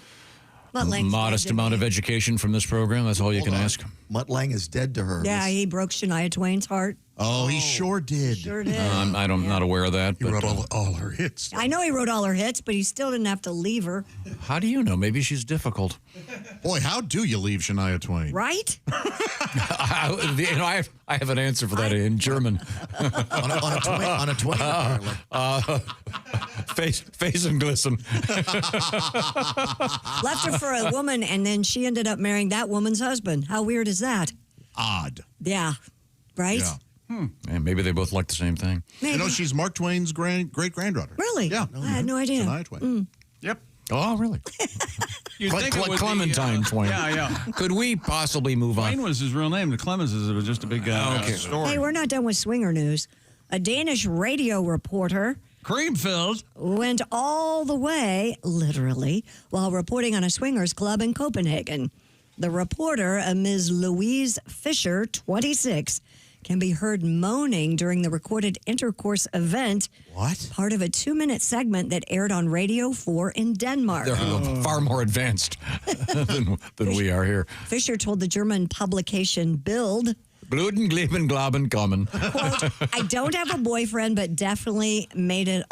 modest amount of education from this program. That's all you can ask. Mutt Lang is dead to her. Yeah, he broke Shania Twain's heart. Oh, he sure did. Sure did. I'm not aware of that. He wrote all her hits. I know he wrote all her hits, but he still didn't have to leave her. How do you know? Maybe she's difficult. Boy, how do you leave Shania Twain? Right? I have an answer for that in German. on a Twain, apparently. Face and glisten. Left her for a woman, and then she ended up marrying that woman's husband. How weird is that? Odd. Yeah. Right? Yeah. And maybe they both like the same thing. Maybe. You know, she's Mark Twain's great-granddaughter. Really? Yeah. I had no idea. Shania Twain. Yep. Oh, really? You'd think it would Clementine be, Twain. Yeah. Could we possibly move on? Twain was his real name. The Clemens is just a big story. Hey, we're not done with swinger news. A Danish radio reporter Creamfield went all the way, literally, while reporting on a swingers club in Copenhagen. The reporter, a Ms. Louise Fisher, 26, can be heard moaning during the recorded intercourse event. What? Part of a 2-minute segment that aired on Radio 4 in Denmark. They're far more advanced than we are here. Fisher told the German publication Bild, Bluten, Gleben, Glaben, kommen. quote, I don't have a boyfriend, but definitely made it,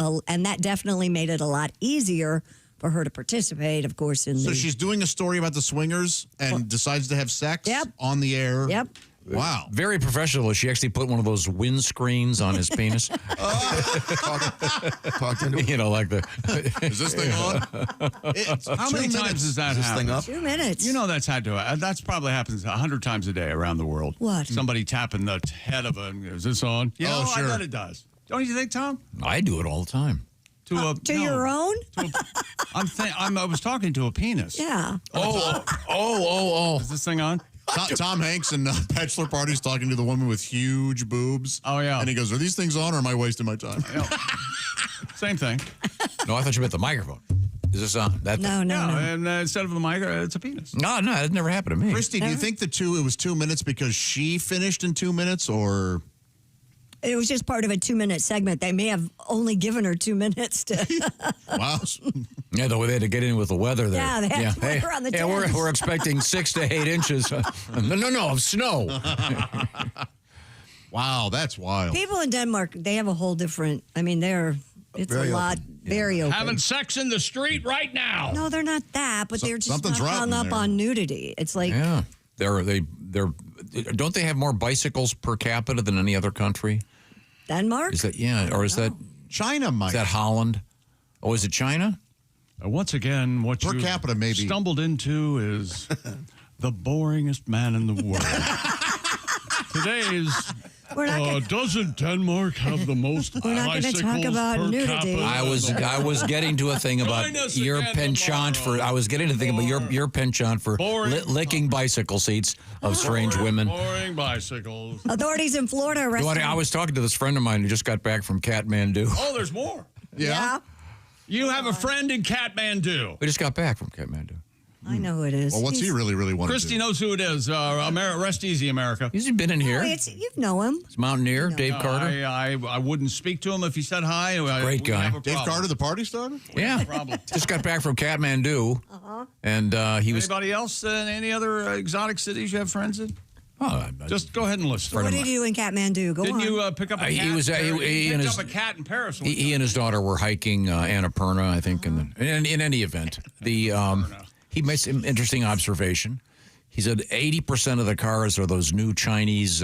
definitely made it a lot easier for her to participate, of course. So she's doing a story about the swingers and decides to have sex on the air. Yep. Wow. Very professional. She actually put one of those windscreens on his penis. Talked into it. You know, like the. Is this thing on? How many times does that happen? thing up? 2 minutes. You know that's probably happens 100 times a day around the world. What? Somebody tapping the head of a. Is this on? Yeah, Oh, sure. I bet it does. Don't you think, Tom? I do it all the time. Your own? I was talking to a penis. Yeah. Oh. Is this thing on? Tom Hanks in Bachelor Parties talking to the woman with huge boobs. Oh, yeah. And he goes, are these things on or am I wasting my time? Same thing. No, I thought you meant the microphone. Is this on? No. And instead of a mic, it's a penis. No, it never happened to me. Christy, do you think it was 2 minutes because she finished in 2 minutes or? It was just part of a 2-minute segment. They may have only given her 2 minutes to. Wow. Yeah, the way they had to get in with the weather there. Yeah, they had to put her on the tents. We're expecting 6 to 8 inches. No, of snow. Wow, that's wild. People in Denmark, they have a whole different. I mean, it's very a lot, open. very open. Having sex in the street right now. No, they're not that, but they're just something's not hung rotten up there. on nudity. It's like, Yeah, they're don't they have more bicycles per capita than any other country? Denmark? Is that or is that China, Mike? Is that Holland? Oh, is it China? Once again, what per you capita maybe stumbled into is the boringest man in the world. Today's. Doesn't Denmark have the most We're not going to talk about nudity. I was getting to a thing about your penchant for. I was getting to think about your penchant for licking bicycle seats of strange women. Boring bicycles. Authorities in Florida arrested. I was talking to this friend of mine who just got back from Kathmandu. Oh, there's more. Yeah. You have a friend in Kathmandu. We just got back from Kathmandu. I know who it is. Well, what's he really want Christy to do? knows who it is. Rest easy, America. He's been in here. You know him. It's Mountaineer, Dave Carter. I wouldn't speak to him if he said hi. Great guy. Dave Carter, the party starter? Yeah. Just got back from Kathmandu. And he was. Anybody else in any other exotic cities you have friends in? Just go ahead and list What did he do in Kathmandu? Go Didn't on. you pick up a cat? He was he picked up a cat in Paris. He and his daughter were hiking Annapurna, I think. In any event, he made some interesting observation. He said 80% of the cars are those new Chinese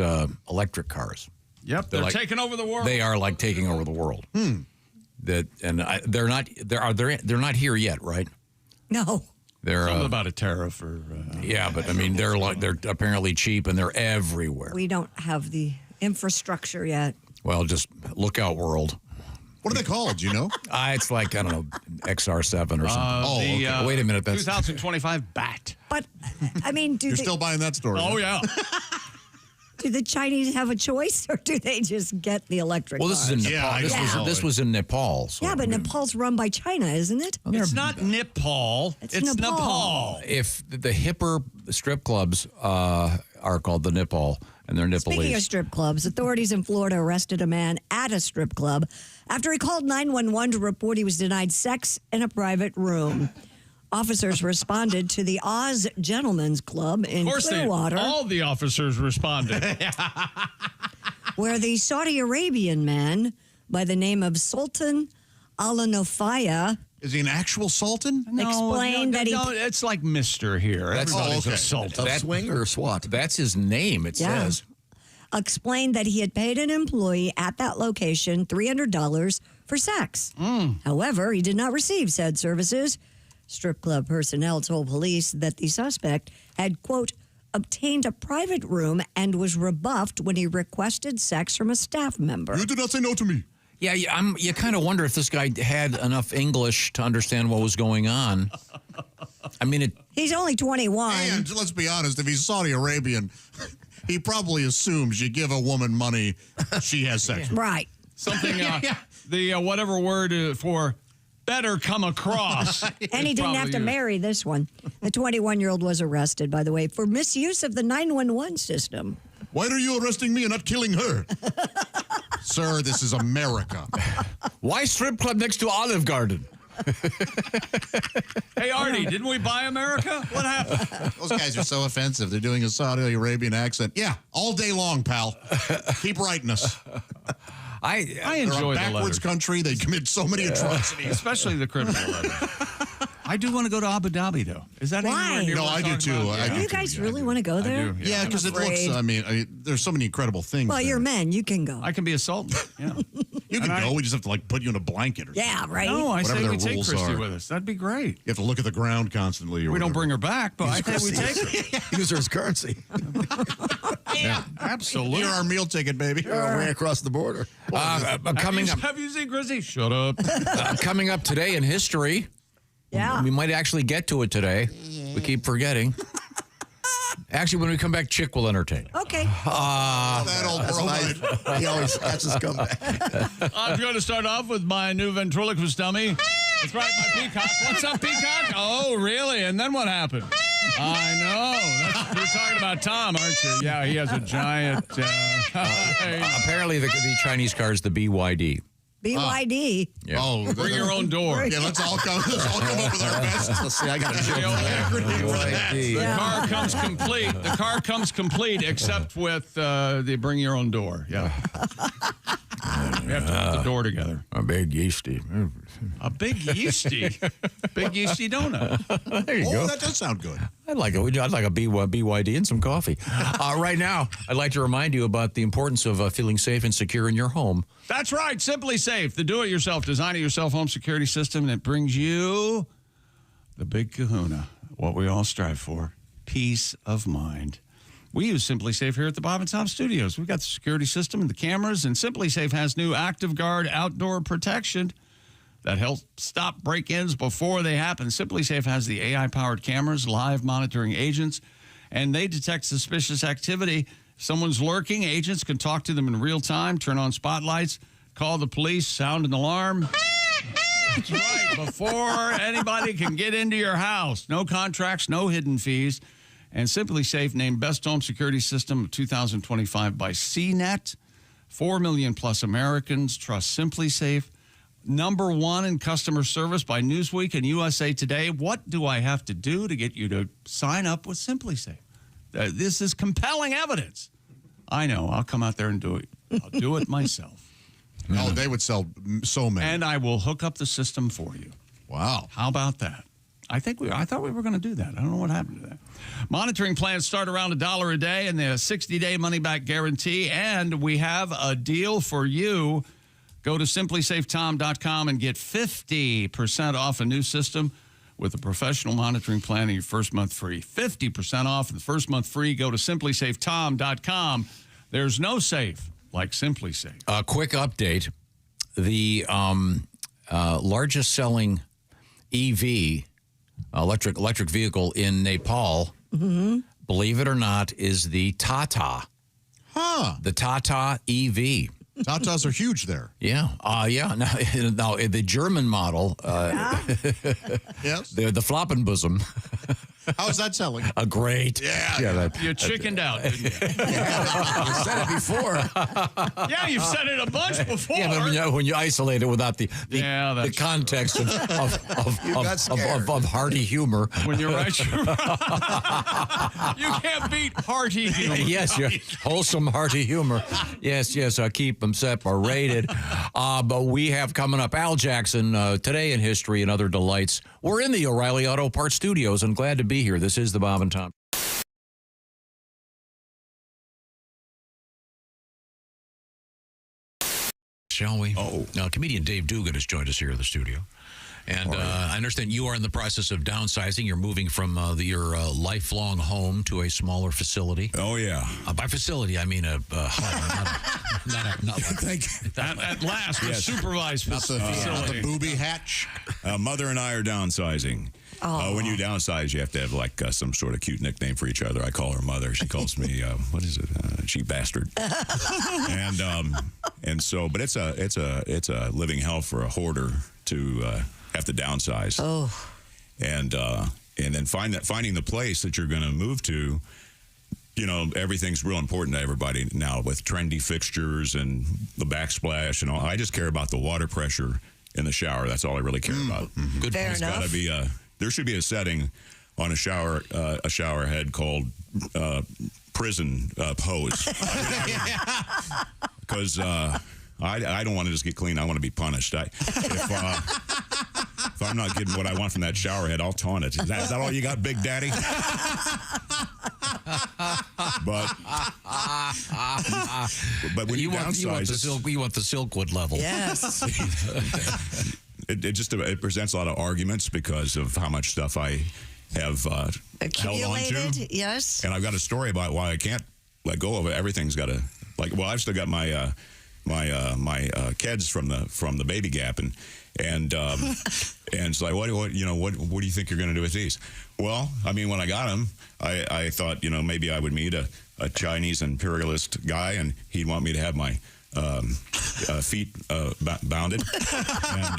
electric cars. Yep, they're taking over the world. They are like taking over the world. They're not here yet, right? No. They're something about a tariff or yeah, but I mean they're apparently cheap and they're everywhere. We don't have the infrastructure yet. Well, just look out, world. What are they called? Do you know? It's like, I don't know, XR7 or something. okay. Wait a minute. That's 2025 BAT. But, I mean, You're still buying that story. Oh, yeah. Do the Chinese have a choice, or do they just get the electric Well, this is in cars? Nepal. This was in Nepal. So Yeah, but Nepal's run by China, isn't it? It's not Nepal. It's Nepal. If the hipper strip clubs are called the Nepal, and they're Nepalese. Speaking of strip clubs, authorities in Florida arrested a man at a strip club after he called 911 to report he was denied sex in a private room. Officers responded to the Oz Gentlemen's Club in Clearwater. All the officers responded. Where the Saudi Arabian man by the name of Sultan Al-Nofaya. Is he an actual sultan? Explained that he. It's like Mr. here. Everybody's a sultan. That swing or SWAT? That's his name, it says. Explained that he had paid an employee at that location $300 for sex. However, he did not receive said services. Strip club personnel told police that the suspect had, quote, obtained a private room and was rebuffed when he requested sex from a staff member. You did not say no to me. Yeah, you kind of wonder if this guy had enough English to understand what was going on. I mean, he's only 21. And let's be honest, if he's Saudi Arabian, he probably assumes you give a woman money, she has sex. Right. Something, the whatever word for better come across. And he didn't have to marry this one. The 21-year-old was arrested, by the way, for misuse of the 911 system. Why are you arresting me and not killing her? Sir, this is America. Why strip club next to Olive Garden? Hey, Artie, didn't we buy America? What happened? Those guys are so offensive. They're doing a Saudi Arabian accent. Yeah, all day long, pal. Keep writing us. I enjoy They're a the backwards letters. country. They commit so many atrocities. Especially the criminal letters. I do want to go to Abu Dhabi, though. Is that Why? anywhere near No, what I we're do talking too. about? I Do do you too, guys yeah, really want to go there? do, Yeah, because it looks, afraid. I mean, there's so many incredible things. Well, there. you're men. You can go. I can be a sultan. Yeah. You can go. We just have to like put you in a blanket or Yeah, right? No, I Whatever say their we take rules Christy are. with us. That'd be great. You have to look at the ground constantly. Or We don't whatever. bring her back, but I think we take her. Use her as currency. Yeah, absolutely. You're our meal ticket, baby. Ran across the border. Coming up. Have you seen Christy? Shut up. Coming up today in history. Yeah. We might actually get to it today. We keep forgetting. Actually, when we come back, Chick will entertain. Okay. That old bromide. He always catches comeback. I'm going to start off with my new ventriloquist dummy. That's right, my peacock. What's up, peacock? Oh, really? And then what happened? I know. You're talking about Tom, aren't you? Yeah, he has a giant. Apparently, the Chinese car is the BYD. BYD. Yeah. Oh, Bring your own door. Yeah, let's all come up with our best. Let's see, I got a joke. The car comes complete. The car comes complete except with the bring your own door. Yeah. We have to put the door together. A big yeasty. A big yeasty. Big yeasty donut. There you go. That does sound good. I'd like a BYD and some coffee. Right now, I'd like to remind you about the importance of feeling safe and secure in your home. That's right. Simply Safe, the do-it-yourself, design-it-yourself home security system that brings you the big kahuna, what we all strive for, peace of mind. We use Simply Safe here at the Bob and Tom Studios. We've got the security system and the cameras, and Simply Safe has new Active Guard outdoor protection that helps stop break-ins before they happen. Simply Safe has the AI-powered cameras, live monitoring agents, and they detect suspicious activity. If someone's lurking, agents can talk to them in real time, turn on spotlights, call the police, sound an alarm. That's right, before anybody can get into your house. No contracts, no hidden fees. And Simply Safe named Best Home Security System of 2025 by CNET. 4 million plus Americans trust Simply Safe. #1 in customer service by Newsweek and USA Today. What do I have to do to get you to sign up with Simply Safe? This is compelling evidence. I know. I'll come out there and do it. I'll do it myself. Oh, they would sell so many. And I will hook up the system for you. Wow. How about that? I thought we were going to do that. I don't know what happened to that. Monitoring plans start around $1 a day and the 60-day money-back guarantee. And we have a deal for you. Go to simplysafetom.com and get 50% off a new system with a professional monitoring plan and your first month free. 50% off and the first month free. Go to simplysafetom.com. There's no safe like Simply Safe. A quick update. The largest selling EV, electric vehicle in Nepal, believe it or not, is the Tata. Huh. The Tata EV. Tatas are huge there. Yeah. Now, the German model, yes. The Floppenbosom. How's that selling? Great. Yeah. You chickened out, didn't you? You said it before. Yeah, you've said it a bunch before. Yeah, but when you isolate it without the context of hearty humor. When you're right, you're right. You can't beat hearty humor. Yes, wholesome hearty humor. Yes, I keep them separated. But we have coming up Al Jackson today in history and other delights. We're in the O'Reilly Auto Parts Studios and glad to be here. This is the Bob and Tom. Shall we? Oh. Now, comedian Dave Dugan has joined us here in the studio. And I understand you are in the process of downsizing. You're moving from your lifelong home to a smaller facility. Oh, yeah. By facility, I mean a home. Not like at last, a supervised facility. Not the booby hatch. Mother and I are downsizing. When you downsize, you have to have like some sort of cute nickname for each other. I call her Mother. She calls me, what is it? She bastard. and so, but it's a living hell for a hoarder to have to downsize. Oh. And then finding the place that you're going to move to. You know, everything's real important to everybody now with trendy fixtures and the backsplash and all. I just care about the water pressure in the shower. That's all I really care about. Good. Fair It's enough. got to be there should be a setting on a shower head called prison pose. Because I don't want to just get clean. I want to be punished. If I'm not getting what I want from that shower head, I'll taunt it. Is that all you got, Big Daddy? But when you downsize, you want the Silkwood level. Yes. it presents a lot of arguments because of how much stuff I have held on Accumulated, to. yes. And I've got a story about why I can't let go of it. Everything's got to I've still got my kids from the baby gap and it's like what do you think you're going to do with these? Well, I mean, when I got them, I thought maybe I would meet a Chinese imperialist guy and he'd want me to have my feet bounded, and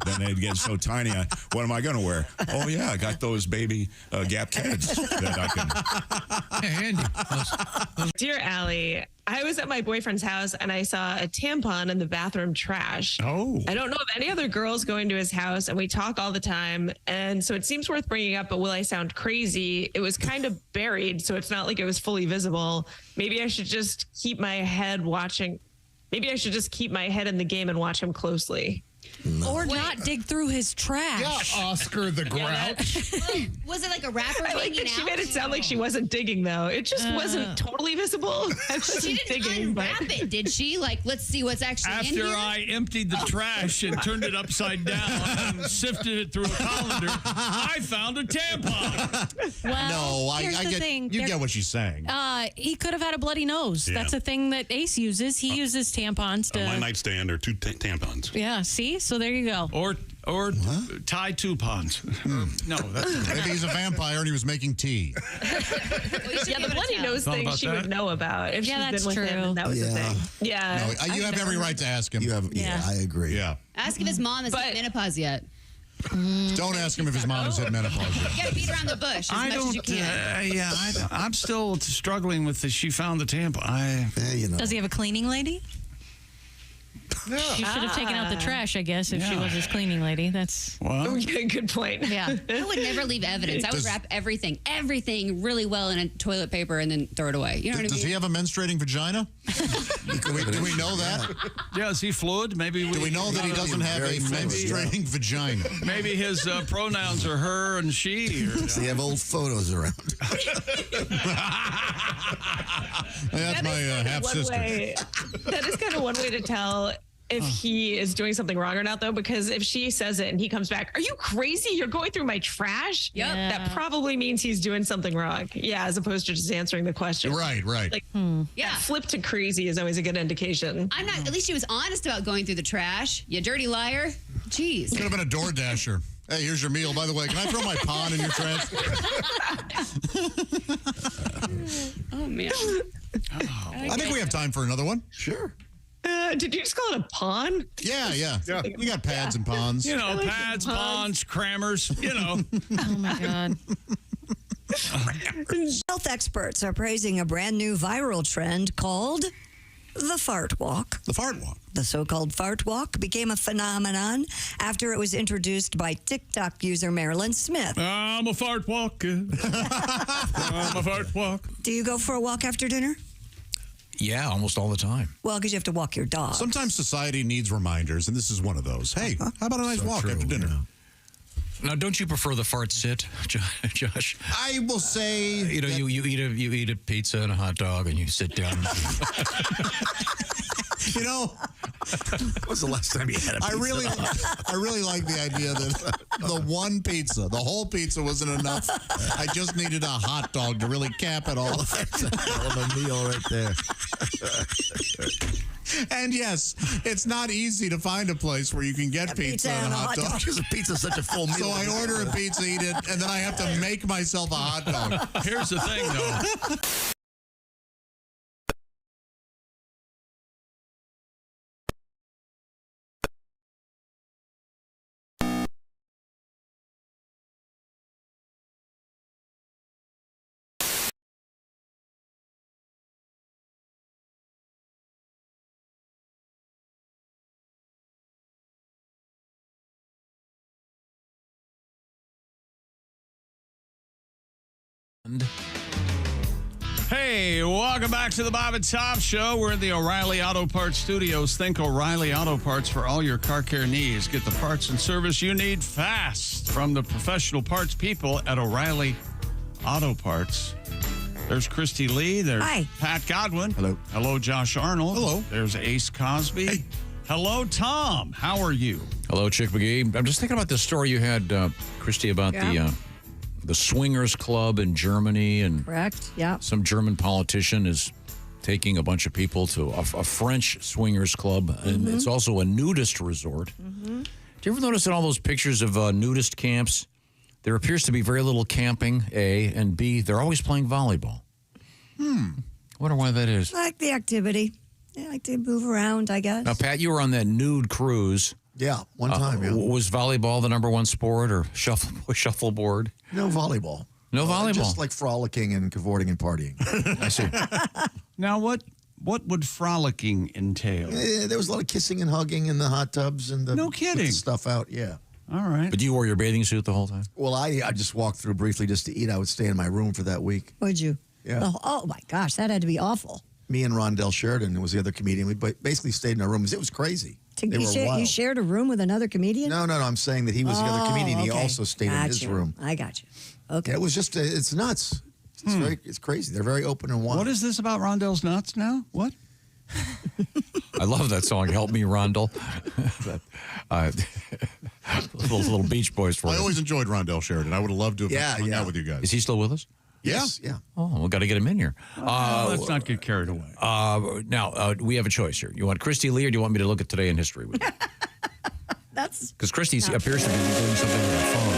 then they'd get so tiny. What am I going to wear? Oh yeah, I got those baby Gap kids that I can. Handy. Dear Allie, I was at my boyfriend's house and I saw a tampon in the bathroom trash. Oh. I don't know of any other girls going to his house, and we talk all the time. And so it seems worth bringing up, but will I sound crazy? It was kind of buried, so it's not like it was fully visible. Maybe I should just keep my head in the game and watch him closely. Or not dig through his trash. Yeah, Oscar the Grouch. Was it like a wrapper I like hanging that she out? made it sound like she wasn't digging, though. It just wasn't totally visible. She didn't unwrap it, did she? Like, let's see what's actually in After here. I emptied the trash and turned it upside down and sifted it through a colander, I found a tampon. Well, No, I here's the get thing. you get what she's saying. He could have had a bloody nose. Yeah. That's a thing that Ace uses. He uses tampons to. On my nightstand are two tampons. Yeah, see? So there you go. Or tie tupons. No, Maybe he's a vampire and he was making tea. Yeah, the bloody nose Thought thing about she that? would know about if Yeah, she's that's been with him true. and that was the thing. Yeah. No, you have every right to ask him. Yeah. I agree. Yeah. Ask if his mom has hit menopause yet. Don't ask him if his mom has hit menopause yet. You gotta beat around the bush as much as you can. I'm still struggling with the she found the tampon. Does he have a cleaning lady? She should have taken out the trash, I guess, if she was his cleaning lady. That's good point. Yeah. I would never leave evidence. I would wrap everything really well in a toilet paper and then throw it away. You know what I mean? Does he have a menstruating vagina? do we know that? Yeah, is he fluid? Maybe do we know that he doesn't have a menstruating vagina? Maybe his pronouns are her and she. Or, They have old photos around. That's my half sister. That is kind of one way to tell if he is doing something wrong or not, though, because if she says it and he comes back, are you crazy? You're going through my trash? Yep. That probably means he's doing something wrong. Yeah, as opposed to just answering the question. Right. Like, yeah, flip to crazy is always a good indication. I'm not, at least she was honest about going through the trash. You dirty liar. Jeez. Could have been a door dasher. Hey, here's your meal. By the way, can I throw my pawn in your trash? Oh, man. I think we have time for another one. Sure. Did you just call it a pawn? Yeah. We got pads and pawns. You know, pads, pawns, crammers, you know. Oh, my God. Health experts are praising a brand new viral trend called the fart walk. The fart walk. The so-called fart walk became a phenomenon after it was introduced by TikTok user Marilyn Smith. I'm a fart walker. I'm a fart walk. Do you go for a walk after dinner? Yeah, almost all the time. Well, because you have to walk your dog. Sometimes society needs reminders, and this is one of those. Hey, how about a nice walk after dinner? Yeah. Now, don't you prefer the fart sit, Josh? I will say, you know, you eat a pizza and a hot dog, and you sit down. You know, when was the last time you had a pizza? I really like the idea that the one pizza, the whole pizza wasn't enough. I just needed a hot dog to really cap it all. That's a hell of a meal right there. And yes, it's not easy to find a place where you can get pizza and a hot dog. Because a pizza's such a full meal. So I order a pizza, eat it, and then I have to make myself a hot dog. Here's the thing, though. Hey, welcome back to the Bob and Tom Show. We're in the O'Reilly Auto Parts Studios. Think O'Reilly Auto Parts for all your car care needs. Get the parts and service you need fast from the professional parts people at O'Reilly Auto Parts. There's Christy Lee. There's Pat Godwin. Hello. Hello, Josh Arnold. Hello. There's Ace Cosby. Hey. Hello, Tom. How are you? Hello, Chick McGee. I'm just thinking about this story you had, Christy, about the swingers club in Germany, and correct. Yeah. Some German politician is taking a bunch of people to a French swingers club, and it's also a nudist resort. Do you ever notice in all those pictures of nudist camps, there appears to be very little camping, A, and B, they're always playing volleyball. Wonder why that is. I like the activity. They like to move around, I guess. Now, Pat, you were on that nude cruise. Yeah, one time. Was volleyball the number one sport, or shuffleboard? No volleyball. No volleyball. Just like frolicking and cavorting and partying. I see. Now, what would frolicking entail? There was a lot of kissing and hugging in the hot tubs and the No kidding. the stuff out. Yeah. All right. But you wore your bathing suit the whole time? Well, I just walked through briefly just to eat. I would stay in my room for that week. Would you? Yeah. Oh my gosh, that had to be awful. Me and Rondell Sheridan, who was the other comedian, we basically stayed in our rooms. It was crazy. You shared a room with another comedian? No. I'm saying that he was the other comedian. He also stayed in his room. I got you. Okay. It was just, it's nuts. It's crazy. They're very open and wild. What is this about Rondell's nuts now? What? I love that song, Help Me, Rondell. little Beach Boys for you. I always enjoyed Rondell Sheridan. I would have loved to have hung out with you guys. Is he still with us? Yes. Yeah. Oh, we got to get him in here. Let's not get carried away. Now, we have a choice here. You want Christy Lee, or do you want me to look at Today in History with you? That's because Christy appears to be doing something with her phone.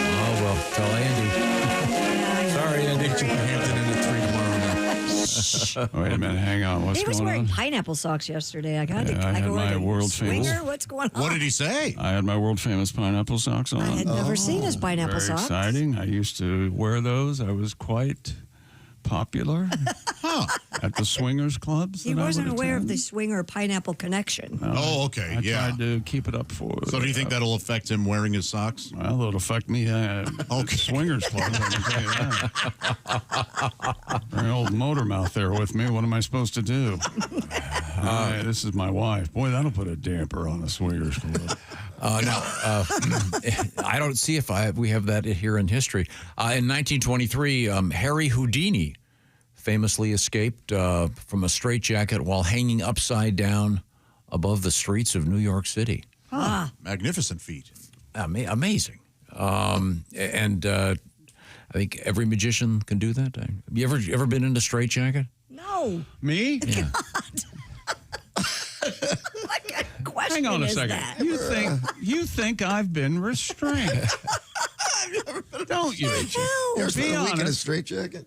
Oh, well, tell Andy. Sorry, Andy. Hampton in at 3 tomorrow now. Wait a minute, hang on. What's he was going wearing on? pineapple socks yesterday. I got I had my world famous. What's going on? What did he say? I had my world famous pineapple socks on. I had never seen his pineapple Very socks. exciting. I used to wear those. I was quite popular. At the swingers clubs? He that I wasn't would aware of attend? the swinger pineapple connection. I tried to keep it up for. So do you think that'll affect him wearing his socks? Well, it'll affect me. Okay. Swingers club. I can tell you that. Very old motor mouth there with me. What am I supposed to do? This is my wife. Boy, that'll put a damper on the swingers club. I don't see if we have that here in history. In 1923, Harry Houdini famously escaped from a straitjacket while hanging upside down above the streets of New York City. Magnificent feat. Amazing. And I think every magician can do that. You ever been in a straitjacket? No. Me? Yeah. What kind of question Hang on a is second. that? You think I've been restrained? Don't you? You're Be a week in a honest. straitjacket?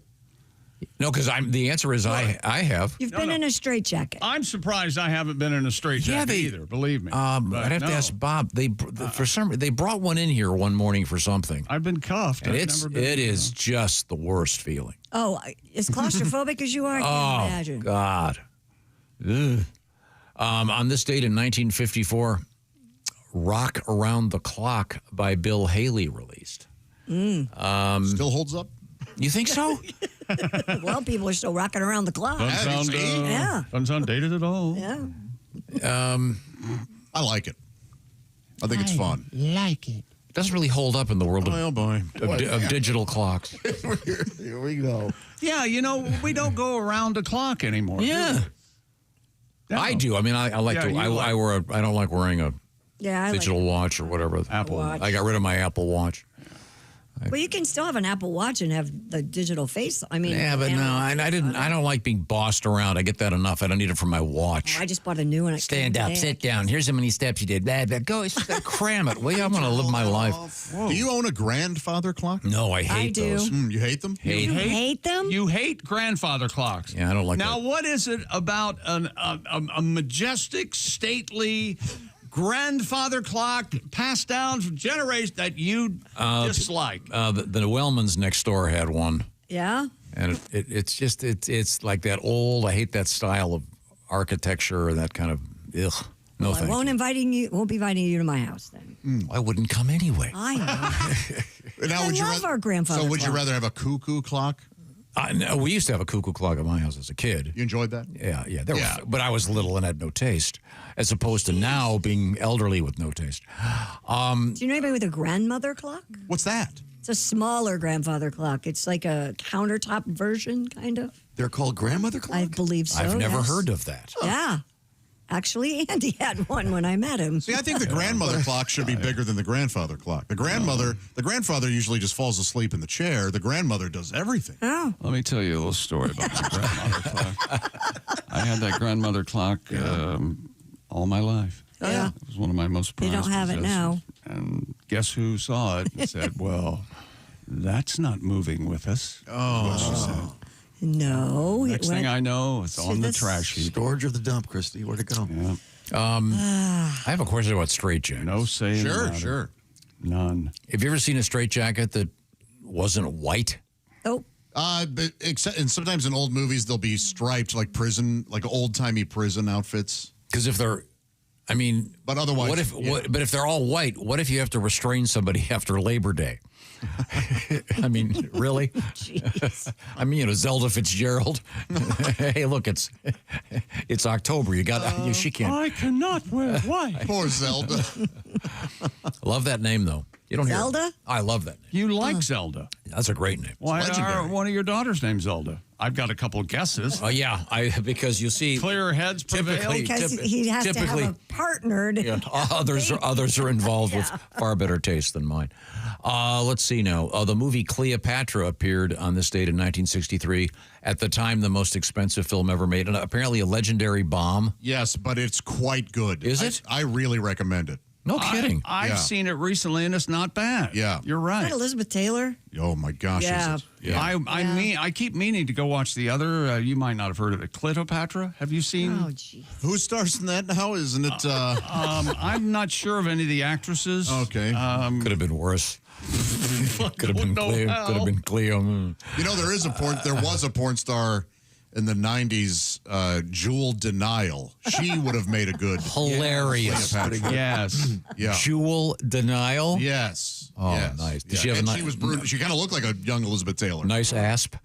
No, because the answer is I have. You've been in a straitjacket. I'm surprised I haven't been in a straitjacket either. Believe me. I'd have to ask Bob. They brought one in here one morning for something. I've been cuffed. And I've it never been, is just the worst feeling. Oh, as claustrophobic as you are, I can't imagine. God. Ugh. On this date in 1954, "Rock Around the Clock" by Bill Haley released. Still holds up? You think so? Well, people are still rocking around the clock. Doesn't sound dated at all. Yeah. I like it. I think it's fun. Like it. It doesn't really hold up in the world Oh, boy. of digital clocks. Here we go. Yeah, we don't go around the clock anymore. Yeah. I do. I mean, I like Yeah, to. you I don't like wearing a Yeah, digital watch or whatever. Apple Watch. I got rid of my Apple Watch. Well, you can still have an Apple Watch and have the digital face. I mean, Yeah, but no, analog. I don't like being bossed around. I get that enough. I don't need it for my watch. I just bought a new one. Stand up, sit down. Here's how many steps you did. Blah, blah. Go, cram it. Will you? I want to live my life. Do you own a grandfather clock? No, I hate do. those. You hate them? You hate them? You hate grandfather clocks. Yeah, I don't like Now, that. what is it about a majestic, stately grandfather clock passed down from generations that you dislike? The Wellmans next door had one, Yeah. and it's like that old. I hate that style of architecture or that kind of. Ugh. No, Well, I thank won't you. invite you to my house then. I wouldn't come anyway. I know. Now, I love our grandfather So would you clock. rather have a cuckoo clock? No, we used to have a cuckoo clock at my house as a kid. You enjoyed that? Yeah. But I was little and had no taste, as opposed to now being elderly with no taste. Do you know anybody with a grandmother clock? What's that? It's a smaller grandfather clock. It's like a countertop version, kind of. They're called grandmother clock? I believe so. I've never yes. heard of that. Yeah. Actually, Andy had one when I met him. See, I think the grandmother clock should be bigger than the grandfather clock. The grandfather usually just falls asleep in the chair. The grandmother does everything. Oh. Let me tell you a little story about my grandmother clock. I had that grandmother clock all my life. Yeah. It was one of my most You prized don't have it now. possessions. And guess who saw it and said, well, that's not moving with us. Oh. What she said. No. Next thing I know, it's on the trash heap. Storage of the dump, Christy. Where'd it go? Yeah. I have a question about straitjackets. No saying about it. Sure. None. Have you ever seen a straitjacket that wasn't white? Oh. And sometimes in old movies, they'll be striped like old-timey prison outfits. Because if they're, but otherwise, but if they're all white, what if you have to restrain somebody after Labor Day? Really? Jeez. Zelda Fitzgerald. Hey, look, it's October. You got she can't. I cannot wear white. Poor Zelda. Love that name though. You don't Zelda? hear it. I love that name. You like Zelda. That's a great name. Why legendary. are one of your daughters named Zelda? I've got a couple guesses. Oh yeah, because you see, Clearer heads prevail. typically, Because he has to have a partner. others are involved with far better taste than mine. Let's see now. The movie Cleopatra appeared on this date in 1963. At the time, the most expensive film ever made, and apparently a legendary bomb. Yes, but it's quite good. Is it? I really recommend it. No kidding. I've seen it recently, and it's not bad. Yeah. You're right. Is that Elizabeth Taylor? Oh my gosh! Yeah. Is it? Yeah. I keep meaning to go watch the other. You might not have heard of it. Cleopatra. Have you seen? Oh, jeez. Who stars in that now? Isn't it? I'm not sure of any of the actresses. Okay. Could have been worse. Could have been Cleo. Could have been Cleo. There was a porn star in the 90s, Jewel Denial. She would have made a good Hilarious. Cleopatra. Yes. Yeah. Jewel Denial? Yes. Oh, yes. nice. Did Yeah. she have And a she was brutal. She kind of looked like a young Elizabeth Taylor. nice asp?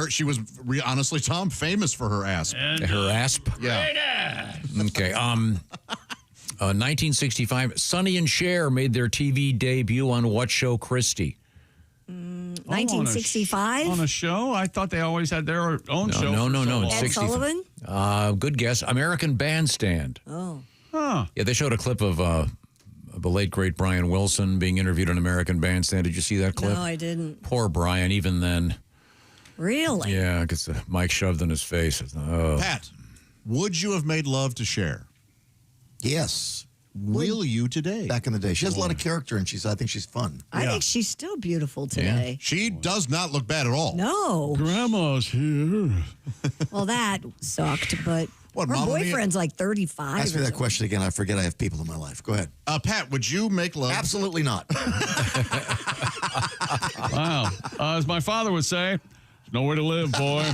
She was honestly, Tom, famous for her asp. Her asp? Yeah. Okay. 1965, Sonny and Cher made their TV debut on what show, Christy? 1965? On a show? I thought they always had their own show. No. Ed 65. Sullivan? Good guess. American Bandstand. Oh. Huh. Yeah, they showed a clip of the late, great Brian Wilson being interviewed on American Bandstand. Did you see that clip? No, I didn't. Poor Brian, even then. Really? Yeah, gets the mic shoved in his face. Oh. Pat, would you have made love to Cher? Yes. Will you today? Back in the day. She has a lot of character, and I think she's fun. I think she's still beautiful today. She does not look bad at all. No. Grandma's here. Well, that sucked, but What, her Mamma Mia? boyfriend's like 35. Ask me or that something. question again. I forget I have people in my life. Go ahead. Pat, would you make love? Absolutely not. Wow. As my father would say, nowhere to live, boy.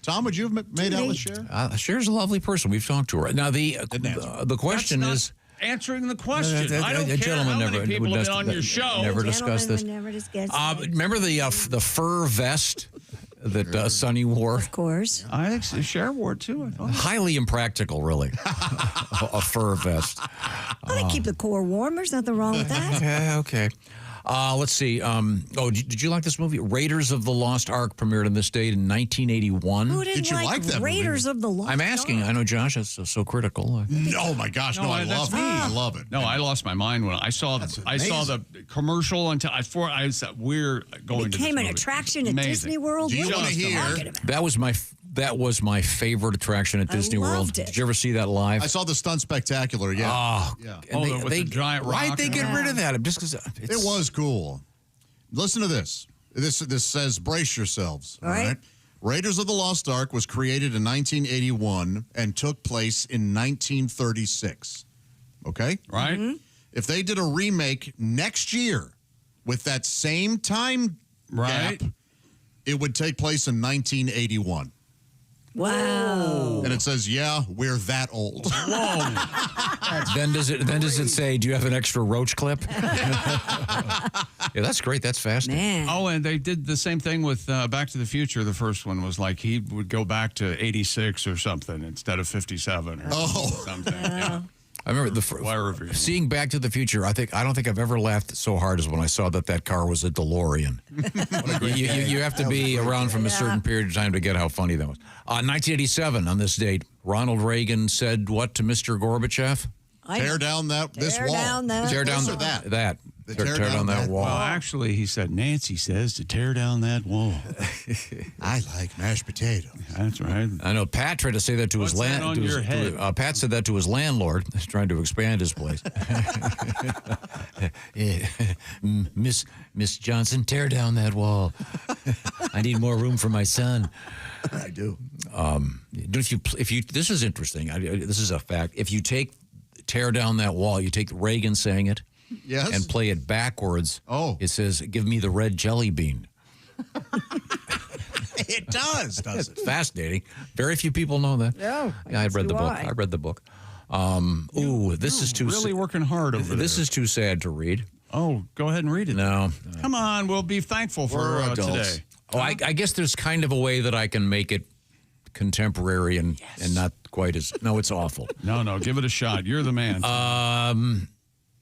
Tom, would you have made out with Cher? Cher's a lovely person. We've talked to her. Now, the question is... Answering the question. I don't a care gentleman how never many people would have been on your show. Never discussed this. Never discussed Remember the fur vest that Sonny wore? Of course. I think Cher wore it too. I thought. Highly impractical, really. A fur vest. Well, they keep the core warm. There's nothing wrong with that. Yeah, okay. Let's see. Did you like this movie? Raiders of the Lost Ark premiered in this date in 1981. Who didn't like that Raiders of the Lost I'm asking. Ark? I know Josh is so critical. Oh my gosh! No, I love it. I love it. No, I lost my mind when I saw the commercial until I said we're going to. Became an attraction at Disney World. Do you What want was to the hear? market about? That was my favorite attraction at Disney World. loved it. Did you ever see that live? I saw the Stunt Spectacular. Yeah. Oh, yeah. and with the giant rock. Why'd they get and- rid of that? Just because It was cool. Listen to this. This says, brace yourselves. All right. Raiders of the Lost Ark was created in 1981 and took place in 1936. Okay? Right? Mm-hmm. If they did a remake next year with that same time Right. gap, it would take place in 1981. Wow. And it says, yeah, we're that old. Then does it say, do you have an extra roach clip? Yeah, that's great. That's fascinating. Man. Oh, and they did the same thing with Back to the Future. The first one was like he would go back to 86 or something instead of 57 or something. Yeah. I remember seeing Back to the Future. I don't think I've ever laughed so hard as when I saw that car was a DeLorean. You have to be around from a certain period of time to get how funny that was. 1987, on this date, Ronald Reagan said what to Mr. Gorbachev? Tear down this wall. Tear down This or that. that. Tear down that wall. Well, actually, he said, Nancy says to tear down that wall. I like mashed potato. That's right. I know Pat tried to say that to his What's that on your head? Pat said that to his landlord, trying to expand his place. Miss Johnson, tear down that wall. I need more room for my son. I do. If you this is interesting. This is a fact. If you tear down that wall, you take Reagan saying it, yes, and play it backwards. Oh, it says, "Give me the red jelly bean." It does It's it? Fascinating. Very few people know that. Yeah, I read the book. why. I read the book. This is too really working hard over there. This is too sad to read. Oh, go ahead and read it. No. Come on, we'll be thankful for today. Oh, I guess there's kind of a way that I can make it contemporary and not quite as. No, it's awful. No, give it a shot. You're the man.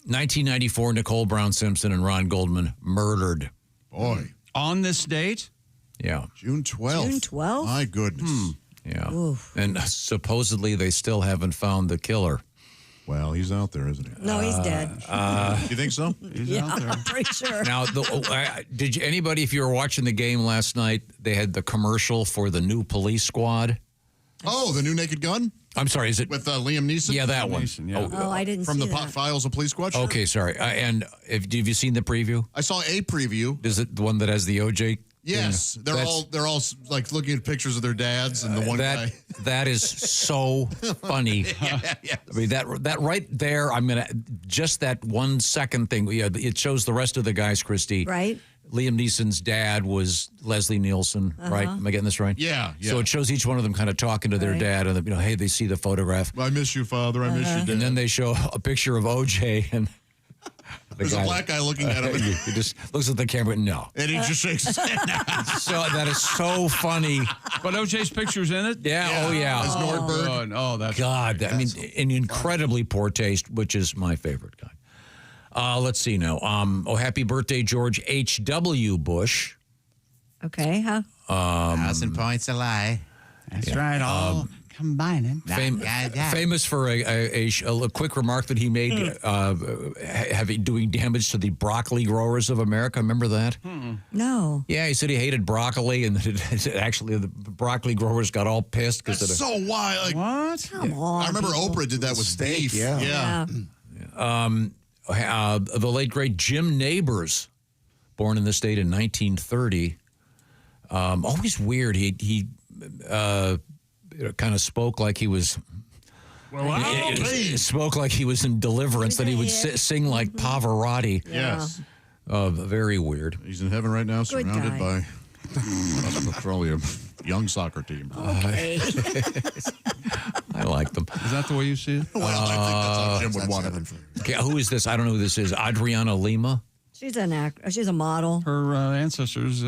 1994, Nicole Brown Simpson and Ron Goldman murdered. Boy. On this date? Yeah. June 12th. June 12th? My goodness. Yeah. Oof. And supposedly they still haven't found the killer. Well, he's out there, isn't he? No, he's dead. You think so? He's out there. I'm pretty sure. Now, did you, anybody, if you were watching the game last night, they had the commercial for the new police squad? Oh, the new Naked Gun? I'm sorry, is it? With Liam Neeson? Yeah, that one. Neeson, yeah. Oh, I didn't From see the that. Files of Police Squad? Sure. Okay, sorry. And have you seen the preview? I saw a preview. Is it the one that has the OJ? Yes, they're all like looking at pictures of their dads and the one guy. That is so funny. I mean that right there. I'm gonna just that 1 second thing. Yeah, it shows the rest of the guys, Christy. Right. Liam Neeson's dad was Leslie Nielsen, right? Am I getting this right? Yeah. So it shows each one of them kind of talking to their dad, and hey, they see the photograph. I miss you, Father. I miss you, Dad. And then they show a picture of OJ, and there's a black guy looking at him. He just looks at the camera. No, and he just shakes his head. So that is so funny. But OJ's picture's in it. Yeah. Oh yeah. As Nordberg. Oh, that's God. I mean, in incredibly poor taste, which is my favorite kind. Let's see now. Happy birthday, George H.W. Bush. Okay, huh? 1,000 points a lie. That's right. All combining. Famous for a quick remark that he made, doing damage to the broccoli growers of America. Remember that? No. Yeah, he said he hated broccoli, and actually the broccoli growers got all pissed because That's so wild. Like, what? Come on. I remember people. Oprah did that with beef. Yeah. The late great Jim Nabors, born in the state in 1930. Always weird. He kind of spoke like he was. Spoke like he was in Deliverance. That he would sing like Pavarotti. Yes. Very weird. He's in heaven right now, Good surrounded guy. by petroleum. Young soccer team. Okay. I like them. Is that the way you see it? Well, I think that's how Jim would want it. Okay, who is this? I don't know who this is. Adriana Lima. She's an actor. She's a model. Her ancestors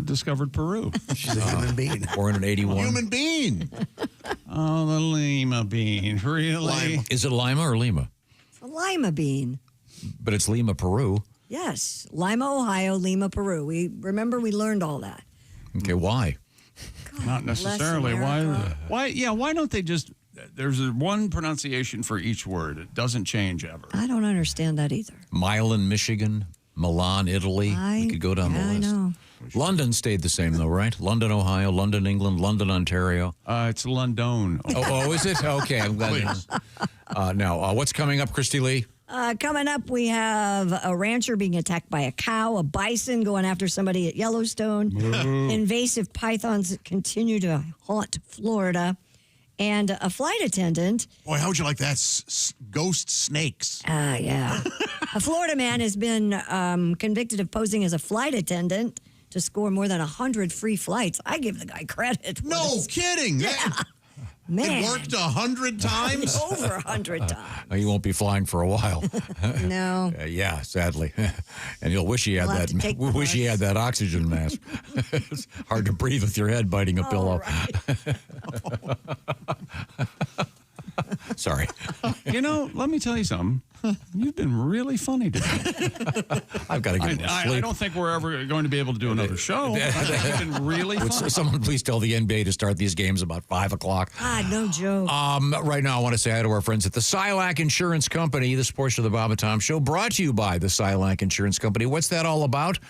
discovered Peru. She's a human being. Born in 81. Human being. Oh, the Lima bean. Really? Is it Lima or Lima? It's a lima bean. But it's Lima, Peru. Yes. Lima, Ohio, Lima, Peru. We learned all that. Okay, why? Not necessarily. Why? Yeah. Why don't they just? There's one pronunciation for each word. It doesn't change ever. I don't understand that either. Milan, Michigan. Milan, Italy. We could go down the list. I know. London stayed the same, though, right? London, Ohio. London, England. London, Ontario. It's London. Oh, is it? Okay, I'm glad. Now, what's coming up, Christy Lee? Coming up, we have a rancher being attacked by a cow, a bison going after somebody at Yellowstone, invasive pythons continue to haunt Florida, and a flight attendant. Boy, how would you like that? Ghost snakes. Yeah. A Florida man has been convicted of posing as a flight attendant to score more than 100 free flights. I give the guy credit. No kidding. Yeah. Man. It worked 100 times? Over 100 times. You won't be flying for a while. No. Yeah, sadly. And you'll wish you had We'll have to take the wish you had that oxygen mask. It's hard to breathe with your head biting a pillow. Sorry. Let me tell you something. You've been really funny today. I've got to get more sleep. I don't think we're ever going to be able to do another show. You've been really funny. Would someone please tell the NBA to start these games about 5 o'clock? No joke. Right now, I want to say hi to our friends at the Silac Insurance Company. This portion of the Bob and Tom Show brought to you by the Silac Insurance Company. What's that all about?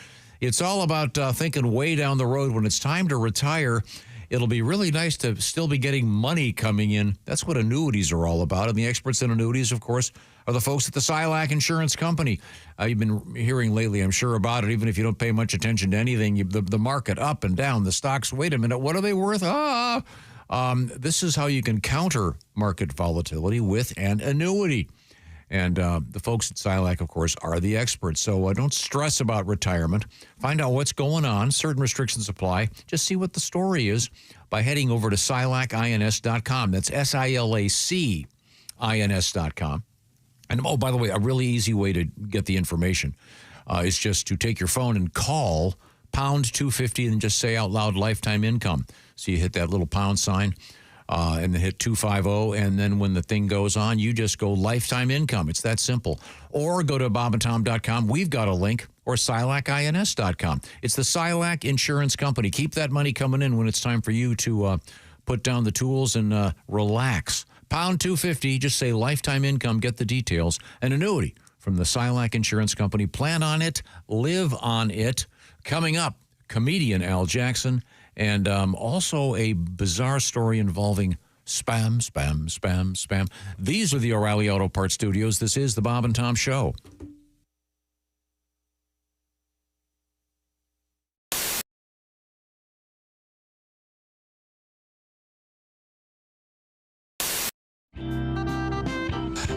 It's all about thinking way down the road when it's time to retire. It'll be really nice to still be getting money coming in. That's what annuities are all about. And the experts in annuities, of course, are the folks at the Silac Insurance Company. You've been hearing lately, I'm sure, about it, even if you don't pay much attention to anything. The market up and down, the stocks, wait a minute, what are they worth? This is how you can counter market volatility with an annuity. And the folks at Silac, of course, are the experts. So don't stress about retirement. Find out what's going on. Certain restrictions apply. Just see what the story is by heading over to SilacINS.com. That's SILACINS.com. And, by the way, a really easy way to get the information is just to take your phone and call pound 250 and just say out loud lifetime income. So you hit that little pound sign. And then hit 250, and then when the thing goes on, you just go lifetime income. It's that simple. Or go to bobandtom.com. We've got a link. Or SilacINS.com. It's the Silac Insurance Company. Keep that money coming in when it's time for you to put down the tools and relax. Pound 250, just say lifetime income, get the details. An annuity from the Silac Insurance Company. Plan on it, live on it. Coming up, comedian Al Jackson. And also a bizarre story involving spam. These are the O'Reilly Auto Parts Studios. This is the Bob and Tom Show.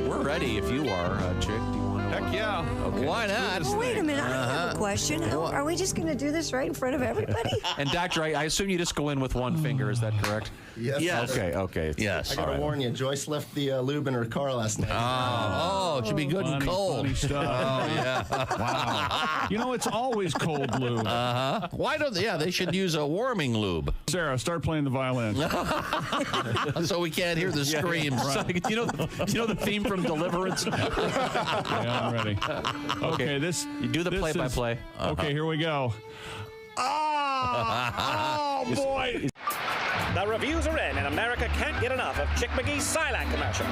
We're ready if you are, Chick. Do you want to? Heck yeah. Okay. Why not? Well, wait a minute. I have a question. Are we just going to do this right in front of everybody? And Doctor, I assume you just go in with one finger. Is that correct? Yes. Okay. Yes. I got to warn you, Joyce left the lube in her car last night. Oh, it should be good and cold. Funny stuff. Oh, yeah. Wow. You know, it's always cold lube. Why don't they? Yeah, they should use a warming lube. Sarah, start playing the violin. So we can't hear the screams. Right. You know the theme from Deliverance? Yeah, I'm ready. Okay, You do the play-by-play. Okay, here we go. Oh, boy. The reviews are in, and America can't get enough of Chick McGee's Silac commercial.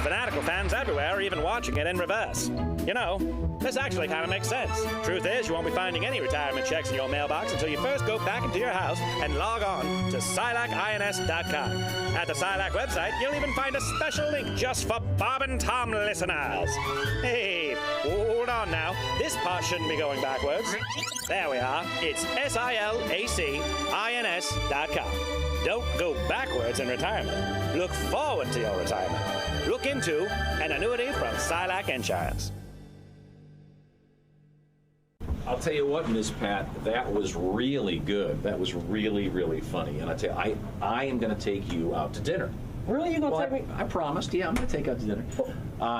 Fanatical fans everywhere are even watching it in reverse. You know, this actually kind of makes sense. Truth is, you won't be finding any retirement checks in your mailbox until you first go back into your house and log on to SilacINS.com. At the Silac website, you'll even find a special link just for Bob and Tom listeners. Hey, hold on now. This part shouldn't be going backwards. There we are. It's SilacINS.com. Don't go backwards in retirement. Look forward to your retirement. Look into an annuity from Silac Insurance. I'll tell you what, Miss Pat, that was really good. That was really, really funny. And I tell you, I am going to take you out to dinner. Really? You gonna take me? I promised. Yeah, I'm going to take you out to dinner.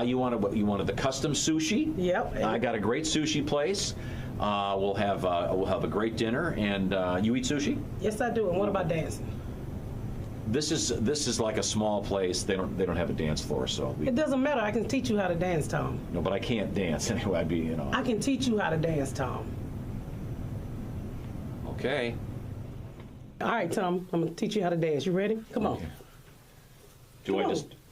You wanted the custom sushi? Yep. I got a great sushi place. We'll have a great dinner. And you eat sushi? Yes, I do. And what about dancing? This is like a small place. They don't have a dance floor, so It doesn't matter. I can teach you how to dance, Tom. no. But I can't dance anyway. I'd be I can teach you how to dance, Tom. Okay. All right, Tom. I'm gonna teach you how to dance. You ready? Come on.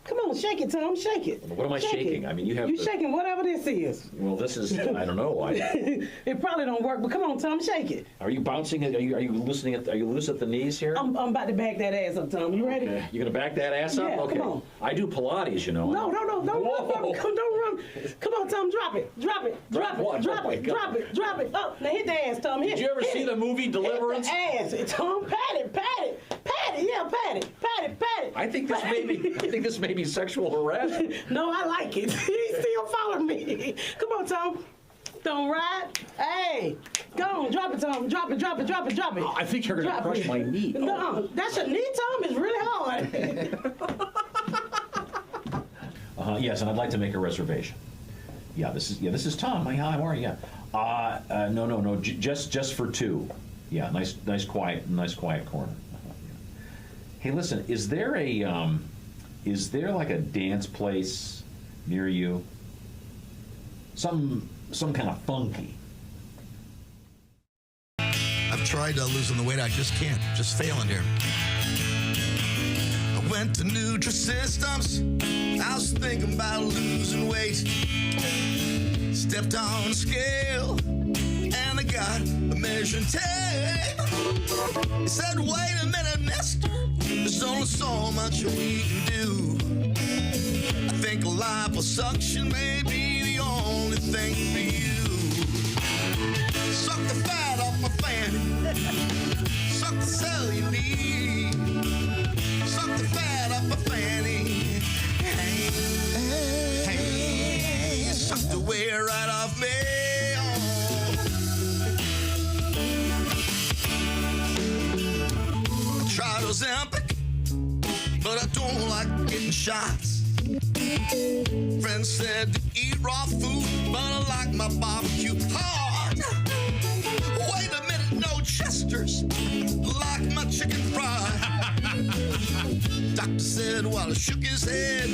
Come on, shake it, Tom. Shake it. What am I Shake shaking? it. I mean, you have. You shaking whatever this is. Well, this is. I don't know. It probably don't work, but come on, Tom. Shake it. Are you bouncing? Are you loosening? Are you loose at the knees here? I'm about to back that ass up, Tom. You ready? Okay. You're gonna back that ass up? Yeah, Okay. come on. I do Pilates, you know. No, don't run. Don't run. Come on, Tom. Drop it. Drop it. Drop it. What? Drop Oh, my it. God. Drop it. Drop it. Up. Now hit the ass, Tom. Hit Did you ever see the movie Deliverance? Hit the ass, Tom. Pat it. Pat it. Pat it. Yeah, pat it. Pat it. Pat it. I think this may be sexual harassment. No, I like it. He still following me. Come on, Tom. Don't ride. Hey, go on. Drop it, Tom. Drop it. Drop it. Drop it. Drop it. I think you're gonna crush my knee. No, that's your knee, Tom. It's really hard. Yes, and I'd like to make a reservation. Yeah, this is Tom. How are you? Yeah. No. Just for two. Yeah, nice quiet corner. Hey, listen, is there like a dance place near you? Some kind of funky. I've tried losing the weight. I just can't. Just failing here. I went to Nutri-Systems. I was thinking about losing weight. Stepped on a scale and I got a measuring tape. He said, wait a minute, mister. There's only so much we can do. I think liposuction may be the only thing for you. Suck the fat off my fanny. Suck the cellulite. Suck the fat off my fanny. Hey, suck the weight right off me. I tried Ozempic, but I don't like getting shots. Friends said to eat raw food, but I like my barbecue hard. Wait a minute, no Chesters, like my chicken fried. Doctor said while he shook his head,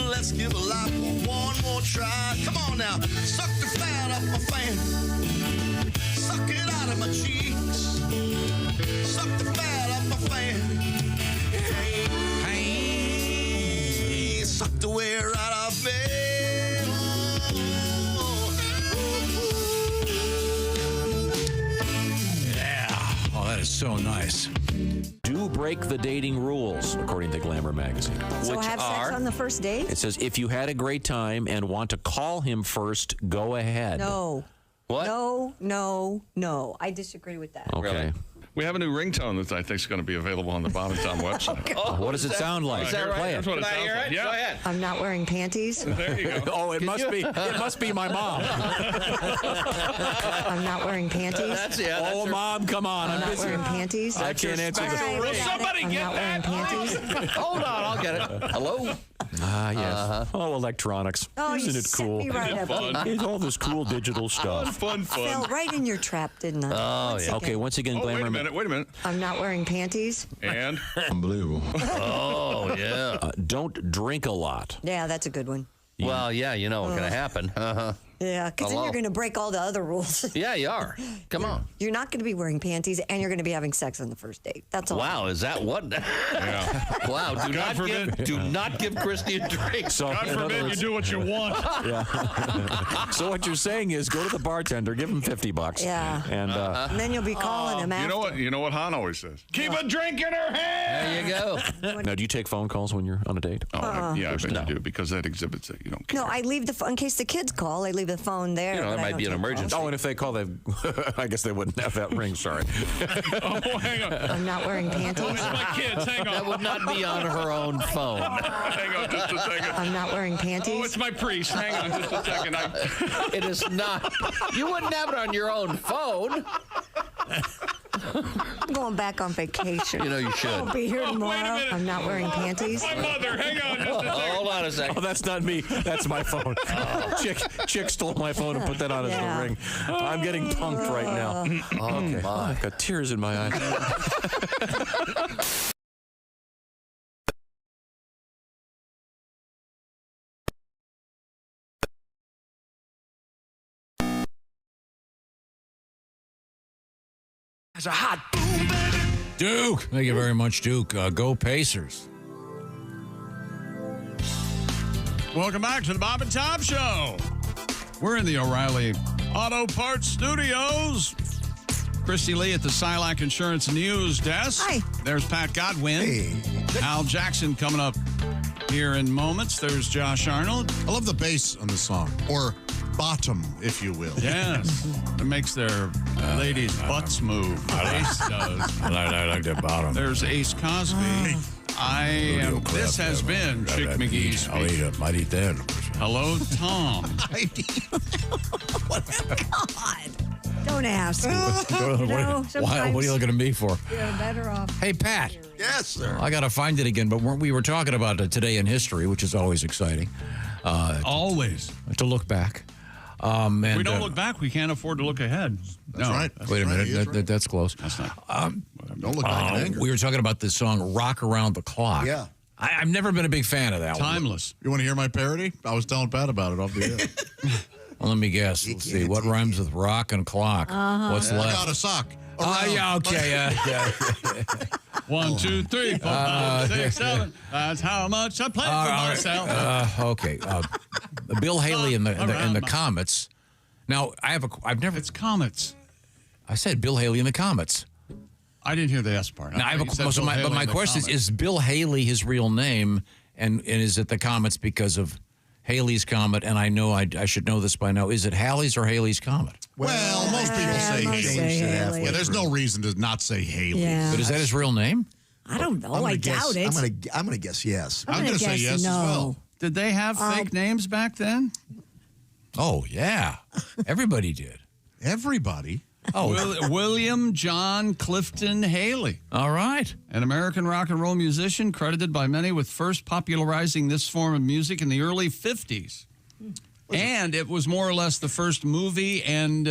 let's give life one more try. Come on now, suck the fat off my fan. Suck it out of my cheeks. Suck the fat off my fan. Hey, suck the way right off me. Yeah. Oh, that is so nice. Do break the dating rules, according to Glamour magazine. So have sex on the first date? It says if you had a great time and want to call him first, go ahead. No. What? No. I disagree with that. Okay. We have a new ringtone that I think is going to be available on the Bob and Tom website. What does it sound like? Is that right? Play it. Here's what it Can I sounds hear like. it? Yeah. Go ahead. I'm not wearing panties. There you go. Oh, it must be. It must be my mom. I'm not wearing panties. Oh, Mom, come on. I'm not busy. wearing panties. I can't answer All right, the I got somebody it. I'm get not wearing panties. Hold on, I'll get it. Hello? Ah, yes. Oh, electronics. Oh, you Isn't it set cool? me right up. It's all this cool digital stuff. Fun. Fell right in your trap, didn't I? Oh, Once yeah. Okay, again. once again, Oh, wait a Glamour. minute. I'm not wearing panties. And? Unbelievable. Oh, yeah. Don't drink a lot. Yeah, that's a good one. Well, yeah, you know what's going to happen. Uh-huh. Yeah, because then Hello? you're going to break all the other rules. Yeah, you are. Come on. You're not going to be wearing panties, and you're going to be having sex on the first date. That's all. Wow, is that what? Wow, do not give Christy a drink. So, God in other forbid you words- do what you want. Yeah. So what you're saying is go to the bartender, give him $50. Yeah. And And then you'll be calling him after. You know what Han always says? Keep a drink in her hand. There you go. now, do you take phone calls when you're on a date? Oh, yeah, I bet you do, because that exhibits that you don't care. No, I leave the phone in case the kids call. I leave the phone there. You know, but there I might don't be an take emergency. Oh, and if they call, I guess they wouldn't have that ring. Sorry. Oh, hang on. calls. I'm not wearing panties. It's my kids. Hang on. That would not be on her own phone. Hang on just a second. I'm not wearing panties. Oh, it's my priest. Hang on just a second. It is not. You wouldn't have it on your own phone. I'm going back on vacation. You know you should. I'll be here Oh, wait a tomorrow. minute. I'm not wearing panties. My mother. Hang on just a second. Hold on a Oh, second. that's not me. That's my phone. Chick stole my phone and put that on as Yeah. the ring. I'm getting punked right now. Okay. I've got tears in my eyes. It's a hot boom, baby. Duke. Thank you very much, Duke. Go Pacers. Welcome back to the Bob and Tom Show. We're in the O'Reilly Auto Parts Studios. Christy Lee at the Silac Insurance News Desk. Hi. There's Pat Godwin. Hey. Al Jackson coming up here in moments. There's Josh Arnold. I love the bass on the song, or bottom, if you will. Yes. It makes their ladies' butts move. Ace does. I like that bottom. There's Ace Cosby. This has been Chick McGee's Speech. Might eat that. Hello, Tom. God. Don't ask. What are you looking at me for? You're better off. Hey, Pat. Yes, sir. I got to find it again, but we were talking about today in history, which is always exciting. Always. To look back. And, we don't look back. We can't afford to look ahead. That's right. Wait a That's right. He is minute. right. That's close. That's not. Don't look back in anger. We were talking about this song, Rock Around the Clock. Yeah. I've never been a big fan of that one. Timeless. You want to hear my parody? I was telling Pat about it off the air. Well, let me guess. Let's see. What rhymes with rock and clock? What's I left? got a sock. Yeah, okay. Yeah. 1, 2, 3, 4, 5, 6, 7. That's how much I play for myself. Okay. Bill Haley and the Comets. Now, I've never. It's Comets. I said Bill Haley and the Comets. I didn't hear the S part. Now, but my question is Bill Haley his real name, and is it the Comets because of Haley's Comet? And I know I should know this by now. Is it Halley's or Haley's Comet? Well, most people say Haley. Yeah, there's no reason to not say Haley. Yeah. But is that his real name? I don't know. I doubt it. I'm gonna guess yes. I'm gonna say yes no. as well. Did they have fake names back then? Oh, yeah. Everybody did. Everybody. Oh, William John Clifton Haley. all right. An American rock and roll musician credited by many with first popularizing this form of music in the early 50s. And it was more or less the first movie and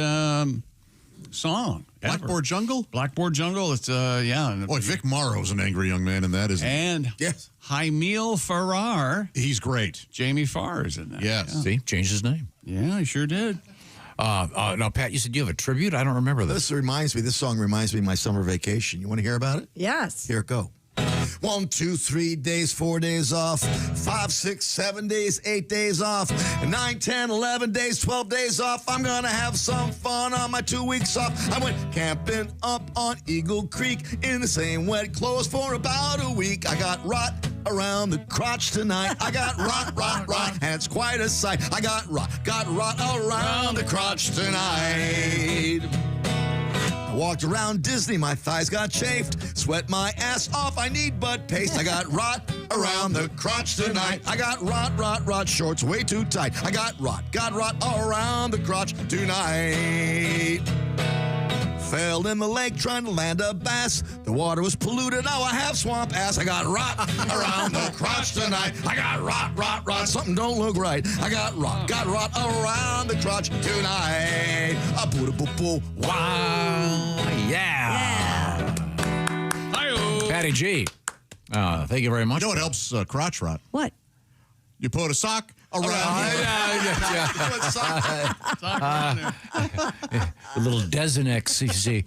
song. Blackboard Jungle? Blackboard Jungle. It's, yeah. Boy, Vic Morrow's an angry young man in that, isn't he? And Yes. Jaimil Farrar. He's great. Jamie Farr is in that. Yes. Yeah, See, changed his name. he sure did. Now, Pat, you said you have a tribute? I don't remember this. This song reminds me of my summer vacation. You want to hear about it? Yes. Here it go. 1, 2, 3 days, 4 days off, 5, 6, 7 days, 8 days off, 9, 10, 11 days, 12 days off. I'm gonna have some fun on my 2 weeks off. I went camping up on Eagle Creek in the same wet clothes for about a week. I got rot around the crotch tonight. I got rot, and it's quite a sight. I got rot around the crotch tonight. Walked around Disney, my thighs got chafed. Sweat my ass off, I need butt paste. I got rot around the crotch tonight. I got rot, shorts way too tight. I got rot around the crotch tonight. Fell in the lake trying to land a bass. The water was polluted, now I have swamp ass. I got rot around the crotch tonight. I got rot, something don't look right. I got rot around the crotch tonight. A boo boo boo. Wow. Yeah. Hi-yo. Patty G. Thank you very much. You know what helps crotch rot? What? You put a sock around A little Desinex, you see.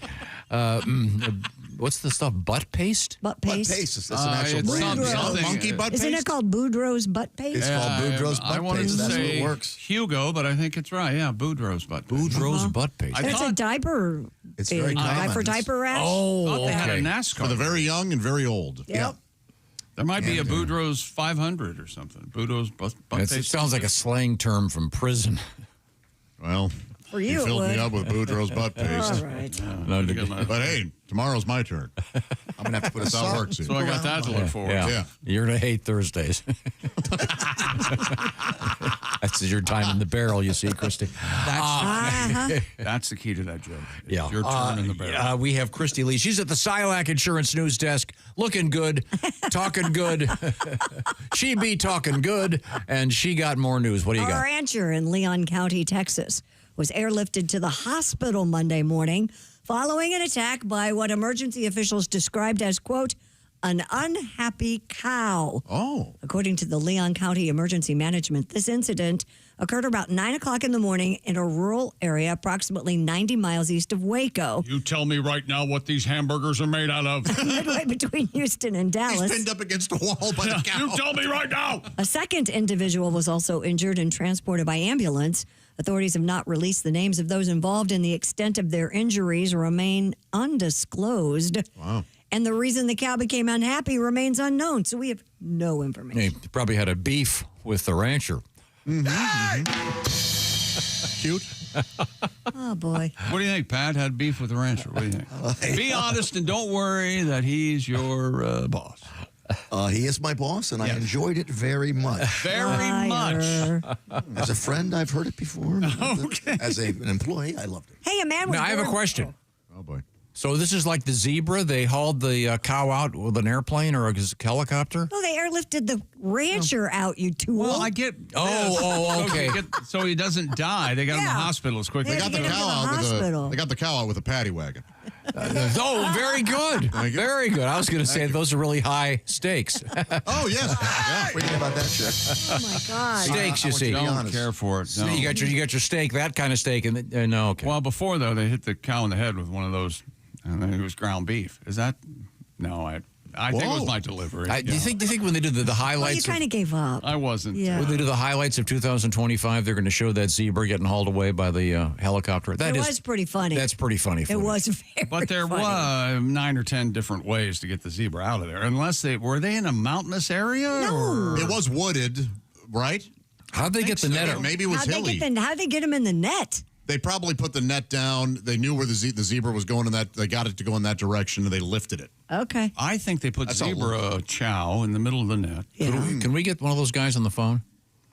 What's the stuff? Butt paste? Butt paste. Butt paste. That's an actual brand. Monkey butt paste? Isn't it called Boudreaux's butt paste? It's called Boudreaux's butt I wanted paste. to That's what say it works. Hugo, but I think it's right. Yeah, Boudreaux's butt paste. Boudreaux's butt paste. It's a diaper. It's very common. For diaper rash? Oh, thought they had a okay. NASCAR. For the very young and very old. Yep. There might be a Boudreaux's 500 or something. Boudreaux's butt paste. It sounds like a slang term from prison. Well, For you, filled it me would. up with Boudreaux's butt paste. All right. But hey, tomorrow's my turn. I'm going to have to put a sock. Works So I got that to look forward to. Yeah. You're going to hate Thursdays. That's your time in the barrel, you see, Christy. That's the key to that joke. It's Yeah. your turn in the barrel. We have Christy Lee. She's at the Silac Insurance News Desk, looking good, talking good. She be talking good, and she got more news. What do you A got? rancher in Leon County, Texas, was airlifted to the hospital Monday morning following an attack by what emergency officials described as, quote, an unhappy cow. Oh. According to the Leon County Emergency Management, this incident occurred about 9 o'clock in the morning in a rural area approximately 90 miles east of Waco, You tell me right now what these hamburgers are made out of. midway between Houston and Dallas. He's pinned up against a wall by the cow. You tell me right now. A second individual was also injured and transported by ambulance. Authorities have not released the names of those involved, and the extent of their injuries remain undisclosed. Wow. And the reason the cow became unhappy remains unknown, so we have no information. He probably had a beef with the rancher. Cute. Oh, boy. What do you think, Pat? Had beef with the rancher. What do you think? Be honest and don't worry that he's your boss. He is my boss, and I enjoyed it very much. Very much. As a friend, I've heard it before. Okay. As an employee, I loved it. Hey, a man was Now, I have a born- question. Oh, boy. So this is like the zebra. They hauled the cow out with an airplane or a helicopter? No, they airlifted the rancher out, you tool. Well, I get. Oh, okay. So he doesn't die. They got him in the hospital as quickly. They got the cow out. They got the cow out with a paddy wagon. Oh, very good. Very good. I was going to say those are really high stakes. Oh, yes. Yeah. Forget about that shit. Oh, my God. Steaks, you see. Don't care for it. No. You got your steak, that kind of steak, and no, okay. Well, before though, they hit the cow in the head with one of those, and then it was ground beef. Is that? No, I think it was my delivery. Do you think when they did the highlights? Well, you kind of gave up. I wasn't. Yeah. When they do the highlights of 2025, they're going to show that zebra getting hauled away by the helicopter. It was pretty funny. That's pretty funny. It was very But there funny. were 9 or 10 different ways to get the zebra out of there. Unless were they in a mountainous area? No. It was wooded, right? How'd they get the net out? Maybe it was hilly. How'd they get him in the net? They probably put the net down. They knew where the zebra was going in that. They got it to go in that direction, and they lifted it. Okay. I think they put That's zebra chow in the middle of the net. Yeah. Can we get one of those guys on the phone?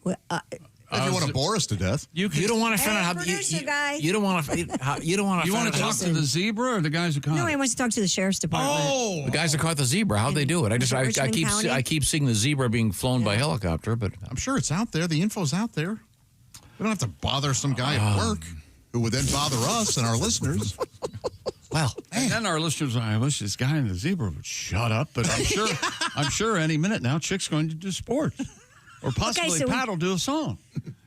Well, If you want to bore us to death, You don't want to find out how producer guy. you don't want to. You don't want to. You want to talk to the zebra or the guys who caught No, it? he wants to talk to the sheriff's department. Oh, The guys that caught the zebra, how'd they do it? I Richmond County? keep seeing the zebra being flown by helicopter, but I'm sure it's out there. The info's out there. We don't have to bother some guy at work who would then bother us and our listeners. well, and then our listeners, I wish this guy in the zebra would shut up. But I'm sure any minute now, Chick's going to do sports. Or possibly so Pat will do a song.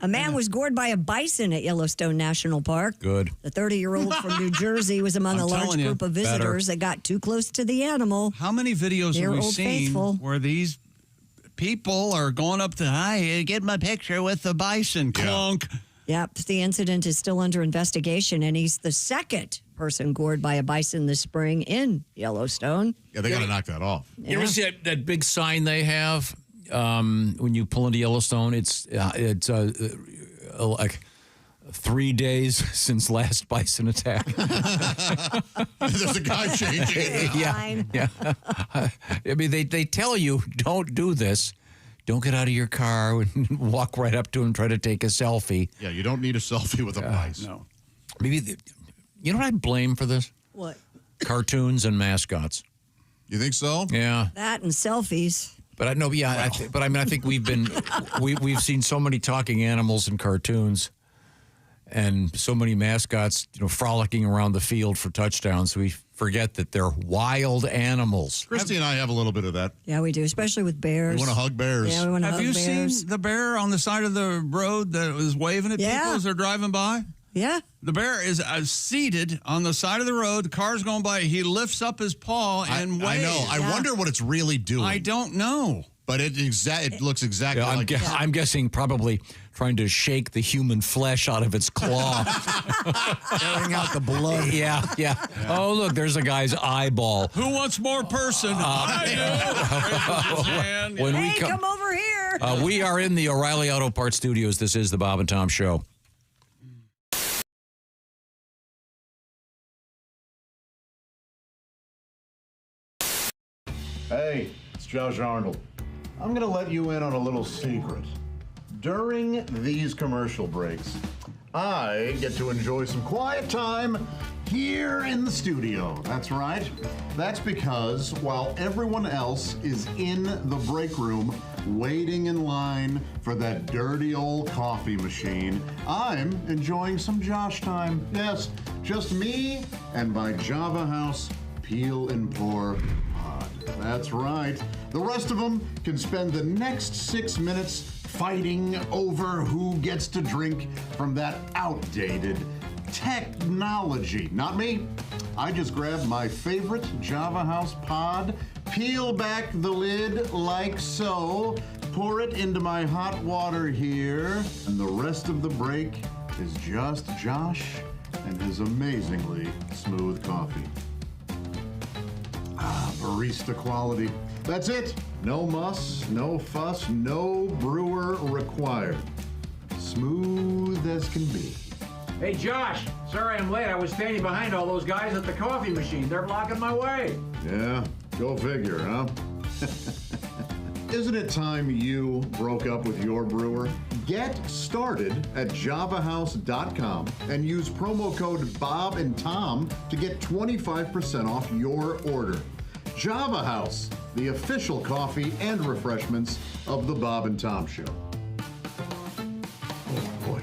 A man was gored by a bison at Yellowstone National Park. Good. The 30-year-old from New Jersey was among I'm a large telling you, group of visitors that got too close to the animal. How many videos They're have we Old seen Faithful. where these people are going up to, hi, get my picture with the bison, clunk. Yep, the incident is still under investigation, and he's the second person gored by a bison this spring in Yellowstone. Yeah, they got to knock that off. You ever see that big sign they have when you pull into Yellowstone? It's like 3 days since last bison attack. There's a guy changing. Yeah. I mean, they tell you, don't do this. Don't get out of your car and walk right up to him and try to take a selfie. Yeah, you don't need a selfie with a bison. No. Maybe, you know what I blame for this? What? Cartoons and mascots. You think so? Yeah. That and selfies. But I know, yeah. But I mean, I think we've seen so many talking animals in cartoons, and so many mascots, frolicking around the field for touchdowns. We forget that they're wild animals. Christy and I have a little bit of that. Yeah, we do, especially with bears. We want to hug bears. Yeah, we want to hug bears. Have you seen the bear on the side of the road that was waving at people as they're driving by? Yeah. The bear is seated on the side of the road. The car's going by. He lifts up his paw and waves. I know. I wonder what it's really doing. I don't know. But it looks exactly like I'm guessing probably trying to shake the human flesh out of its claw. Tearing out the blood. Yeah. Oh, look, there's a guy's eyeball. Who wants more person? I do. Come over here. We are in the O'Reilly Auto Parts Studios. This is the Bob and Tom Show. Hey, it's Josh Arnold. I'm going to let you in on a little secret. During these commercial breaks, I get to enjoy some quiet time here in the studio. That's right. That's because while everyone else is in the break room waiting in line for that dirty old coffee machine, I'm enjoying some Josh time. Yes, just me and my Java House Peel and Pour pod. That's right. The rest of them can spend the next 6 minutes fighting over who gets to drink from that outdated technology. Not me. I just grab my favorite Java House pod, peel back the lid like so, pour it into my hot water here, and the rest of the break is just Josh and his amazingly smooth coffee. Barista quality. That's it. No muss, no fuss, no brewer required. Smooth as can be. Hey, Josh. Sorry I'm late. I was standing behind all those guys at the coffee machine. They're blocking my way. Yeah, go figure, huh? Isn't it time you broke up with your brewer? Get started at javahouse.com and use promo code Bob and Tom to get 25% off your order. Java House, the official coffee and refreshments of the Bob and Tom Show. Oh, boy.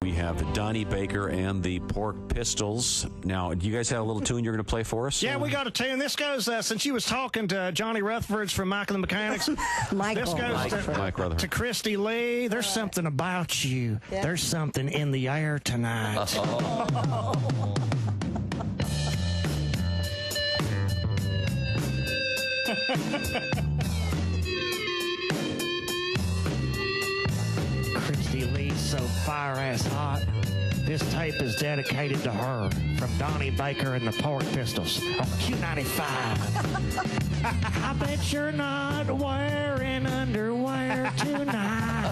We have Donnie Baker and the Pork Pistols. Now, do you guys have a little tune you're going to play for us? Yeah, we got a tune. This goes, since you was talking to Johnny Rutherford's from Michael and the Mechanics. This goes to Christy Lee. There's something about you. Yeah. There's something in the air tonight. Christy Lee's so fire-ass hot. This tape is dedicated to her from Donnie Baker and the Pork Pistols on Q95. I bet you're not wearing underwear tonight.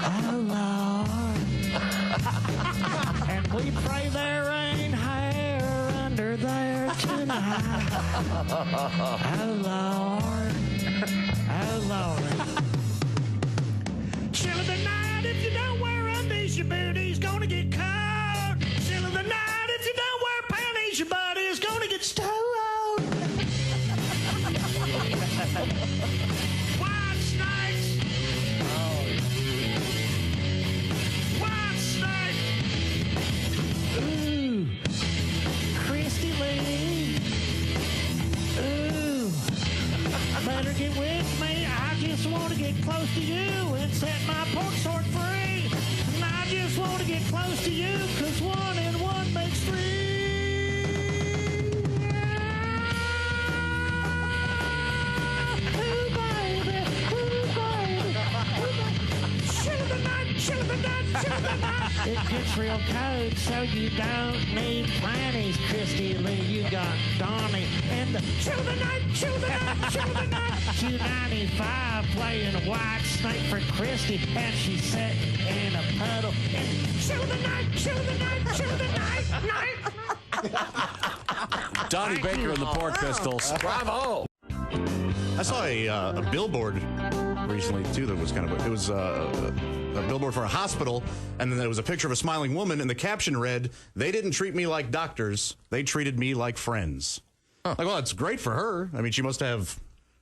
Oh, Lord. And we pray there ain't hair under there tonight. Oh, Lord. Oh, Lord. Chill of the night, if you don't wear undies, your booty's gonna get cold. Chill of the night, if you don't wear panties, your body's gonna get stoned. White snakes. White snake. Ooh, Christy Lee. Ooh, better get with me. I just want to get close to you and set my pork sword free. And I just want to get close to you, 'cause 1 and 1 makes 3. Ooh, baby. Ooh, baby. Chill of the night, chill of the night, chill of the It gets real cold, so you don't need planties, Christy Lee. You got Donnie and the chill the night, chill the night, chill the night. Q95 playing White Snake for Christy, and she's sitting in a puddle. And chill the night, chill the night, chill the night. Donnie Baker and the Pork Pistols. Bravo. I saw a billboard recently too that was kind of it was a billboard for a hospital, and then there was a picture of a smiling woman, and the caption read, "They didn't treat me like doctors; they treated me like friends." Like, well, that's great for her. I mean, she must have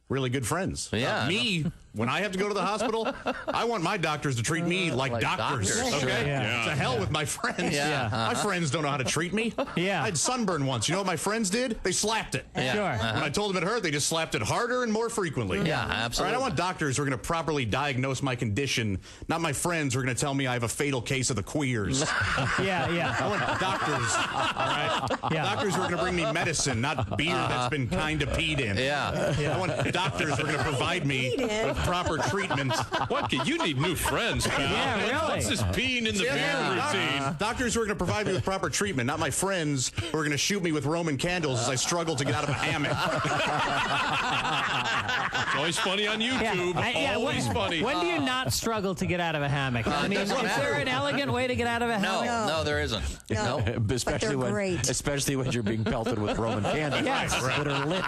really good friends. Yeah. Me, when I have to go to the hospital, I want my doctors to treat me like doctors. Okay, Sure. Yeah. to hell with my friends. Yeah. My friends don't know how to treat me. Yeah. I had sunburn once. You know what my friends did? They slapped it. Yeah. Sure. When I told them it hurt, they just slapped it harder and more frequently. Yeah, All absolutely. right, I want doctors who are going to properly diagnose my condition, not my friends who are going to tell me I have a fatal case of the queers. Yeah. I want doctors, all right? Yeah. Doctors who are going to bring me medicine, not beer that's been kind of peed in. Yeah. I want doctors who are going to provide me with proper treatment. What? You need new friends, pal. Yeah, really. What's this peeing in the beer routine? Doctors who are going to provide me with proper treatment, not my friends who are going to shoot me with Roman candles as I struggle to get out of a hammock. It's always funny on YouTube. Always funny. When do you not struggle to get out of a hammock? I mean, is there an elegant way to get out of a hammock? No, there isn't. No. Especially when you're being pelted with Roman candles that are lit.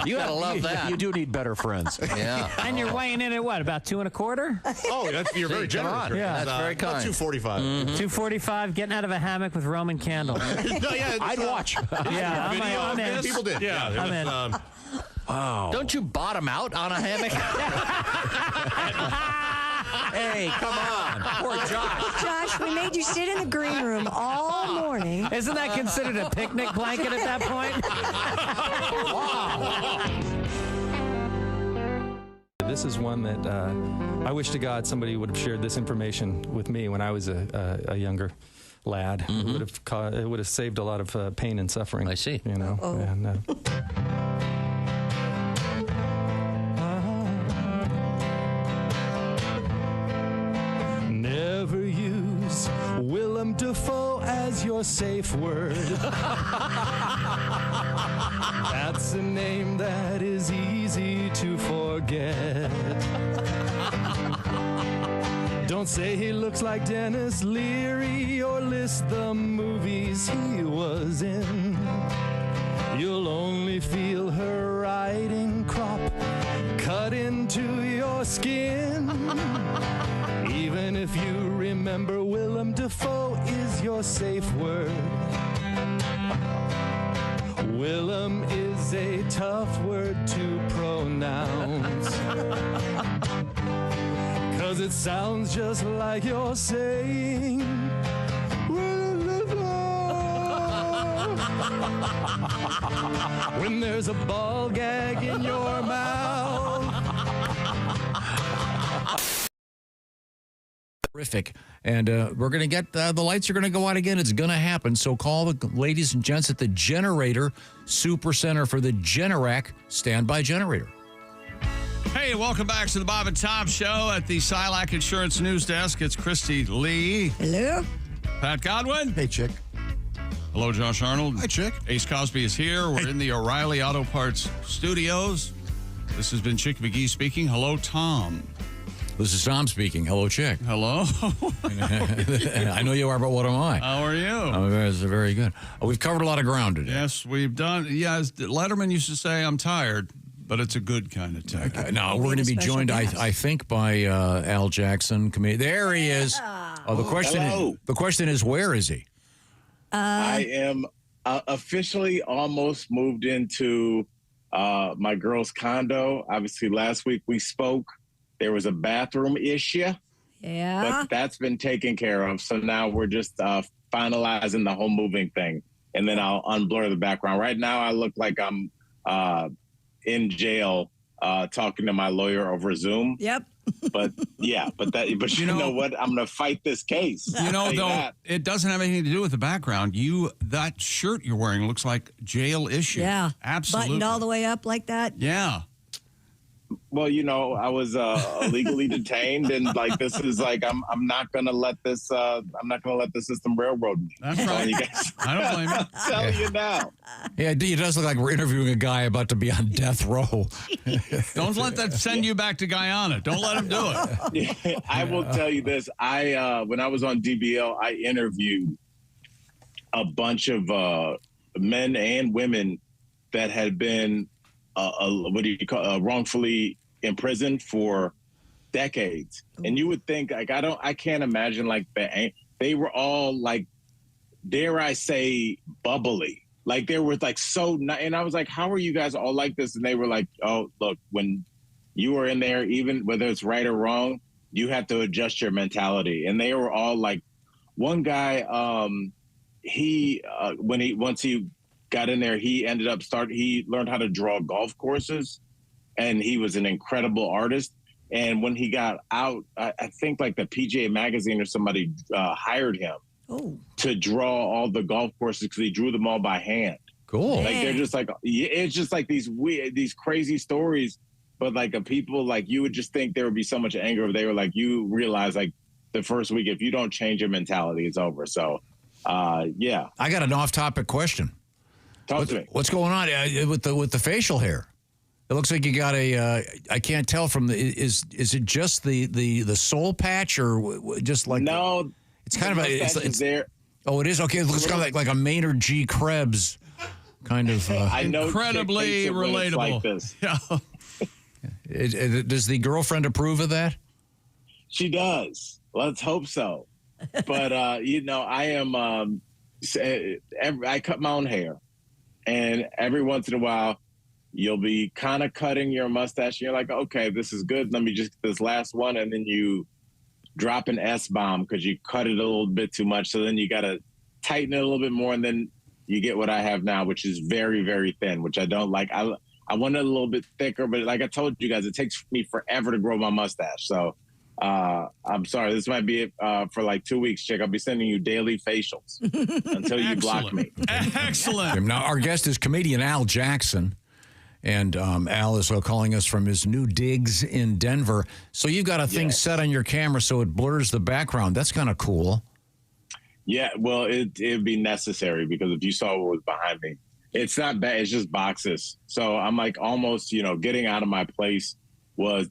You gotta love that. You do need better friends. Yeah. And you're weighing in at what, about 2 1/4? Oh, you're very generous. Yeah. That's very kind. About 245. 245, getting out of a hammock with Roman candles. I'd watch. Yeah, I'm in. People did. Yeah, I'm in. Wow. Don't you bottom out on a hammock? Hey, come on. Poor Josh. Josh, we made you sit in the green room all morning. Isn't that considered a picnic blanket at that point? This is one that I wish to God somebody would have shared this information with me when I was a younger lad. Mm-hmm. It would have saved a lot of pain and suffering. I see. You know. Uh-oh. And, never use Willem Dafoe as your safe word. That's a name that is easy to forget. Don't say he looks like Dennis Leary or list the movies he was in. You'll only feel her riding crop cut into your skin. Even if you remember Willem Dafoe is your safe word. Willem is a tough word to pronounce. 'Cause it sounds just like you're saying Willem Dafoe. When there's a ball gag in your mouth. Terrific. And we're going to get the lights are going to go out again. It's going to happen. So call the ladies and gents at the Generator Super Center for the Generac standby generator. Hey, welcome back to the Bob and Tom Show at the Silac Insurance News Desk. It's Christy Lee. Hello. Pat Godwin. Hey, Chick. Hello, Josh Arnold. Hi, Chick. Ace Cosby is here. We're in the O'Reilly Auto Parts studios. This has been Chick McGee speaking. Hello, Tom. This is Tom speaking. Hello, Chick. Hello. I know you are, but what am I? How are you? Oh, very good. We've covered a lot of ground today. Yes, we've done. Yeah, as Letterman used to say, I'm tired, but it's a good kind of tired. Now, we're going to be joined, I think, by Al Jackson. There he is. Oh, the question is, where is he? I am officially almost moved into my girl's condo. Obviously, last week we spoke. There was a bathroom issue. Yeah. But that's been taken care of. So now we're just finalizing the whole moving thing. And then I'll unblur the background. Right now, I look like I'm in jail talking to my lawyer over Zoom. Yep. But yeah, but you know what? I'm going to fight this case. You know, though, it doesn't have anything to do with the background. That shirt you're wearing looks like jail issue. Yeah. Absolutely. Buttoned all the way up like that. Yeah. Well, I was illegally detained, and like this is like I'm not gonna let this system railroad me. That's right. You guys. I don't blame you. I'm telling you now. Yeah, it does look like we're interviewing a guy about to be on death row. Don't let that send you back to Guyana. Don't let him do it. I will tell you this. When I was on DBL, I interviewed a bunch of men and women that had been wrongfully imprisoned for decades. And you would think, like, I can't imagine, like, they were all, like, dare I say, bubbly. Like, they were, like, and I was like, how are you guys all like this? And they were like, oh, look, when you are in there, even whether it's right or wrong, you have to adjust your mentality. And they were all like, one guy, once he got in there, he ended up he learned how to draw golf courses, and he was an incredible artist. And when he got out, I think like the PGA magazine or somebody hired him to draw all the golf courses because he drew them all by hand. Cool. Like they're just like, it's just like these crazy stories, but like people, like you would just think there would be so much anger if they were like, you realize like the first week, if you don't change your mentality, it's over. So, yeah. I got an off-topic question. Talk to me. What's going on with the facial hair? It looks like you got I can't tell from is it just the soul patch or just like no? It's kind of it's there. Oh, it is? Okay, it looks kind of like a Maynard G. Krebs kind of. I know, incredibly relatable. Like this. Yeah. Does the girlfriend approve of that? She does. Let's hope so. But I am. I cut my own hair, and every once in a while, you'll be kind of cutting your mustache, and you're like, okay, this is good. Let me just get this last one, and then you drop an S-bomb because you cut it a little bit too much. So then you got to tighten it a little bit more, and then you get what I have now, which is very, very thin, which I don't like. I want it a little bit thicker, but like I told you guys, it takes me forever to grow my mustache. So I'm sorry. This might be it for like 2 weeks, Chick. I'll be sending you daily facials until you block me. Excellent. Now, our guest is comedian Al Jackson. And Al is calling us from his new digs in Denver. So you've got a thing set on your camera so it blurs the background. That's kind of cool. Yeah, well, it'd be necessary because if you saw what was behind me, it's not bad. It's just boxes. So I'm like almost, getting out of my place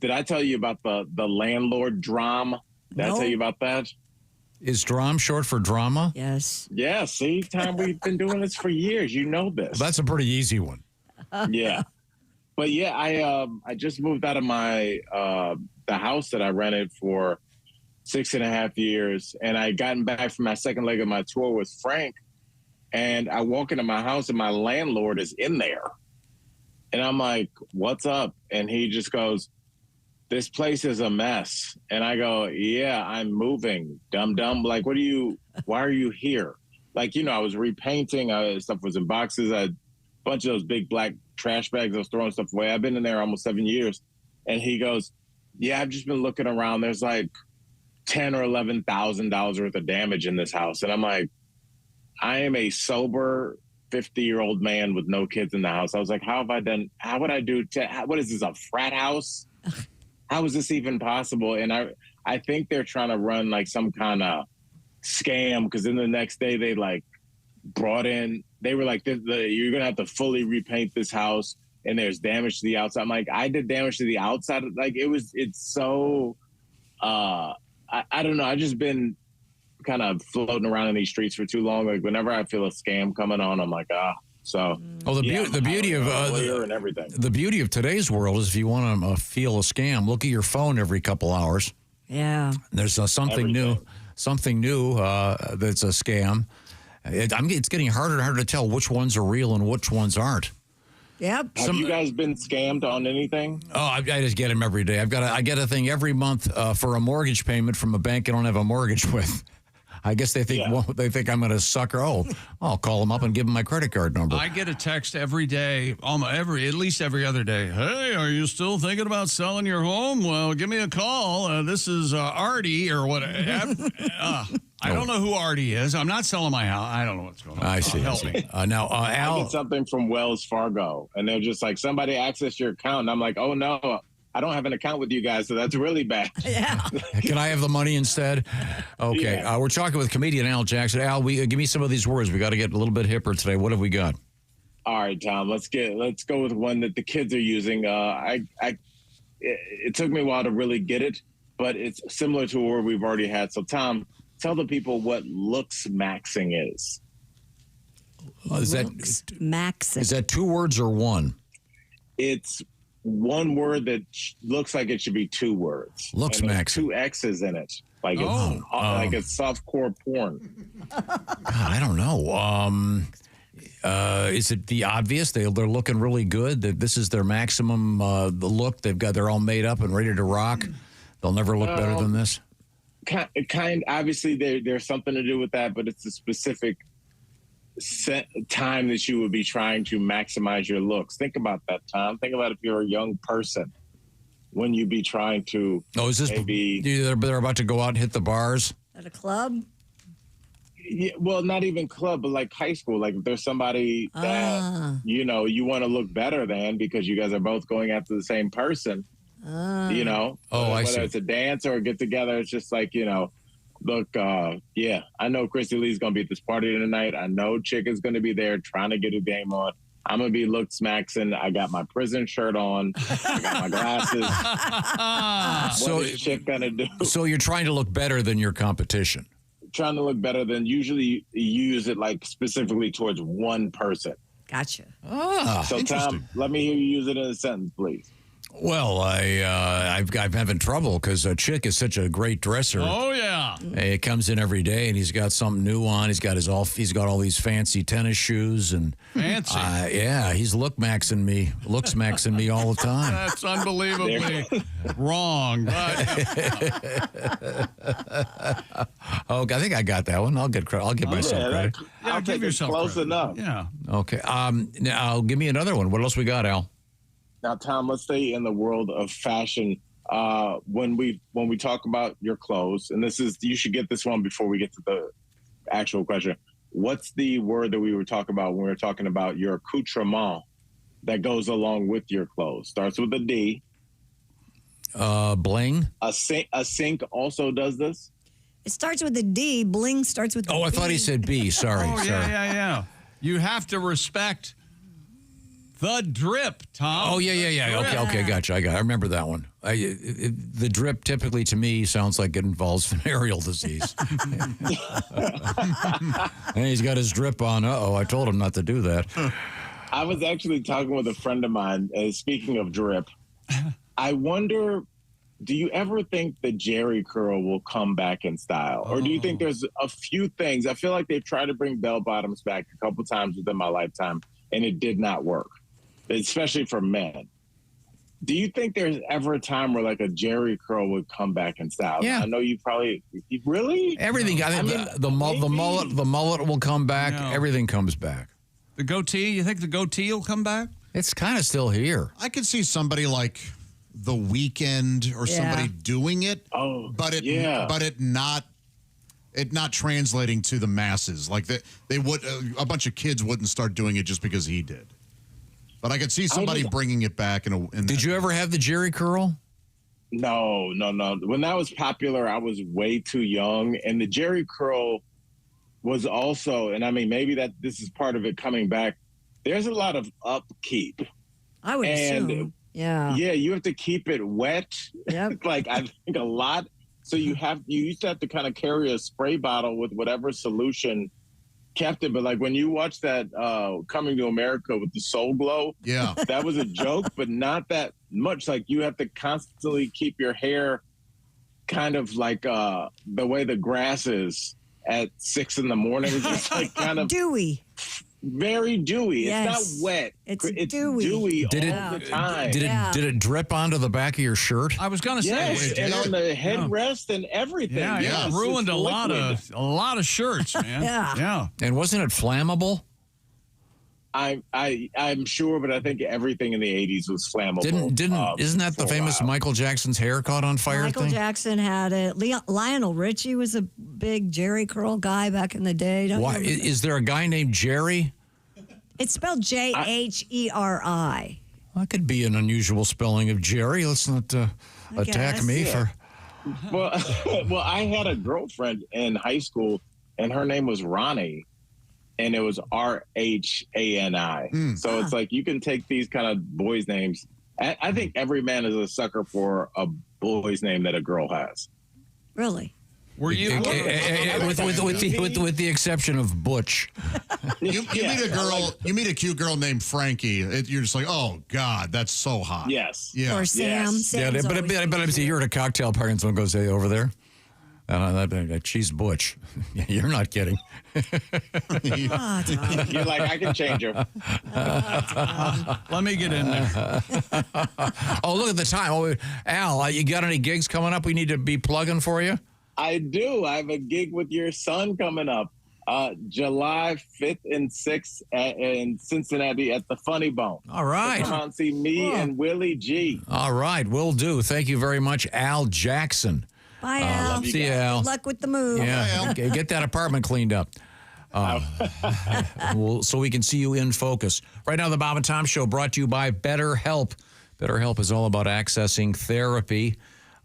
did I tell you about the landlord drama? Did I tell you about that? Is dram short for drama? Yes. Yeah, see, Tom, we've been doing this for years. You know this. Well, that's a pretty easy one. Yeah. But yeah, I just moved out of my the house that I rented for 6.5 years, and I gotten back from my second leg of my tour with Frank, and I walk into my house and my landlord is in there, and I'm like, "What's up?" And he just goes, "This place is a mess," and I go, "Yeah, I'm moving, dum like, why are you here?" Like, I was repainting, stuff was in boxes, a bunch of those big black trash bags. I was throwing stuff away. I've been in there almost 7 years. And he goes, yeah, I've just been looking around. There's like $10,000 or $11,000 worth of damage in this house. And I'm like, I am a sober 50-year-old man with no kids in the house. I was like, how would I do? What is this, a frat house? How is this even possible? And I think they're trying to run like some kind of scam, because then the next day they like brought in, they were like, you're going to have to fully repaint this house and there's damage to the outside. I'm like, I did damage to the outside. Like it's so, I don't know. I've just been kind of floating around in these streets for too long. Like whenever I feel a scam coming on, I'm like, so. Oh, the beauty of and everything. The beauty of today's world is if you want to feel a scam, look at your phone every couple hours. Yeah. There's something new that's a scam. It's getting harder and harder to tell which ones are real and which ones aren't. Yep. Have you guys been scammed on anything? Oh, I just get them every day. I get a thing every month for a mortgage payment from a bank I don't have a mortgage with. I guess they think they think I'm going to sucker. Oh, I'll call them up and give them my credit card number. I get a text every day, at least every other day. Hey, are you still thinking about selling your home? Well, give me a call. This is Artie or what? I don't know who Artie is. I'm not selling my house. I don't know what's going on. I see. Help me. Now, Al. I get something from Wells Fargo, and they're just like, somebody accessed your account. And I'm like, oh, no, I don't have an account with you guys, so that's really bad. Can I have the money instead? Okay. We're talking with comedian Al Jackson. Al, give me some of these words. We got to get a little bit hipper today. What have we got? All right, Tom. Let's go with one that the kids are using. It took me a while to really get it, but it's similar to a word we've already had. So, Tom, tell the people what looks maxing is. Is that 2 words or one? It's one word that looks like it should be 2 words. Looks and maxing. 2 X's in it. Like it's softcore porn. God, I don't know. Is it the obvious? They're looking really good. That this is their maximum look. They're all made up and ready to rock. They'll never look better than this. Obviously, there's something to do with that, but it's a specific set time that you would be trying to maximize your looks. Think about that, Tom. Think about if you're a young person when you be trying to. Oh, is this maybe they're about to go out and hit the bars at a club? Yeah, well, not even club, but like high school. Like if there's somebody that you want to look better than because you guys are both going after the same person. I see. Whether it's a dance or a get together, it's just like look, I know Christy Lee's gonna be at this party tonight. I know Chick is gonna be there trying to get a game on. I'm gonna be looks maxing. I got my prison shirt on. I got my glasses. What is Chick gonna do? So you're trying to look better than your competition. Trying to look better than usually you use it like specifically towards one person. Gotcha. So Tom, let me hear you use it in a sentence, please. Well, I'm having trouble because Chick is such a great dresser. Oh yeah, he comes in every day and he's got something new on. He's got all these fancy tennis shoes and fancy. He's looks maxing me all the time. That's unbelievably wrong. I think I got that one. I'll give myself credit. I'll take it close enough. Yeah. Okay. Now give me another one. What else we got, Al? Now, Tom, let's stay in the world of fashion. When we talk about your clothes, and you should get this one before we get to the actual question. What's the word that we were talking about when we were talking about your accoutrement that goes along with your clothes? Starts with a D. Bling. A sink also does this. It starts with a D. Bling starts with. I thought he said B. Sorry. Yeah. You have to respect the drip, Tom. Oh, yeah. Okay, gotcha. I remember that one. The drip typically to me sounds like it involves venereal disease. And he's got his drip on. I told him not to do that. I was actually talking with a friend of mine, speaking of drip. I wonder, do you ever think the Jerry curl will come back in style? Or do you think there's a few things? I feel like they've tried to bring bell bottoms back a couple times within my lifetime, and it did not work, especially for men. Do you think there's ever a time where like a Jerry curl would come back in style? Yeah. I know you probably really everything. I think the mullet will come back. No. Everything comes back. The goatee. You think the goatee will come back? It's kind of still here. I could see somebody like The Weeknd or somebody doing it. But it not translating to the masses. Like they would a bunch of kids wouldn't start doing it just because he did. But I could see somebody bringing it back. Did you ever have the Jerry curl? No. When that was popular, I was way too young. And the Jerry curl was also, and I mean, maybe that this is part of it coming back. There's a lot of upkeep. I would assume. Yeah. Yeah, you have to keep it wet. Yep. Like I think a lot. So you used to have to kind of carry a spray bottle with whatever solution kept it. But like when you watch that Coming to America with the Soul Glow, that was a joke, but not that much. Like you have to constantly keep your hair kind of like the way the grass is at 6 a.m. It's just like kind of dewy. Very dewy. Yes. It's not wet. It's dewy all the time. Did it drip onto the back of your shirt? I was going to say, and on the headrest and everything. Yeah, ruined a lot of shirts, man. Yeah. And wasn't it flammable? I'm sure, but I think everything in the 80s was flammable. Isn't that the famous Michael Jackson's hair caught on fire Michael thing? Jackson had it. Lionel Richie was a big Jerry curl guy back in the day. Why is there a guy named Jerry? It's spelled Jheri. That could be an unusual spelling of Jerry. Let's not attack me for. Well, I had a girlfriend in high school, and her name was Ronnie, and it was Rhani. So it's like you can take these kind of boys' names. I think every man is a sucker for a boy's name that a girl has. Really? Were you with the exception of Butch? You meet a girl, you meet a cute girl named Frankie. You're just like, oh God, that's so hot. Yes. Yeah. Or Sam. Yeah, but you're at a cocktail party and someone goes, "Hey, over there." She's Butch. You're not kidding. You're like, I can change her. Let me get in there. Oh, look at the time. Oh, Al, you got any gigs coming up we need to be plugging for you? I do. I have a gig with your son coming up July 5th and 6th in Cincinnati at the Funny Bone. All right. So come out and see me and Willie G. All right. Will do. Thank you very much, Al Jackson. Bye, Al. See you, Al. Good luck with the move. Yeah, okay, get that apartment cleaned up. So we can see you in focus. Right now, the Bob and Tom Show brought to you by BetterHelp. BetterHelp is all about accessing therapy.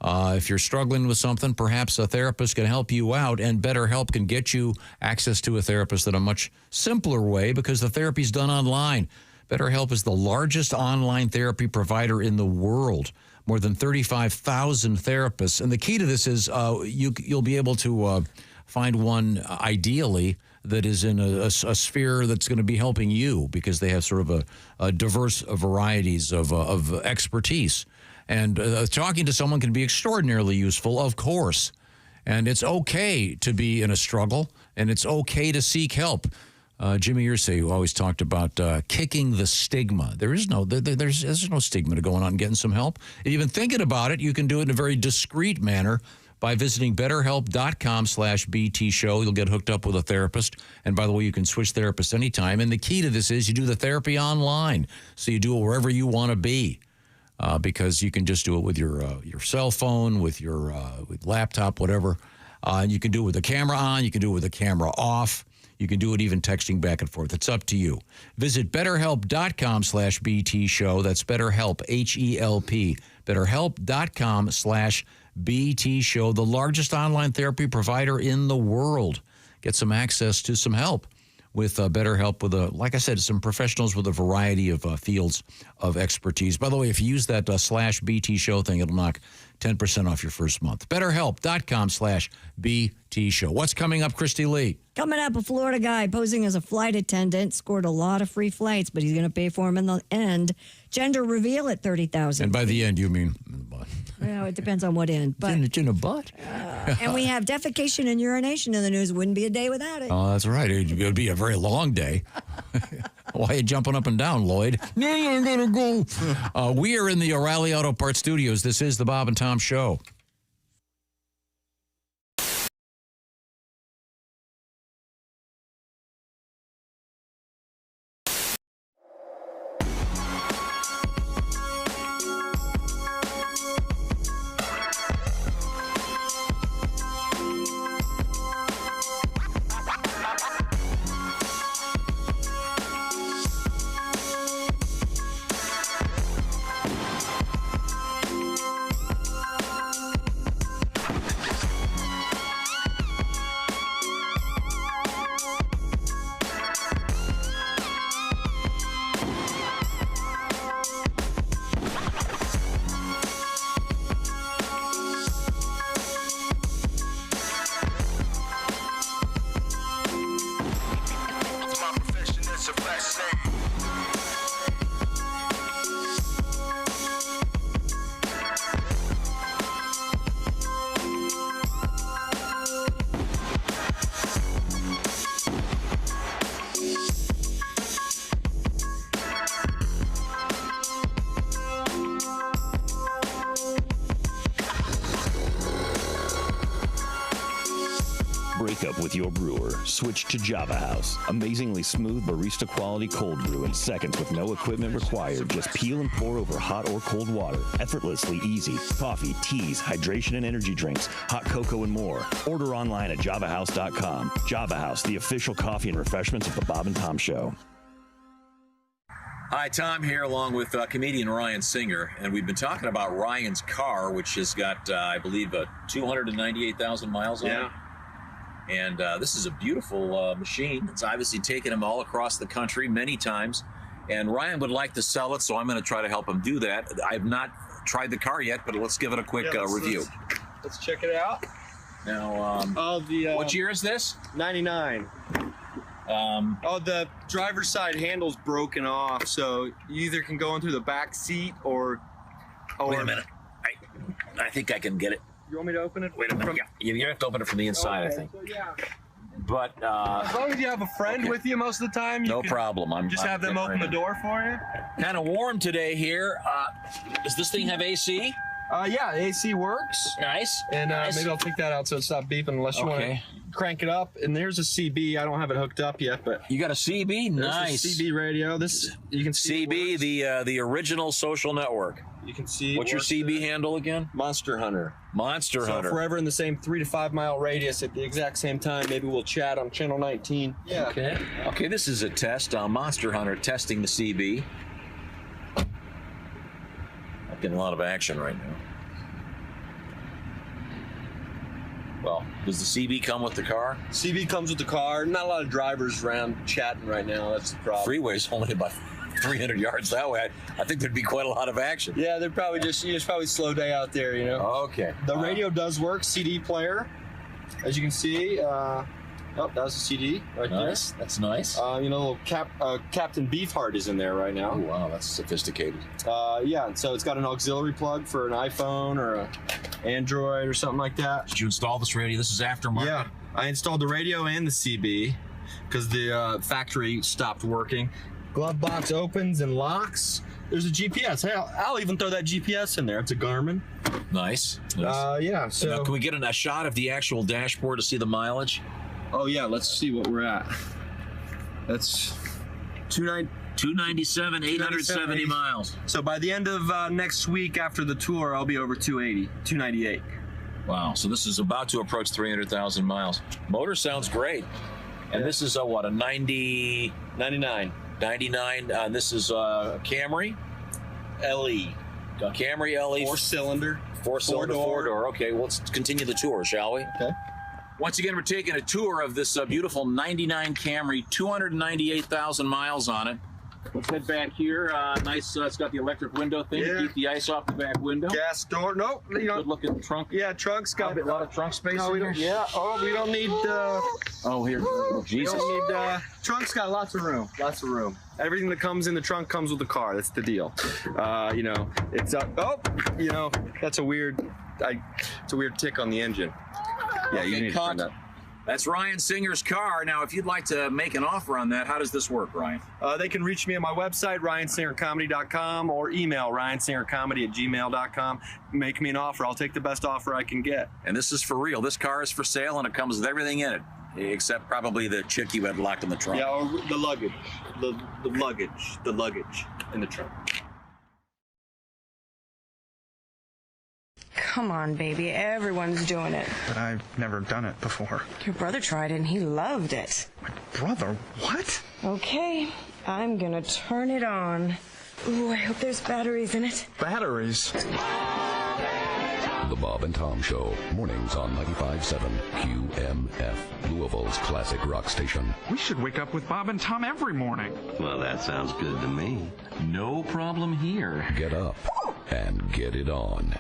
If you're struggling with something, perhaps a therapist can help you out, and BetterHelp can get you access to a therapist in a much simpler way because the therapy's done online. BetterHelp is the largest online therapy provider in the world. More than 35,000 therapists. And the key to this is you'll be able to find one, ideally, that is in a sphere that's going to be helping you because they have sort of a diverse varieties of expertise. And talking to someone can be extraordinarily useful, of course. And it's okay to be in a struggle, and it's okay to seek help. Jimmy Irsay, who always talked about kicking the stigma. There's no stigma to going on and getting some help. If you've been thinking about it, you can do it in a very discreet manner by visiting BetterHelp.com/BT Show. You'll get hooked up with a therapist. And by the way, you can switch therapists anytime. And the key to this is you do the therapy online. So you do it wherever you want to be. Because you can just do it with your cell phone, with your with laptop, whatever. And you can do it with the camera on. You can do it with the camera off. You can do it even texting back and forth. It's up to you. Visit BetterHelp.com/BT Show. That's BetterHelp, H-E-L-P. BetterHelp.com/BT Show, the largest online therapy provider in the world. Get some access to some help with BetterHelp, like I said, some professionals with a variety of fields of expertise. By the way, if you use that /BT Show thing, it'll knock 10% off your first month. BetterHelp.com/BT Show. What's coming up, Christy Lee? Coming up, a Florida guy posing as a flight attendant scored a lot of free flights, but he's going to pay for them in the end. Gender reveal at $30,000. And by the end, you mean? Well, it depends on what end. But it's in a butt. And we have defecation and urination in the news. Wouldn't be a day without it. Oh, that's right. It would be a very long day. Why are you jumping up and down, Lloyd? No, I'm going to go. We are in the O'Reilly Auto Parts Studios. This is the Bob and Tom Show. Break up with your brewer. Switch to Java House. Amazingly smooth barista quality cold brew in seconds with no equipment required. Just peel and pour over hot or cold water. Effortlessly easy. Coffee, teas, hydration and energy drinks, hot cocoa and more. Order online at javahouse.com. Java House, the official coffee and refreshments of the Bob and Tom Show. Hi, Tom here, along with comedian Ryan Singer, and we've been talking about Ryan's car, which has got, I believe, 298,000 miles on it. And this is a beautiful machine. It's obviously taken him all across the country many times, and Ryan would like to sell it, so I'm going to try to help him do that. I've not tried the car yet, but let's give it a quick review. Let's check it out. Now, what year is this? 99. The driver's side handle's broken off, so you either can go in through the back seat or Wait a minute. I think I can get it. You want me to open it? Wait a minute. You have to open it from the inside, I think. So, yeah. But as long as you have a friend with you most of the time, no problem. I'm have them open the door for you. Kind of warm today here. Does this thing have AC? Yeah, AC works. Nice. And maybe I'll take that out so it's not beeping unless you want to crank it up. And there's a CB. I don't have it hooked up yet, but you got a CB. Nice. There's a CB radio. This you can see. CB, the original social network. You can see. What's your CB handle again? Monster Hunter. Monster Hunter. So forever in the same 3 to 5 mile radius at the exact same time. Maybe we'll chat on channel 19. Yeah. Okay. Okay. This is a test. Monster Hunter testing the CB. Not getting a lot of action right now. Well, does the CB come with the car? CB comes with the car. Not a lot of drivers around chatting right now. That's the problem. Freeway's only about 300 yards that way. I think there'd be quite a lot of action. Yeah, they're probably it's probably a slow day out there, you know. Okay. The radio does work. CD player, as you can see. That was a CD right there. That's nice. Little Captain Beefheart is in there right now. Oh, wow, that's sophisticated. Yeah, so it's got an auxiliary plug for an iPhone or an Android or something like that. Did you install this radio? This is aftermarket? Yeah, I installed the radio and the CB because the factory stopped working. Glove box opens and locks. There's a GPS. Hey, I'll even throw that GPS in there. It's a Garmin. Nice. Yeah, so... Now, can we get a shot of the actual dashboard to see the mileage? Oh, yeah, let's see what we're at. That's 297, 870 miles. So by the end of next week after the tour, I'll be over 280, 298. Wow, so this is about to approach 300,000 miles. Motor sounds great. And this is a 99. 99. This is a Camry? LE. A Camry LE. Four-cylinder. Four-cylinder, four-door. Okay, well, let's continue the tour, shall we? Okay. Once again, we're taking a tour of this beautiful 99 Camry, 298,000 miles on it. Let's head back here. Nice, it's got the electric window thing to keep the ice off the back window. Gas door, nope. Good looking trunk. Yeah, trunk's got a lot of trunk space in here. Yeah, we don't need... oh, here, Jesus. We don't need... trunk's got lots of room, Everything that comes in the trunk comes with the car. That's the deal. It's that's a weird... it's a weird tick on the engine. Yeah, you need to turn that. That's Ryan Singer's car. Now, if you'd like to make an offer on that, how does this work, Ryan? They can reach me on my website, ryansingercomedy.com, or email ryansingercomedy@gmail.com. Make me an offer. I'll take the best offer I can get. And this is for real. This car is for sale, and it comes with everything in it, except probably the chick you had locked in the trunk. Yeah, or the luggage. The luggage in the trunk. Come on, baby. Everyone's doing it. But I've never done it before. Your brother tried it and he loved it. My brother? What? Okay, I'm gonna turn it on. Ooh, I hope there's batteries in it. Batteries? The Bob and Tom Show, mornings on 95.7 QMF, Louisville's classic rock station. We should wake up with Bob and Tom every morning. Well, that sounds good to me. No problem here. Get up and get it on.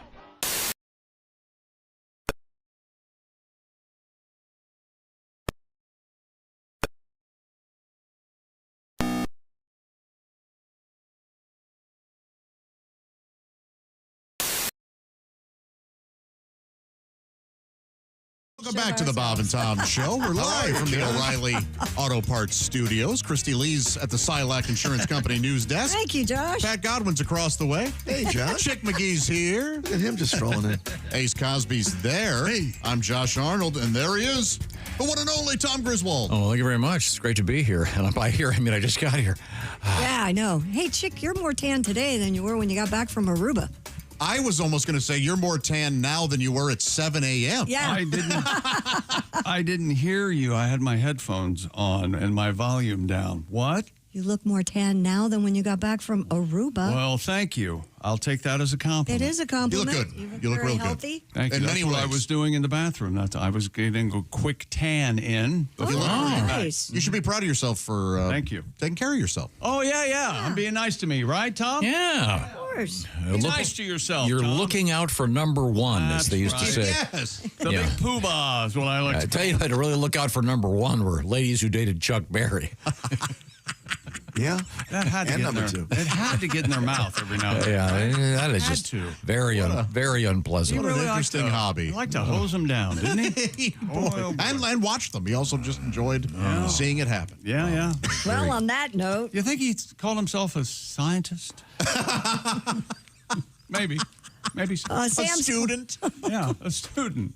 Welcome back to the Bob and Tom Show. We're live from the O'Reilly Auto Parts Studios. Christy Lee's at the Silac Insurance Company news desk. Thank you, Josh. Pat Godwin's across the way. Hey, Josh. Chick McGee's here. Look at him just strolling in. Ace Cosby's there. Hey. I'm Josh Arnold, and there he is, the one and only Tom Griswold. Oh, thank you very much. It's great to be here. And by here, I mean I just got here. Yeah, I know. Hey, Chick, you're more tan today than you were when you got back from Aruba. I was almost going to say you're more tan now than you were at 7 a.m. Yeah. I didn't hear you. I had my headphones on and my volume down. What? You look more tan now than when you got back from Aruba. Well, thank you. I'll take that as a compliment. It is a compliment. You look good. You look very real healthy. good. Thank you. That's what I was doing in the bathroom. I was getting a quick tan in. You look nice. You should be proud of yourself for thank you. Taking care of yourself. Oh, yeah. I'm being nice to me, right, Tom? Yeah. Of course. Be nice to yourself, You're Tom. looking out for number one, as they used to right. say. Yes. The big poobah is what I like I to tell you, to really look out for number one were ladies who dated Chuck Berry. Yeah. That had to And get in number their, two. It had to get in their mouth every now and then. Yeah, that is Had just to. very unpleasant. What an interesting hobby. He liked to hose them down, didn't he? Boy. And watch them. He also just enjoyed seeing it happen. Yeah. Well, on that note. You think he called himself a scientist? Maybe. A student. Yeah, a student.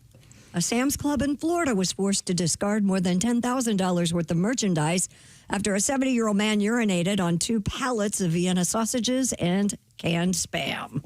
A Sam's Club in Florida was forced to discard more than $10,000 worth of merchandise after a 70-year-old man urinated on 2 pallets of Vienna sausages and canned Spam.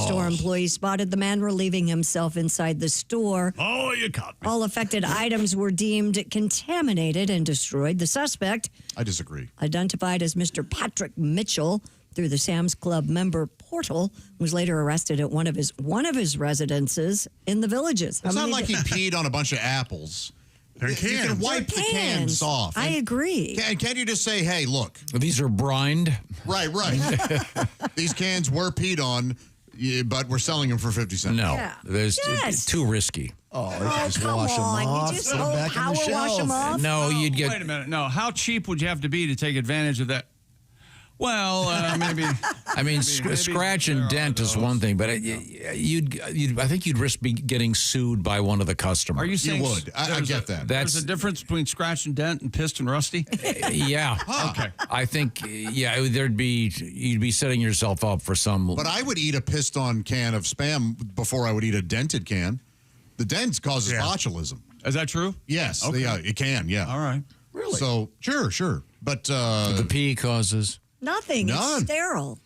Store employees spotted the man relieving himself inside the store. Oh, you caught me. All affected items were deemed contaminated and destroyed. The suspect, I disagree. identified as Mr. Patrick Mitchell through the Sam's Club member portal, was later arrested at one of his residences in the Villages. It's not like he peed on a bunch of apples. You can wipe the cans off. I agree. Can't you just say, hey, look. These are brined. Right. These cans were peed on, but we're selling them for 50 cents. No, it's too risky. Just wash them off. You just put 'em back on the wash them shelf. off? No, you'd get. Wait a minute. No, how cheap would you have to be to take advantage of that? Well, maybe. I mean, scratch and dent is one thing, but I think you'd risk getting sued by one of the customers. Are you saying You would. I get that. There's a difference between scratch and dent and pissed and rusty? Yeah. Okay. I think, you'd be setting yourself up for some. But I would eat a pissed on can of Spam before I would eat a dented can. The dent causes botulism. Is that true? Yes. Okay. Yeah, it can, yeah. All right. Really? So, sure. But the pee causes. Nothing. None. It's sterile.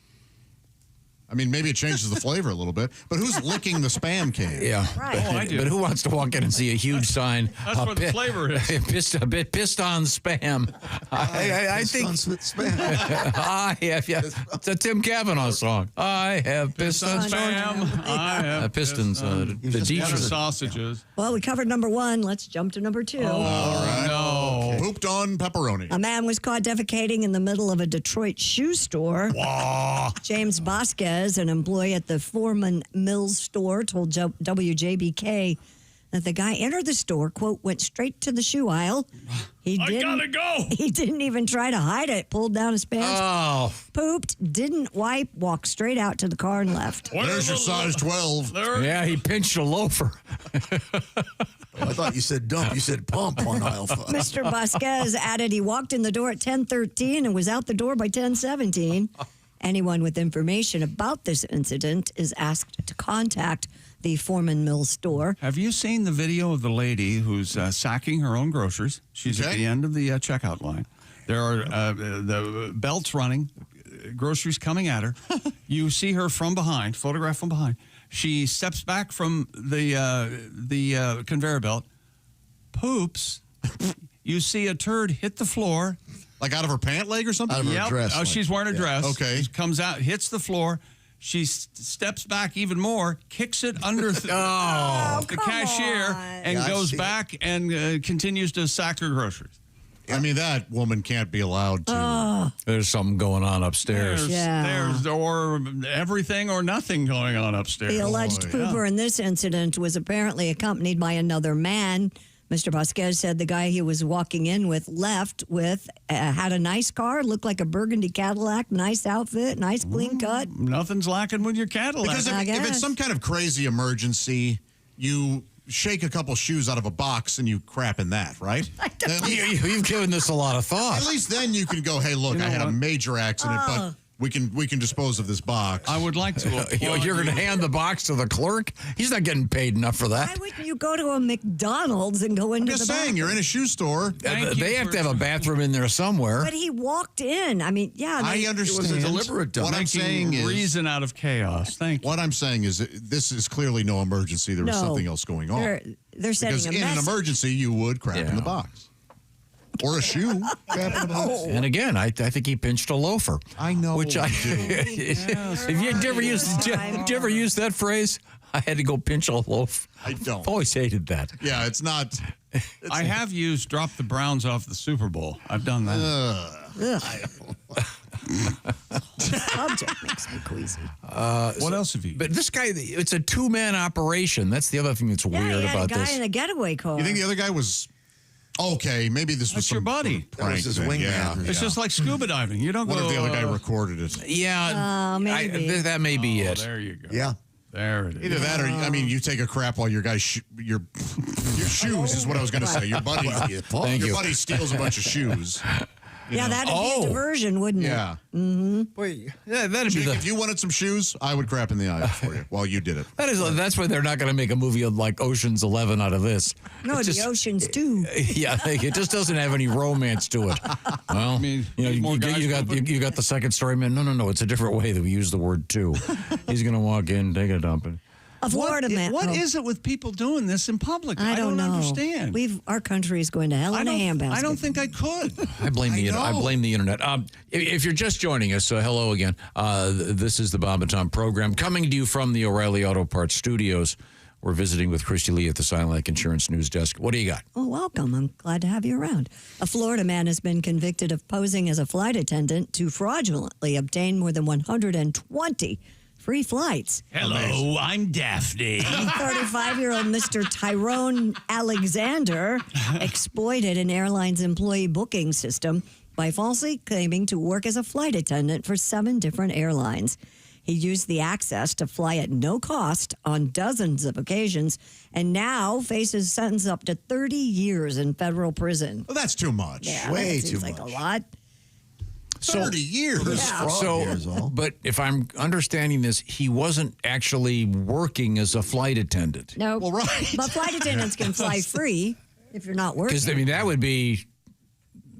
I mean, maybe it changes the flavor a little bit. But who's licking the Spam can? Yeah. Right. Oh, I do. But who wants to walk in and see a huge sign? That's where the flavor is. Pissed on Spam. I think. Spam. I have, it's a Tim Cavanaugh song. I have pissed on Spam. I have pistons. The Detroit sausages. Well, we covered number 1. Let's jump to number 2. All right. No. Pooped on pepperoni. A man was caught defecating in the middle of a Detroit shoe store. James Vasquez, an employee at the Foreman Mills store, told WJBK that the guy entered the store, quote, went straight to the shoe aisle. I gotta go. He didn't even try to hide it, pulled down his pants, pooped, didn't wipe, walked straight out to the car and left. There's your size 12. Yeah, he pinched a loafer. I thought you said dump. You said pump on aisle 5. Mr. Vasquez added he walked in the door at 10:13 and was out the door by 10:17. Anyone with information about this incident is asked to contact the Foreman Mills store. Have you seen the video of the lady who's sacking her own groceries? She's at the end of the checkout line. There are the belts running, groceries coming at her. You see her from behind, photographed from behind. She steps back from the conveyor belt, poops. You see a turd hit the floor. Like out of her pant leg or something? Out of her dress. Oh, she's wearing a dress. Okay. She comes out, hits the floor. She steps back even more, kicks it under the cashier, and goes back and continues to sack her groceries. I mean, that woman can't be allowed to. There's something going on upstairs. There's or everything or nothing going on upstairs. The alleged pooper in this incident was apparently accompanied by another man. Mr. Vasquez said the guy he was walking in with left with had a nice car, looked like a burgundy Cadillac, nice outfit, nice clean cut. Nothing's lacking with your Cadillac. Because if it's some kind of crazy emergency, you shake a couple shoes out of a box and you crap in that, right? You've given this a lot of thought. At least then you can go, hey, look, I had a major accident, but we can dispose of this box. I would like to. You're going to hand the box to the clerk? He's not getting paid enough for that. Why wouldn't you go to a McDonald's and go into I'm just the saying, bathroom? you're in a shoe store. They have to have a bathroom in there somewhere. But he walked in. I mean, yeah. I understand. It was a deliberate dump. What I'm saying is reason out of chaos. Thank you. What I'm saying is this is clearly no emergency. There was No. something else going on. They're setting because a in an message. emergency, you would crap in the box. Or a shoe. And again, I think he pinched a loafer. I know. Which I Yes. Have you ever used that phrase? I had to go pinch a loaf. I don't. I've always hated that. Yeah, it's not. I have used drop the Browns off the Super Bowl. I've done that. Subject makes me queasy. What else have you? But this guy, it's a two-man operation. That's the other thing that's weird about a guy this. in a getaway car. You think the other guy was okay? Maybe this was That's your buddy. Prank was his thing. wingman. Yeah, It's just like scuba diving. You don't What go. if the other guy recorded it? Yeah, maybe. that may be it. There you go. Yeah. There it is. Either that, or I mean, you take a crap while your guy's your shoes is what I was going to say. Your buddy, Thank you. buddy steals a bunch of shoes. Yeah, that'd be a diversion, wouldn't Yeah. it? Mm-hmm. Wait, yeah, that'd be Jake, the. if you wanted some shoes, I would crap in the aisle for you while you did it. That's why they're not going to make a movie of like Ocean's 11 out of this. No, It's the just- oceans too. Yeah, it just doesn't have any romance to it. Well, I mean, you more guys got the second story, man. No, it's a different way that we use the word two. He's going to walk in, take a dump. A Florida man. What is it with people doing this in public? I don't know. understand. Our country is going to hell in a handbasket. I don't think I could. I blame the internet. I blame the internet. If you're just joining us, hello again. This is the Bob and Tom program coming to you from the O'Reilly Auto Parts studios. We're visiting with Christy Lee at the Silent Lake Insurance News Desk. What do you got? Oh, welcome. I'm glad to have you around. A Florida man has been convicted of posing as a flight attendant to fraudulently obtain more than 120 free flights. Hello, I'm Daphne. 35-year-old Mr. Tyrone Alexander exploited an airline's employee booking system by falsely claiming to work as a flight attendant for 7 different airlines. He used the access to fly at no cost on dozens of occasions and now faces a sentence up to 30 years in federal prison. Well, that's too much. Yeah, Way that seems too like much. a lot. 30 years. But if I'm understanding this, he wasn't actually working as a flight attendant. No. Well, right. But flight attendants can fly free if you're not working. Because, I mean, that would be,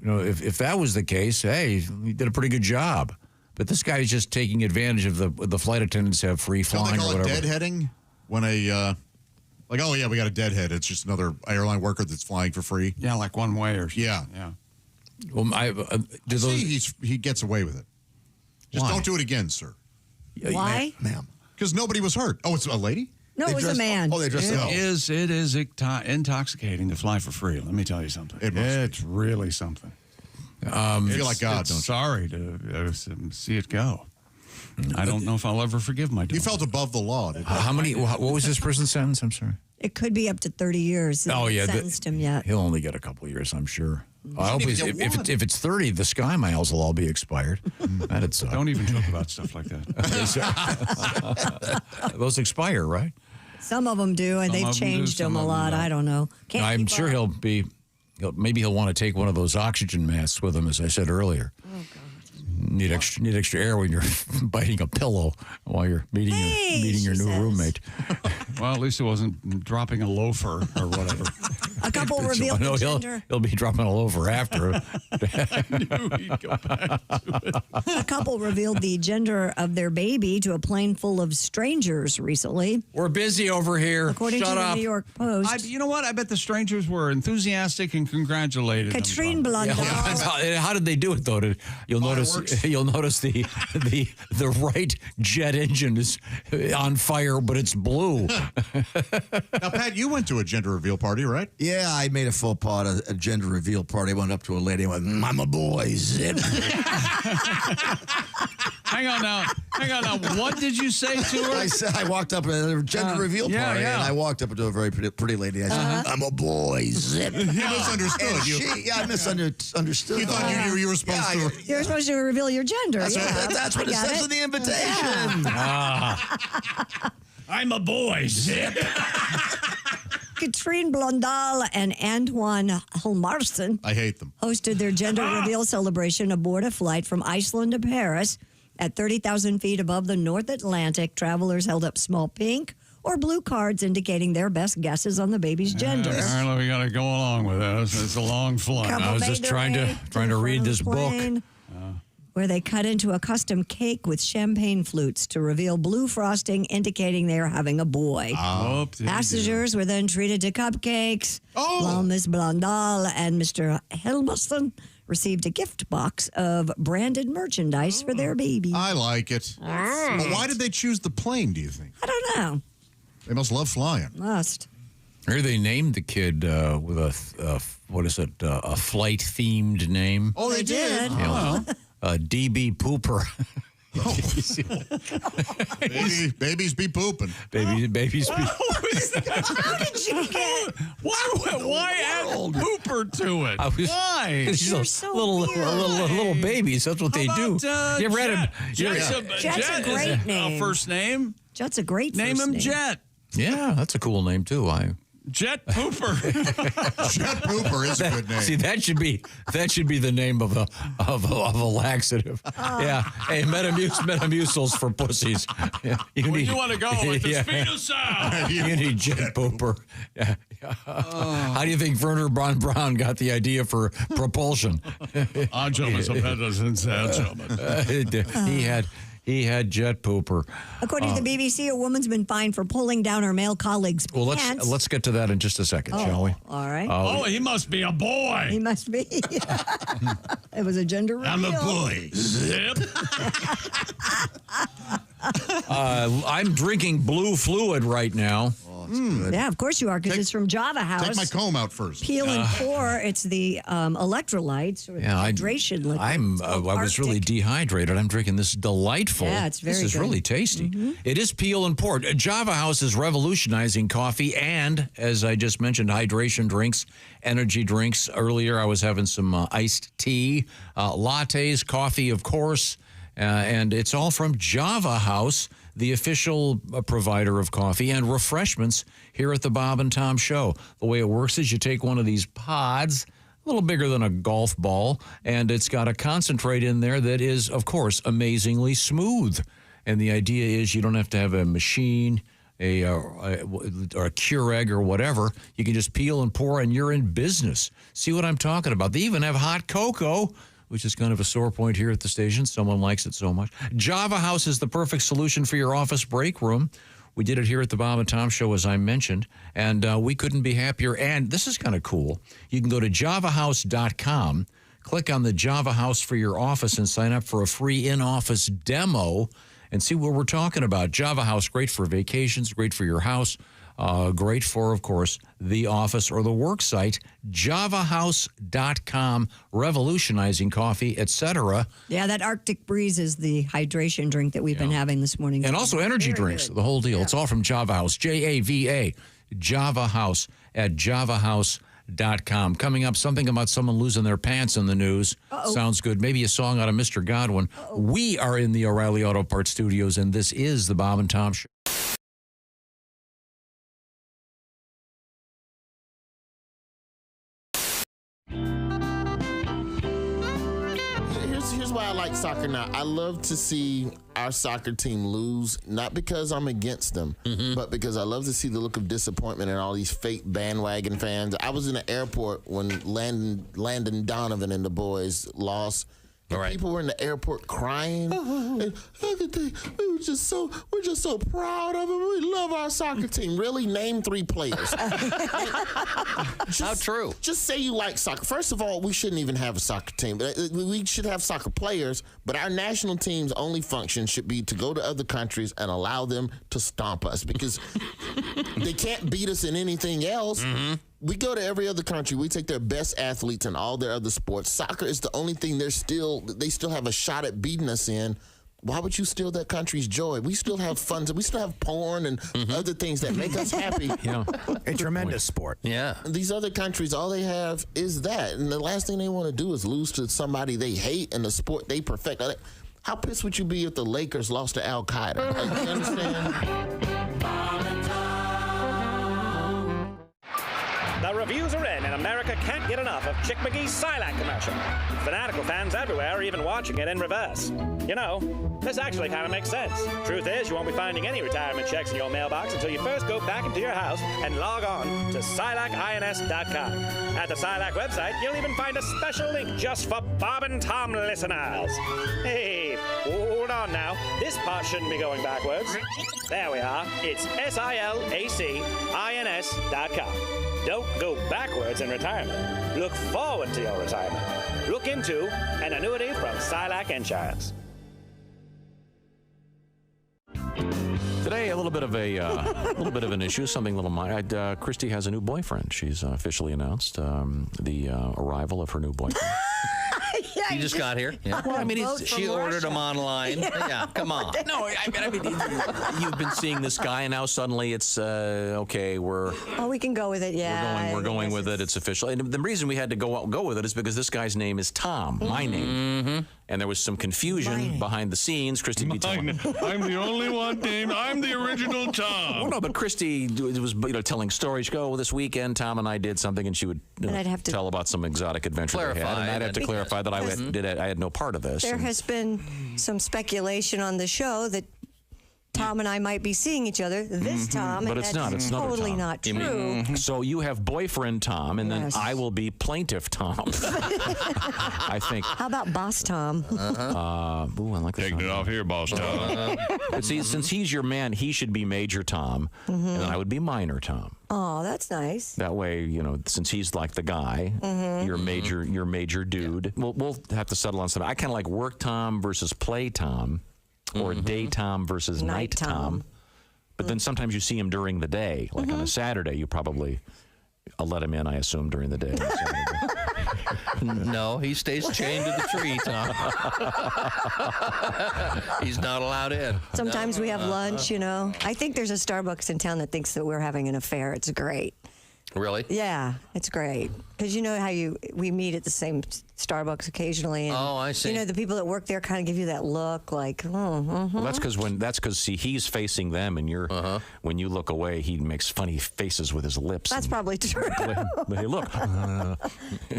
if that was the case, hey, he did a pretty good job. But this guy's just taking advantage of the flight attendants have free Don't flying they call or it whatever. deadheading? When like, oh, yeah, we got a deadhead. It's just another airline worker that's flying for free. Yeah, like one way or something. Yeah. Yeah. Well, he gets away with it. Just Why? don't do it again, sir. Why? Ma'am. Because nobody was hurt. Oh, it's a lady? No, it was a man. Oh, they dressed It up. is intoxicating to fly for free. Let me tell you something. It's really something. You feel like God, don't you? Sorry to see it go. I don't know if I'll ever forgive my daughter. You felt above the law, didn't you? How many? What was this person's sentence? I'm sorry. It could be up to 30 years. They Oh, yeah, haven't sentenced him yet. He'll only get a couple years, I'm sure. I hope even he's, get if one. if it's 30, the sky miles will all be expired. That'd suck. Don't even joke about stuff like that. Those expire, right? Some of them do, and Some they've of them do, changed them some a of them lot. don't. I don't know. Can't I'm keep sure up. maybe he'll want to take one of those oxygen masks with him, as I said earlier. Oh, God. Need extra air when you're biting a pillow while you're meeting your new roommate. Well, at least it wasn't dropping a loafer or whatever. A couple revealed the gender. He'll be dropping all over after. A couple revealed the gender of their baby to a plane full of strangers recently. We're busy over here. According Shut to up. the New York Post. You know what? I bet the strangers were enthusiastic and congratulated Katrine them. Blondal. How did they do it though? You'll notice the right jet engine is on fire, but it's blue. Now, Pat, you went to a gender reveal party, right? Yeah, I made a faux pas at a gender reveal party. I went up to a lady and went, I'm a boy, zip. Hang on now. What did you say to her? I walked up at a gender reveal party, and I walked up to a very pretty lady. I said, I'm a boy, zip. You misunderstood. I misunderstood. You thought you were supposed to. You're supposed to reveal your gender. That's what it says in the invitation. I'm a boy, zip. Katrine Blondal and Antoine Hilmarsson I hate them. hosted their gender reveal celebration aboard a flight from Iceland to Paris. At 30,000 feet above the North Atlantic, travelers held up small pink or blue cards indicating their best guesses on the baby's gender. Apparently, we got to go along with this. It's a long flight. Couple I was made just their trying way to the read front this of the book. plane. where they cut into a custom cake with champagne flutes to reveal blue frosting, indicating they are having a boy. Passengers were then treated to cupcakes, while Miss Blondal and Mr. Helmusson received a gift box of branded merchandise for their baby. I like it. But why did they choose the plane, do you think? I don't know. They must love flying. Must. Or they named the kid with a flight-themed name. Oh, they did? DB Pooper. Babies be pooping. Babies be. How did you get? Why add Pooper to it? Why? You're so little babies. That's what they do. You ever had Jet's a great name. First name? Jet's a great name. first Name him name. Jet. Yeah, that's a cool name too. Jet Pooper. Jet Pooper is a good name. See, that should be the name of a laxative. Yeah. Hey, Metamucil's for pussies. Yeah. Where you want to go with this Spinosaurus? You need Jet Pooper. Yeah. How do you think Werner von Braun got the idea for propulsion? He had Jet Pooper. According to the BBC, a woman's been fined for pulling down her male colleague's pants. Let's get to that in just a second, shall we? All right. He must be a boy. He must be. It was a gender reveal. I'm a boy. Zip. I'm drinking blue fluid right now. Yeah, of course you are, because it's from Java House. Take my comb out first. Peel and pour. It's the electrolytes or hydration liquid. I was really dehydrated. I'm drinking this delightful. Yeah, it's very This is good. really tasty. It is peel and pour. Java House is revolutionizing coffee and, as I just mentioned, hydration drinks, energy drinks. Earlier, I was having some iced tea, lattes, coffee, of course, and it's all from Java House, the official provider of coffee and refreshments here at the Bob and Tom Show. The way it works is you take one of these pods, a little bigger than a golf ball, and it's got a concentrate in there that is, of course, amazingly smooth. And the idea is you don't have to have a machine, or a Keurig or whatever. You can just peel and pour, and you're in business. See what I'm talking about? They even have hot cocoa, which is kind of a sore point here at the station. Someone likes it so much. Java House is the perfect solution for your office break room. We did it here at the Bob and Tom Show, as I mentioned, and we couldn't be happier. And this is kind of cool. You can go to javahouse.com, click on the Java House for your office, and sign up for a free in-office demo and see what we're talking about. Java House, great for vacations, great for your house. Great for, of course, the office or the work site. javahouse.com, revolutionizing coffee, etc. Yeah, that Arctic Breeze is the hydration drink that we've been having this morning. And also energy drinks, the whole deal. It's all from Java House, Java, Java House at javahouse.com. Coming up, something about someone losing their pants in the news. Sounds good. Maybe a song out of Mr. Godwin. We are in the O'Reilly Auto Parts studios, and this is the Bob and Tom Show. Here's why I like soccer now. I love to see our soccer team lose, not because I'm against them, but because I love to see the look of disappointment in all these fake bandwagon fans. I was in the airport when Landon Donovan and the boys lost. People were in the airport crying. And we're just so proud of them. We love our soccer team. Really, name 3 players. How true? Just say you like soccer. First of all, we shouldn't even have a soccer team. We should have soccer players, but our national team's only function should be to go to other countries and allow them to stomp us, because they can't beat us in anything else. We go to every other country. We take their best athletes in all their other sports. Soccer is the only thing they still have a shot at beating us in. Why would you steal that country's joy? We still have fun. We still have porn and other things that make us happy. A tremendous sport. Yeah. These other countries, all they have is that. And the last thing they want to do is lose to somebody they hate in the sport they perfect. How pissed would you be if the Lakers lost to Al-Qaeda? You understand? The reviews are in, and America can't get enough of Chick McGee's Silac commercial. Fanatical fans everywhere are even watching it in reverse. You know, this actually kind of makes sense. Truth is, you won't be finding any retirement checks in your mailbox until you first go back into your house and log on to SilacINS.com. At the Silac website, you'll even find a special link just for Bob and Tom listeners. Hey, hold on now. This part shouldn't be going backwards. There we are. It's SilacINS.com. Don't go backwards in retirement. Look forward to your retirement. Look into an annuity from Silac Insurance. Today, a little bit of an issue, something a little minor. Christy has a new boyfriend. She's officially announced the arrival of her new boyfriend. He just got here. Yeah. Well, I mean, she ordered him online. Yeah, come on. No, I mean, you've been seeing this guy, and now suddenly it's okay. We can go with it. Yeah, we're going with it. It's official. And the reason we had to go with it is because this guy's name is Tom, my name, and there was some confusion behind the scenes. Christy, I'm the only one named. I'm the original Tom. Well, no, but Christy was telling stories. She'd go, well, this weekend Tom and I did something, and she would I'd have to tell about some exotic adventure they had, and I'd have to clarify that I had no part of this. There has been some speculation on the show that Tom and I might be seeing each other this Tom, but and it's not. It's totally not true. So you have boyfriend Tom, and then I will be plaintiff Tom. I think. How about Boss Tom? Ooh, I like this. Taking it off here, Boss Tom. But see, since he's your man, he should be Major Tom, and then I would be Minor Tom. Oh, that's nice. That way, since he's like the guy, you're major dude. Yeah. We'll have to settle on something. I kind of like work Tom versus play Tom. Or day Tom versus night Tom. But then sometimes you see him during the day. Like on a Saturday, you probably let him in, I assume, during the day. No, he stays chained to the tree, Tom. He's not allowed in. Sometimes we have lunch, I think there's a Starbucks in town that thinks that we're having an affair. It's great. Really? Yeah, it's great. Because you know how we meet at the same Starbucks occasionally. And, I see. The people that work there kind of give you that look like, Well, that's because see, he's facing them, and when you look away, he makes funny faces with his lips. That's probably true. Hey, look.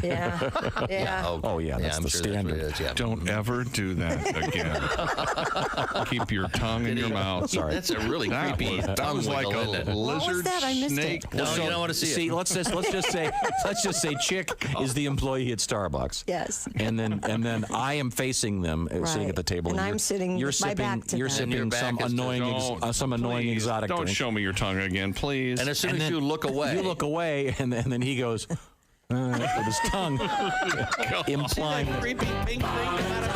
Yeah. Oh, yeah, that's the standard. That's what it is, Don't ever do that again. Keep your tongue in your mouth. Sorry. That's a really creepy That was like a lizard, what was that? I missed snake. it. No, you don't want to see it. Let's just say Chick is the employee at Starbucks. Yes. And then I am facing them, sitting at the table. And I'm sitting with my back to You're them. sipping some annoying exotic Don't drink. show me your tongue again, please. And as soon as you look away. You look away, and then he goes with his tongue, implying that creepy pink thing come out of his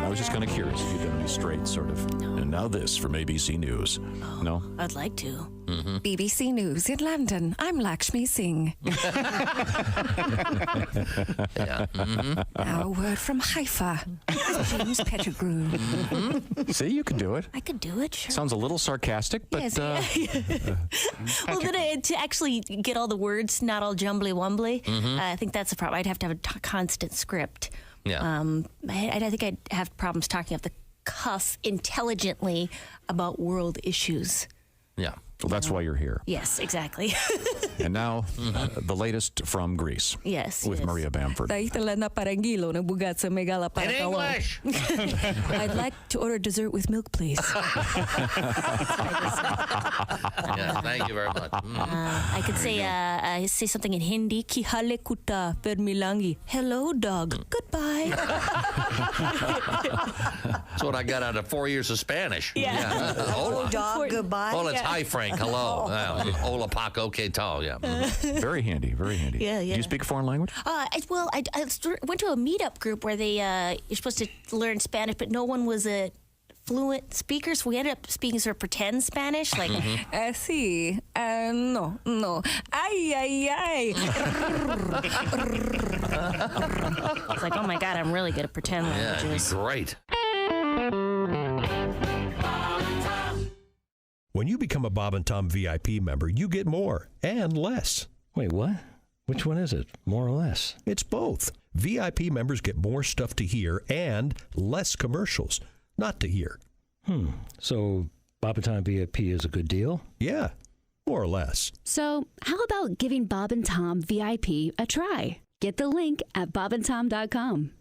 I was just kind of curious if you'd done any straight sort of. And now this from ABC News. No? I'd like to. BBC News in London. I'm Lakshmi Singh. Our word from Haifa. James Pettigrew. See, you can do it. I could do it, sure. Sounds a little sarcastic, but... Yes. Well, then to actually get all the words not all jumbly-wumbly, I think that's the problem. I'd have to have a constant script. Yeah. I think I'd have problems talking off the cuff intelligently about world issues. Yeah. Well, that's why you're here. Yes, exactly. And now, the latest from Greece. Yes. With Maria Bamford. In English! I'd like to order dessert with milk, please. Yeah, thank you very much. I could say something in Hindi. Ki hale kuta per milangi. Hello, dog. Goodbye. That's what I got out of 4 years of Spanish. Yeah. Hola, dog. Goodbye. Hola, it's hi, Frank. Hello. Hola, Paco. Que tal? Yeah. Very handy. Very handy. Yeah. Do you speak a foreign language? I went to a meetup group where you're supposed to learn Spanish, but no one was a fluent speaker, so we ended up speaking sort of pretend Spanish, like, sí, no, ay. It's like, oh my God, I'm really good at pretend languages. Yeah, great. When you become a Bob and Tom VIP member, you get more and less. Wait, what? Which one is it? More or less? It's both. VIP members get more stuff to hear and less commercials not to hear. So Bob and Tom VIP is a good deal? Yeah. More or less. So, how about giving Bob and Tom VIP a try? Get the link at bobandtom.com.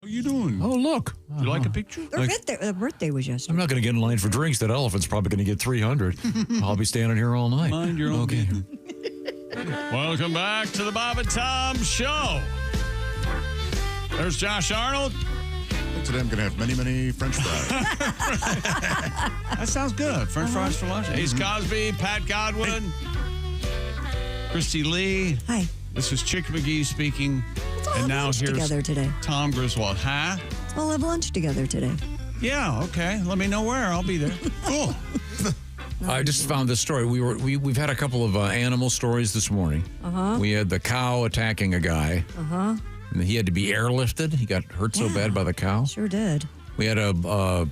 What are you doing? Oh, look. You like a picture? Their birthday was yesterday. I'm not going to get in line for drinks. That elephant's probably going to get 300. I'll be standing here all night. Mind your own Okay. Welcome back to the Bob and Tom Show. There's Josh Arnold. Today I'm going to have many, many French fries. That sounds good. French fries for lunch. Ace Cosby, Pat Godwin, Christy Lee. Hi. This is Chick McGee speaking. Let's all And have now lunch here's together today. Tom Griswold. Huh? Let's all have lunch together today. Yeah, okay. Let me know where. I'll be there. Cool. I just found this story. We've had a couple of animal stories this morning. We had the cow attacking a guy. And he had to be airlifted. He got hurt so bad by the cow. Sure did. We had a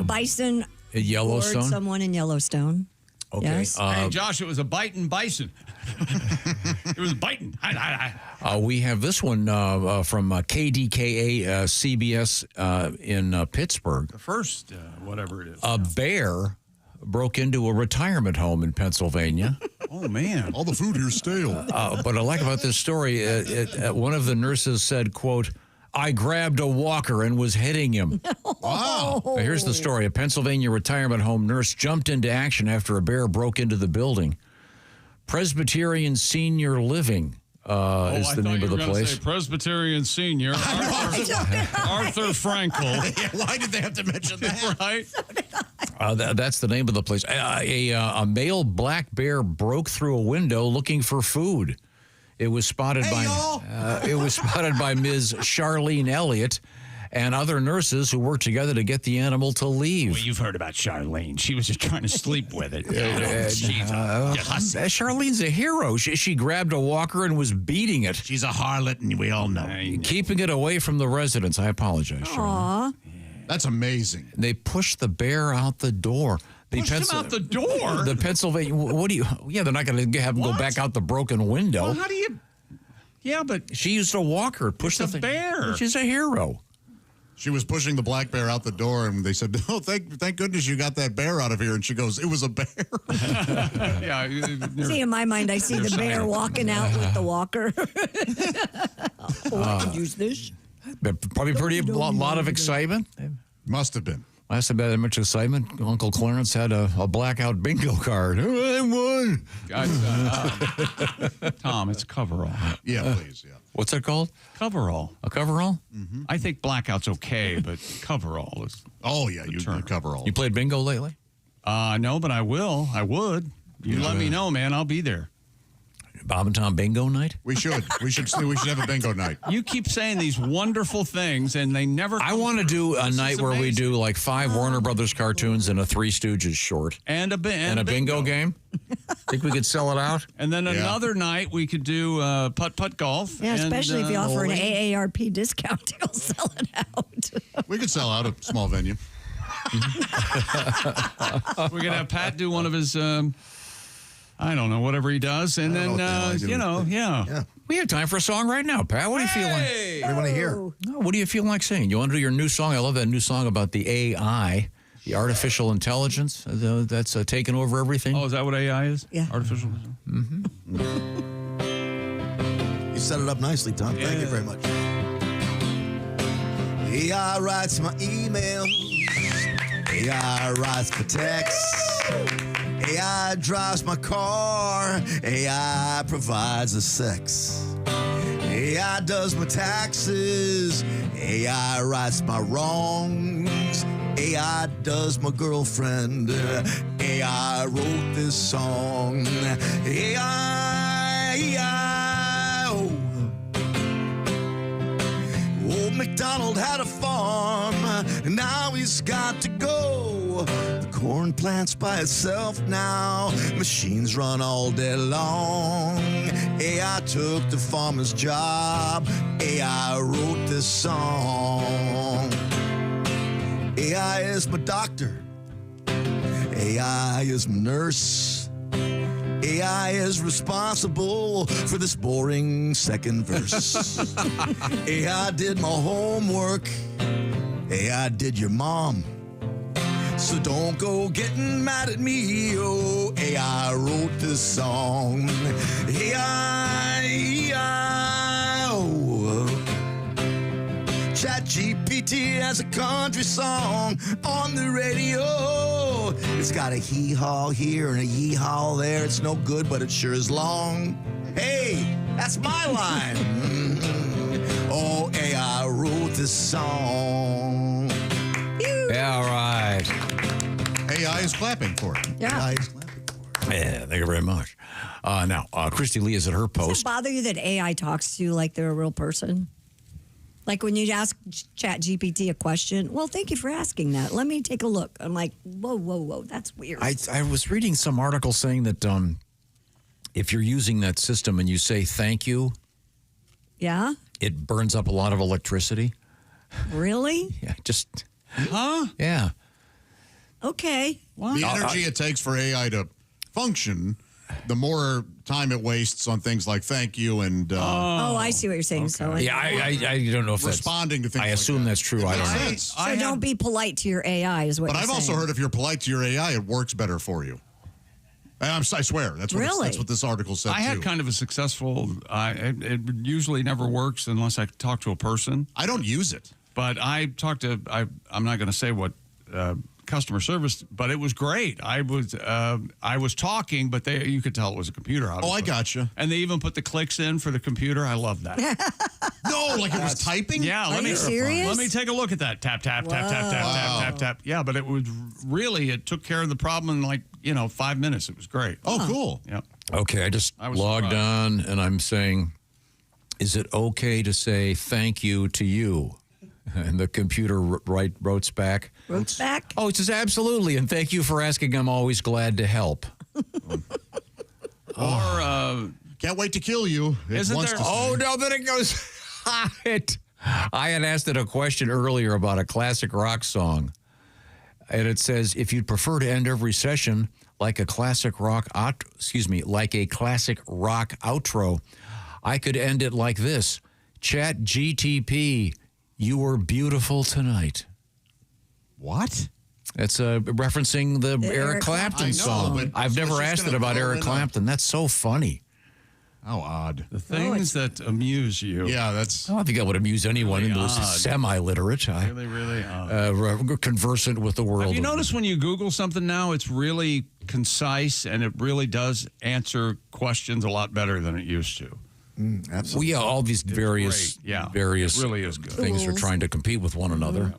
bison. A Yellowstone? Gored someone in Yellowstone. Okay. Yes. Hey, Josh, it was a biting bison. It was biting. We have this one from KDKA CBS in Pittsburgh. The first, whatever it is. A bear broke into a retirement home in Pennsylvania. Oh, man. All the food here's stale. But I like about this story, one of the nurses said, quote, I grabbed a walker and was hitting him. Wow. Now, here's the story. A Pennsylvania retirement home nurse jumped into action after a bear broke into the building. Presbyterian Senior Living is the name of the place. Say Presbyterian Senior Arthur Frankel. Yeah, why did they have to mention that? Right? That's the name of the place. A male black bear broke through a window looking for food. It was spotted by Ms. Charlene Elliott and other nurses who worked together to get the animal to leave. Well, you've heard about Charlene. She was just trying to sleep with it. Charlene's a hero. She grabbed a walker and was beating it. She's a harlot, and we all know. Keeping it away from the residents. I apologize, Charlene. That's amazing. They pushed the bear out the door. Pushed him out the door? The Pennsylvania, what do you, yeah, they're not going to have him go back out the broken window. Well, how do you, yeah, but. She used a walker. Pushed the bear. She's a hero. She was pushing the black bear out the door, and they said, "Oh, thank goodness you got that bear out of here." And she goes, "It was a bear." Yeah. See, in my mind, I see the bear walking out with the walker. I could use this. Probably a lot of excitement. Must have been. Must have been that much excitement. Uncle Clarence had a blackout bingo card. I won. Tom, it's coverall. Yeah, please. Yeah. What's that called? Coverall. A coverall? Mm-hmm. I think blackout's okay, but coverall is. Oh yeah, you coverall. You played bingo lately? No, but I will. I would. You let me know, man. I'll be there. Bob and Tom bingo night? We should have a bingo night. You keep saying these wonderful things, and they never. I want to do a night where we do like 5 Warner Brothers cartoons and a 3 Stooges short. And a bingo game. Think we could sell it out? And then another night we could do putt-putt golf. Yeah, especially if you offer an AARP discount, you'll sell it out. We could sell out a small venue. We're going to have Pat do one of his... I don't know, whatever he does. And then, yeah. We have time for a song right now, Pat. What do you feel like? What do you want to hear? What do you feel like singing? You want to do your new song? I love that new song about the AI, the artificial intelligence that's taken over everything. Oh, is that what AI is? Yeah. Artificial? Mm-hmm. You set it up nicely, Tom. Yeah. Thank you very much. AI writes my emails. AI writes my texts. AI drives my car. AI provides the sex. AI does my taxes. AI rights my wrongs. AI does my girlfriend. AI wrote this song. AI, oh. Old MacDonald had a farm, and now he's got to go. The corn plants by itself now. Machines run all day long. AI took the farmer's job. AI wrote this song. AI is my doctor. AI is my nurse. AI is responsible for this boring second verse. AI did my homework. AI did your mom. So don't go getting mad at me. Oh, AI wrote this song. AI, oh. ChatGPT has a country song on the radio. It's got a hee-haw here and a yee-haw there. It's no good, but it sure is long. Hey, that's my line. Oh, AI wrote this song. Yeah, all right. AI is clapping for it. Yeah. AI is clapping for it. Yeah, thank you very much. Now, Christy Lee is at her Does post. it bother you that AI talks to you like they're a real person? Like when you ask ChatGPT a question, well, thank you for asking that. Let me take a look. I'm like, whoa, that's weird. I was reading some article saying that if you're using that system and you say thank you, Yeah? it burns up a lot of electricity. Really? Yeah, just... Huh? Yeah. Okay. The energy it takes for AI to function, the more time it wastes on things like thank you and... Oh, I see what you're saying. So Yeah, I don't know if responding to things. I assume that's true. I don't know. So don't be polite to your AI is what But you're I've also saying. heard if you're polite to your AI, it works better for you. And I swear, that's what, Really? that's what this article said, I had too. kind of a successful, it usually never works unless I talk to a person. I don't use it. But I talked to, I'm not going to say what customer service, but it was great. I was talking, but you could tell it was a computer. Oh, I gotcha. And they even put the clicks in for the computer. I love that. No, like it was typing? Yeah. Are you serious? Let me take a look at that. Tap, tap, tap, tap, tap, tap, tap, tap. Yeah, but it was really, it took care of the problem in like, 5 minutes. It was great. Oh, cool. Yep. Okay, I just logged surprised. on and I'm saying, is it okay to say thank you to you? And the computer wrote back. Wrote back? Oh, it says absolutely, and thank you for asking. I'm always glad to help. Or can't wait to kill you. Isn't there? Oh no, then it goes. I had asked it a question earlier about a classic rock song, and it says if you'd prefer to end every session like a classic rock like a classic rock outro, I could end it like this: Chat GTP. You were beautiful tonight. What? That's referencing the Eric Clapton song. I've never asked it about Eric Clapton. That's so funny. How odd. The things that amuse you. Yeah, that's... I don't think that would amuse anyone really who's semi-literate. Really, really odd. Conversant with the world. Have you noticed when you Google something now, it's really concise and it really does answer questions a lot better than it used to. Absolutely. Well, yeah, all these various it really is good. things are trying to compete with one another.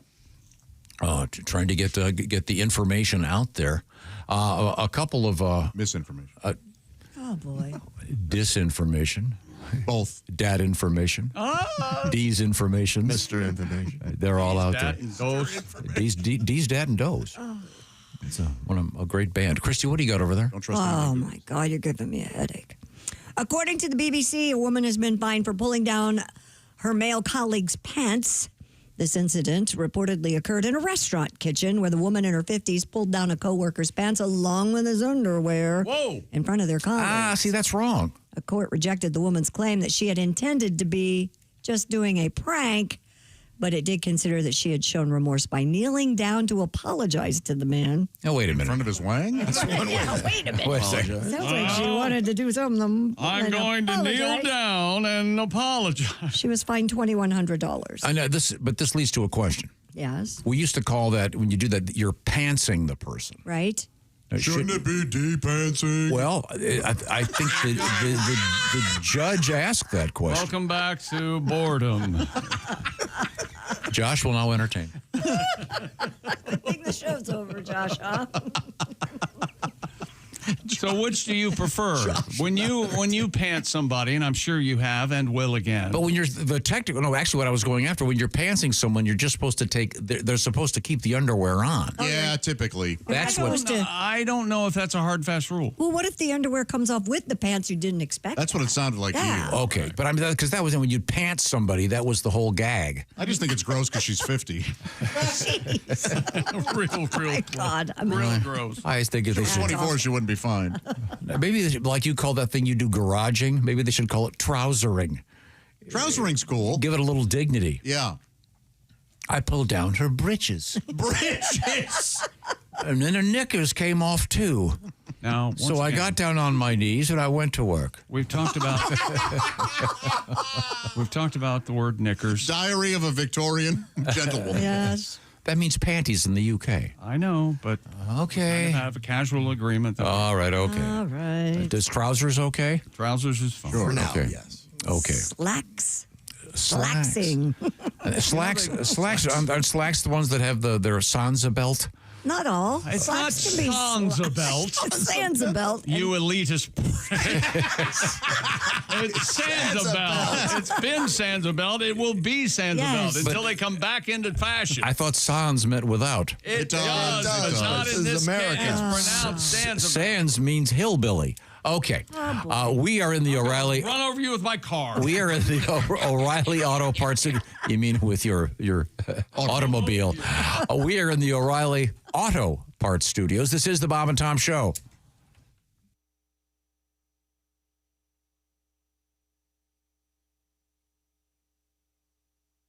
Trying to get the information out there. A couple of misinformation. Oh boy. Disinformation. Both. Dad information. D's information. Mr. Information. They're all out there. D's, Dad, and Does. It's a great band. Christy, what do you got over there? Don't trust Oh my God, you're giving me a headache. According to the BBC, a woman has been fined for pulling down her male colleague's pants. This incident reportedly occurred in a restaurant kitchen where the woman in her 50s pulled down a coworker's pants along with his underwear in front of their colleagues. See, that's wrong. A court rejected the woman's claim that she had intended to be just doing a prank, but it did consider that she had shown remorse by kneeling down to apologize to the man. Oh, wait a minute. In front of his wang? That's one way. Wait a minute. Wait a second. Sounds like she wanted to do something. I'm going to kneel down and apologize. She was fined $2,100. I know this, but this leads to a question. Yes. We used to call that, when you do that, you're pantsing the person. Right? Shouldn't it be de-pantsing? Well, I think the judge asked that question. Welcome back to boredom. Josh will now entertain. I think the show's over, Josh, huh? So which do you prefer? When you pants somebody, and I'm sure you have and will again. But when you're actually what I was going after, when you're pantsing someone, you're just supposed to they're supposed to keep the underwear on. Yeah, typically. That's I don't know if that's a hard, fast rule. Well, what if the underwear comes off with the pants you didn't expect? That's what it sounded like to you. Okay, but I mean, because that was when you'd pants somebody, that was the whole gag. I just think it's gross because she's 50. real God, real gross. I think if She they was 24, she wouldn't be fine. Maybe like you call that thing you do garaging. Maybe they should call it trousering. Trousering's cool. Give it a little dignity. Yeah. I pulled down her breeches. Breeches. And then her knickers came off too. Now, so I got down on my knees and I went to work. We've talked about the word knickers. Diary of a Victorian gentlewoman. Yes. That means panties in the UK. I know, but okay. We have a casual agreement. All right, okay. All right. Does trousers okay? Trousers is fine. Sure. Okay. Yes. Okay. Slacks. Slacks. Slacksing. Slacks. Aren't slacks the ones that have their Sansa belt? Not all. It's Slacks not can be Sansa belt. Sansa belt. You elitist. It's Sansa belt. It's been Sansa belt. It will be Sansa belt until they come back into fashion. I thought sans meant without. It does. But not in this case. It's pronounced Sansa belt. Sans means hillbilly. Okay. We are in the O'Reilly. Run over you with my car. We are in the O'Reilly Auto Parts. You mean with your automobile? We are in the O'Reilly Auto Parts Studios. This is the Bob and Tom Show.